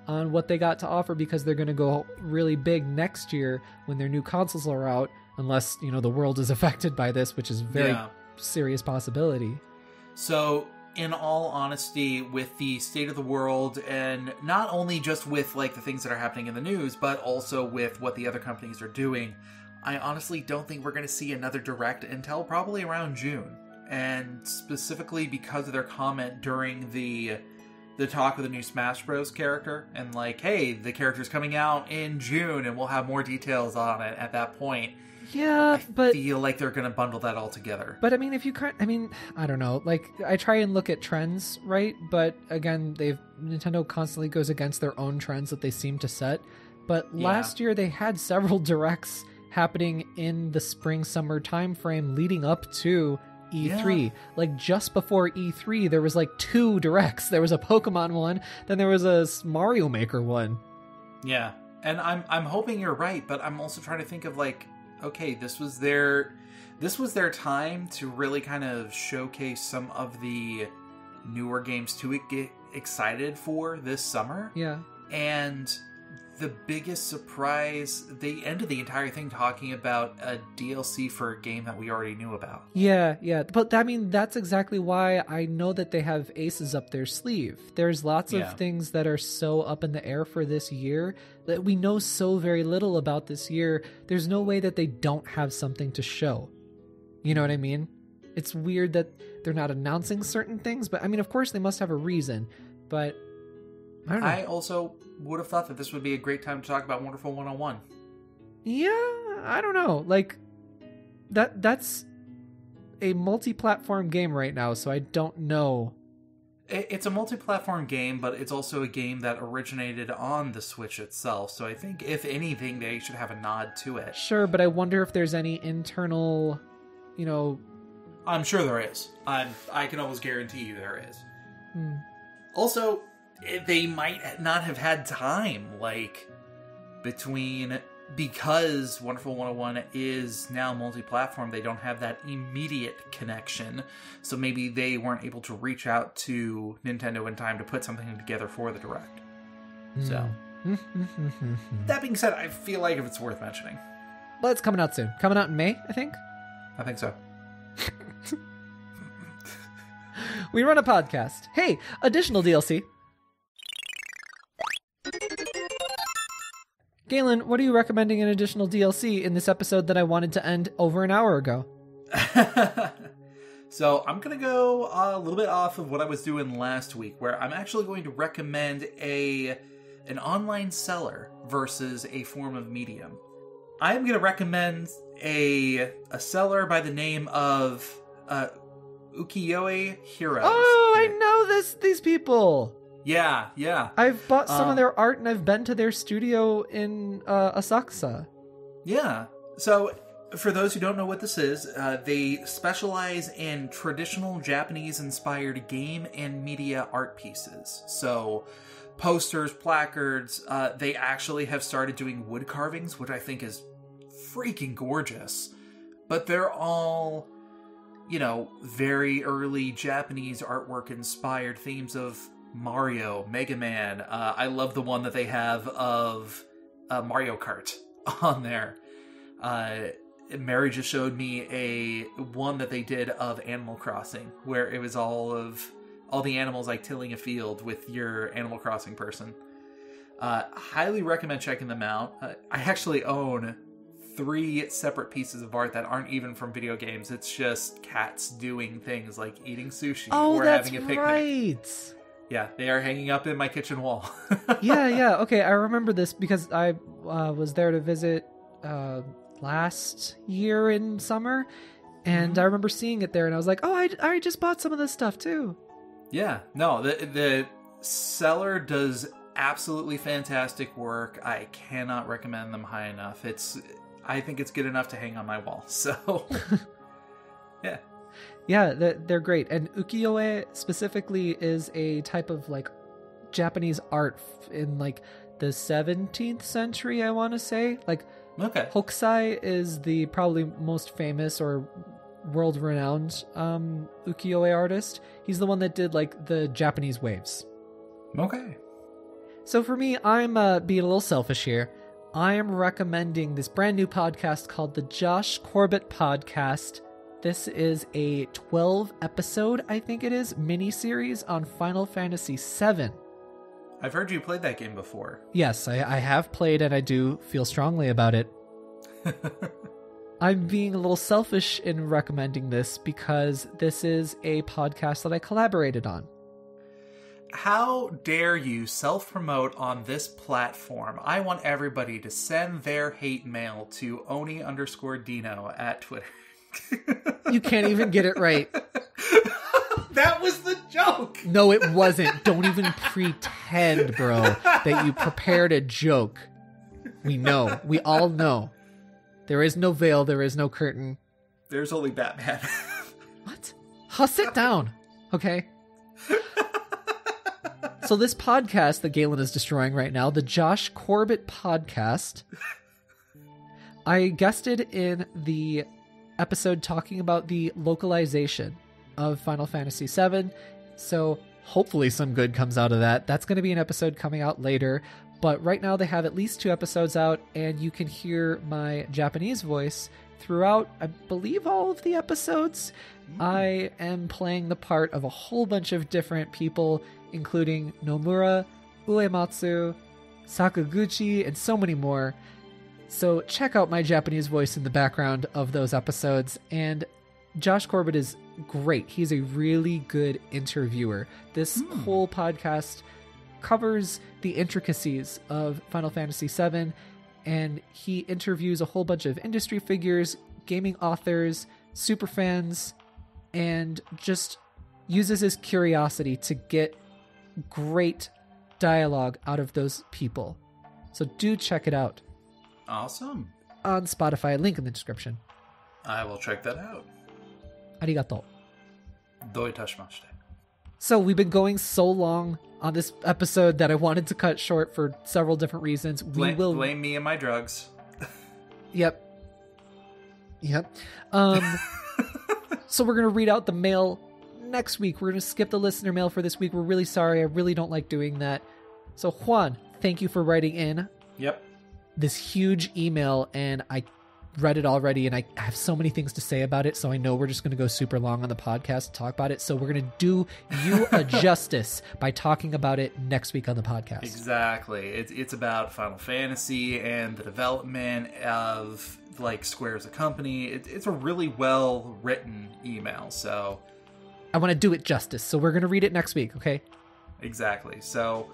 on what they got to offer because they're going to go really big next year when their new consoles are out, unless, the world is affected by this, which is a very serious possibility. So, in all honesty, with the state of the world, and not only just with like the things that are happening in the news, but also with what the other companies are doing, I honestly don't think we're going to see another Direct until probably around June. And specifically because of their comment during the talk of the new Smash Bros. Character, and like, hey, the character's coming out in June, and we'll have more details on it at that point. Yeah, I feel like they're going to bundle that all together. But I mean, I don't know. Like, I try and look at trends, right? But again, Nintendo constantly goes against their own trends that they seem to set. But last year they had several Directs happening in the spring-summer time frame leading up to E3. Like, just before E3, there was like 2 Directs. There was a Pokemon one, then there was a Mario Maker one. Yeah, and I'm hoping you're right, but I'm also trying to think of like, okay, this was their time to really kind of showcase some of the newer games to get excited for this summer. Yeah. And the biggest surprise, they ended the entire thing talking about a DLC for a game that we already knew about. Yeah. But I mean, that's exactly why I know that they have aces up their sleeve. There's lots of things that are so up in the air for this year that we know so very little about this year. There's no way that they don't have something to show. You know what I mean? It's weird that they're not announcing certain things, but I mean, of course they must have a reason, but I don't know. I also would have thought that this would be a great time to talk about Wonderful 101. Yeah, I don't know. Like, that's a multi-platform game right now, so I don't know. It's a multi-platform game, but it's also a game that originated on the Switch itself, so I think, if anything, they should have a nod to it. Sure, but I wonder if there's any internal, I'm sure there is. I can almost guarantee you there is. Also, they might not have had time, like, because Wonderful 101 is now multi-platform, they don't have that immediate connection, so maybe they weren't able to reach out to Nintendo in time to put something together for the Direct. So, that being said, I feel like if it's worth mentioning. Well, it's coming out soon. Coming out in May, I think? I think so. We run a podcast. Hey, additional DLC. Galen, what are you recommending in additional DLC in this episode that I wanted to end over an hour ago? So I'm going to go a little bit off of what I was doing last week, where I'm actually going to recommend an online seller versus a form of medium. I'm going to recommend a seller by the name of Ukiyo-e Heroes. Oh, I know these people. Yeah. I've bought some of their art and I've been to their studio in Asakusa. Yeah. So, for those who don't know what this is, they specialize in traditional Japanese-inspired game and media art pieces. So, posters, placards, they actually have started doing wood carvings, which I think is freaking gorgeous. But they're all, very early Japanese artwork-inspired themes of Mario, Mega Man. I love the one that they have of Mario Kart on there. Mary just showed me a one that they did of Animal Crossing, where it was all the animals like tilling a field with your Animal Crossing person. Highly recommend checking them out. I actually own 3 separate pieces of art that aren't even from video games. It's just cats doing things like eating sushi or having a picnic. Right. Yeah, they are hanging up in my kitchen wall. Yeah. Okay, I remember this because I was there to visit last year in summer, and I remember seeing it there, and I was like, oh, I just bought some of this stuff too. Yeah, no, the seller does absolutely fantastic work. I cannot recommend them high enough. I think it's good enough to hang on my wall, so yeah. Yeah, they're great. And ukiyo-e specifically is a type of like Japanese art in like the 17th century, I want to say. Like, okay. Hokusai is the probably most famous or world-renowned ukiyo-e artist. He's the one that did like the Japanese waves. Okay. So for me, I'm being a little selfish here. I am recommending this brand new podcast called the Josh Corbett Podcast. This is a 12-episode, I think it is, mini-series on Final Fantasy VII. I've heard you played that game before. Yes, I have played and I do feel strongly about it. I'm being a little selfish in recommending this because this is a podcast that I collaborated on. How dare you self-promote on this platform? I want everybody to send their hate mail to Oni_Dino at Twitter. You can't even get it right. That was the joke! No, it wasn't. Don't even pretend, bro, that you prepared a joke. We know. We all know. There is no veil. There is no curtain. There's only Batman. What? Sit down, okay? So this podcast that Galen is destroying right now, the Josh Corbett Podcast, I guested in the episode talking about the localization of Final Fantasy VII, so hopefully some good comes out of that. That's going to be an episode coming out later, but right now they have at least 2 episodes out, and you can hear my Japanese voice throughout, I believe, all of the episodes. I am playing the part of a whole bunch of different people, including Nomura, Uematsu, Sakaguchi, and so many more. So check out my Japanese voice in the background of those episodes, and Josh Corbett is great. He's a really good interviewer. This whole podcast covers the intricacies of Final Fantasy VII, and he interviews a whole bunch of industry figures, gaming authors, superfans, and just uses his curiosity to get great dialogue out of those people. So do check it out. Awesome. On Spotify, link in the description. I will check that out. Arigato. Do itashimashite. So we've been going so long on this episode that I wanted to cut short for several different reasons. Blame me and my drugs. Yep. So we're going to read out the mail next week. We're going to skip the listener mail for this week. We're really sorry. I really don't like doing that. So Juan, thank you for writing in. Yep. This huge email, and I read it already, and I have so many things to say about it, so I know we're just going to go super long on the podcast to talk about it. So we're going to do you a justice by talking about it next week on the podcast. Exactly. It's about Final Fantasy and the development of like Square as a company. It's a really well written email, so I want to do it justice. So we're going to read it next week, okay? Exactly. So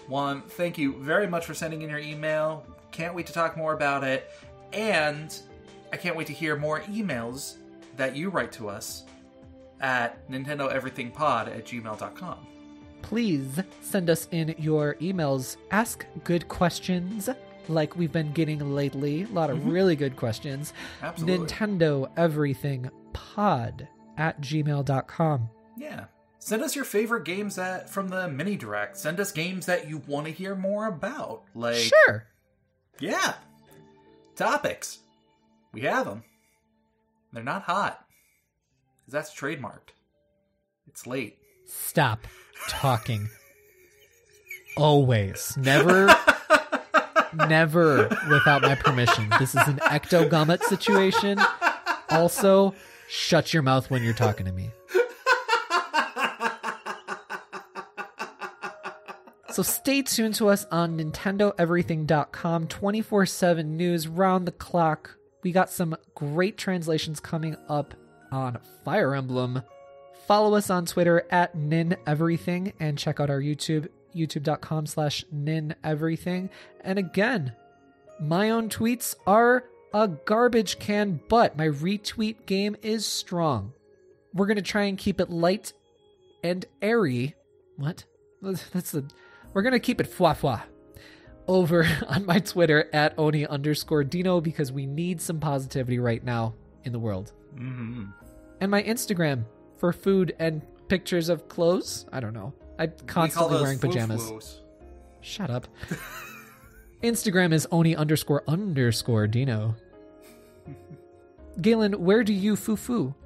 Juan, thank you very much for sending in your email. Can't wait to talk more about it. And I can't wait to hear more emails that you write to us at nintendoeverythingpod@gmail.com. Please send us in your emails. Ask good questions like we've been getting lately. A lot of really good questions. Absolutely. nintendoeverythingpod@gmail.com. Yeah. Send us your favorite games from the mini direct. Send us games that you want to hear more about. Like, sure. Yeah. Topics. We have them. They're not hot. Because that's trademarked. It's late. Stop talking. Always. Never without my permission. This is an ectogummit situation. Also, shut your mouth when you're talking to me. So stay tuned to us on NintendoEverything.com, 24/7 news, round the clock. We got some great translations coming up on Fire Emblem. Follow us on Twitter at NinEverything and check out our YouTube, youtube.com/NinEverything. And again, my own tweets are a garbage can, but my retweet game is strong. We're going to try and keep it light and airy. What? We're going to keep it fwa over on my Twitter at Oni_Dino because we need some positivity right now in the world. Mm-hmm. And my Instagram for food and pictures of clothes. I don't know. I'm constantly wearing pajamas. Foo-foos. Shut up. Instagram is Oni_Dino. Galen, where do you foo-foo?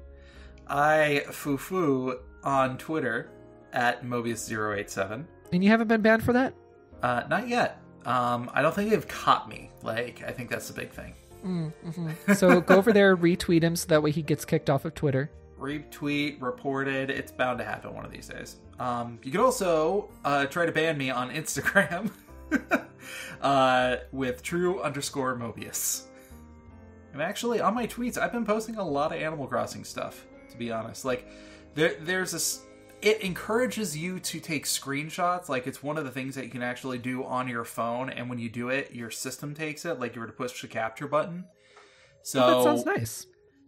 I foo-foo on Twitter at Mobius087. And you haven't been banned for that? Not yet. I don't think they've caught me. Like, I think that's the big thing. Mm-hmm. So go over there, retweet him so that way he gets kicked off of Twitter. Retweet, reported. It's bound to happen one of these days. You can also try to ban me on Instagram with true_Mobius. And actually, on my tweets, I've been posting a lot of Animal Crossing stuff, to be honest. Like, there's this... It encourages you to take screenshots. Like, it's one of the things that you can actually do on your phone, and when you do it, your system takes it, like you were to push the capture button. So that sounds nice.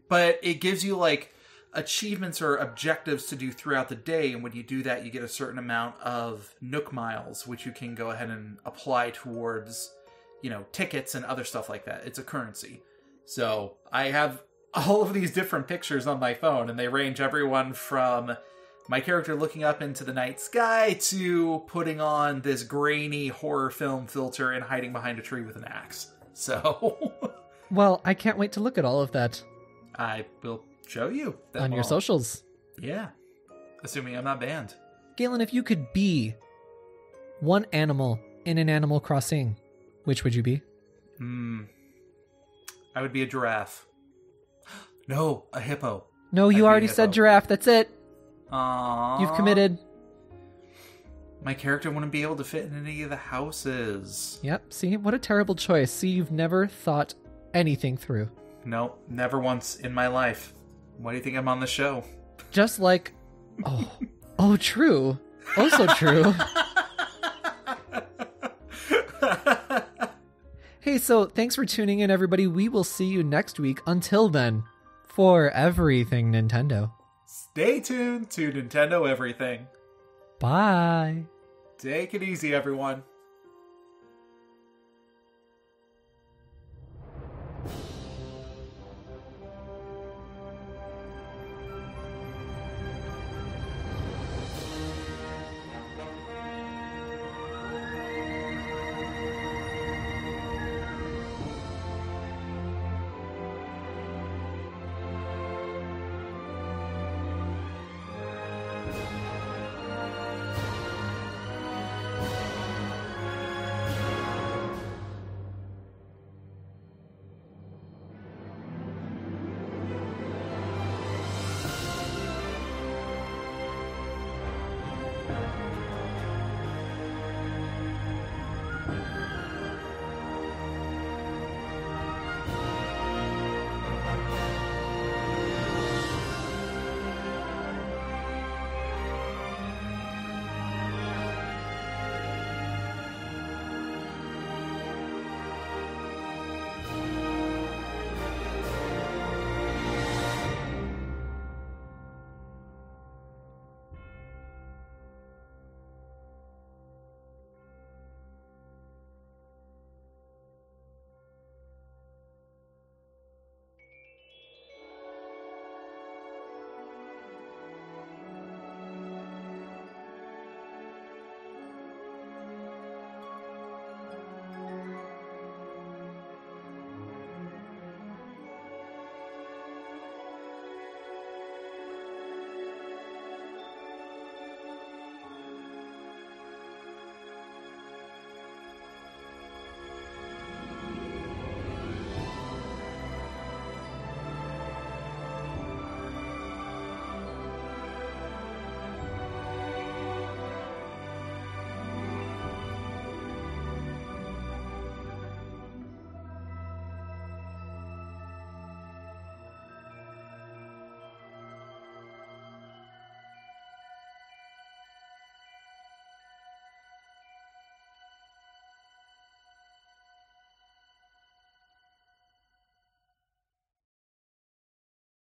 But it gives you, like, achievements or objectives to do throughout the day, and when you do that, you get a certain amount of Nook miles, which you can go ahead and apply towards, you know, tickets and other stuff like that. It's a currency. So I have all of these different pictures on my phone, and they range everyone from my character looking up into the night sky to putting on this grainy horror film filter and hiding behind a tree with an axe. So... Well, I can't wait to look at all of that. I will show you. On your socials. Yeah. Assuming I'm not banned. Galen, if you could be one animal in an Animal Crossing, which would you be? I would be a giraffe. No, a hippo. No, you already said giraffe. That's it. Aww. You've committed. My character wouldn't be able to fit in any of the houses. Yep. See, what a terrible choice. See, you've never thought anything through. Nope, never once in my life. Why do you think I'm on the show? Just like... Oh, true. Also true. Hey, so thanks for tuning in, everybody. We will see you next week. Until then, for everything Nintendo. Stay tuned to Nintendo Everything. Bye. Take it easy, everyone.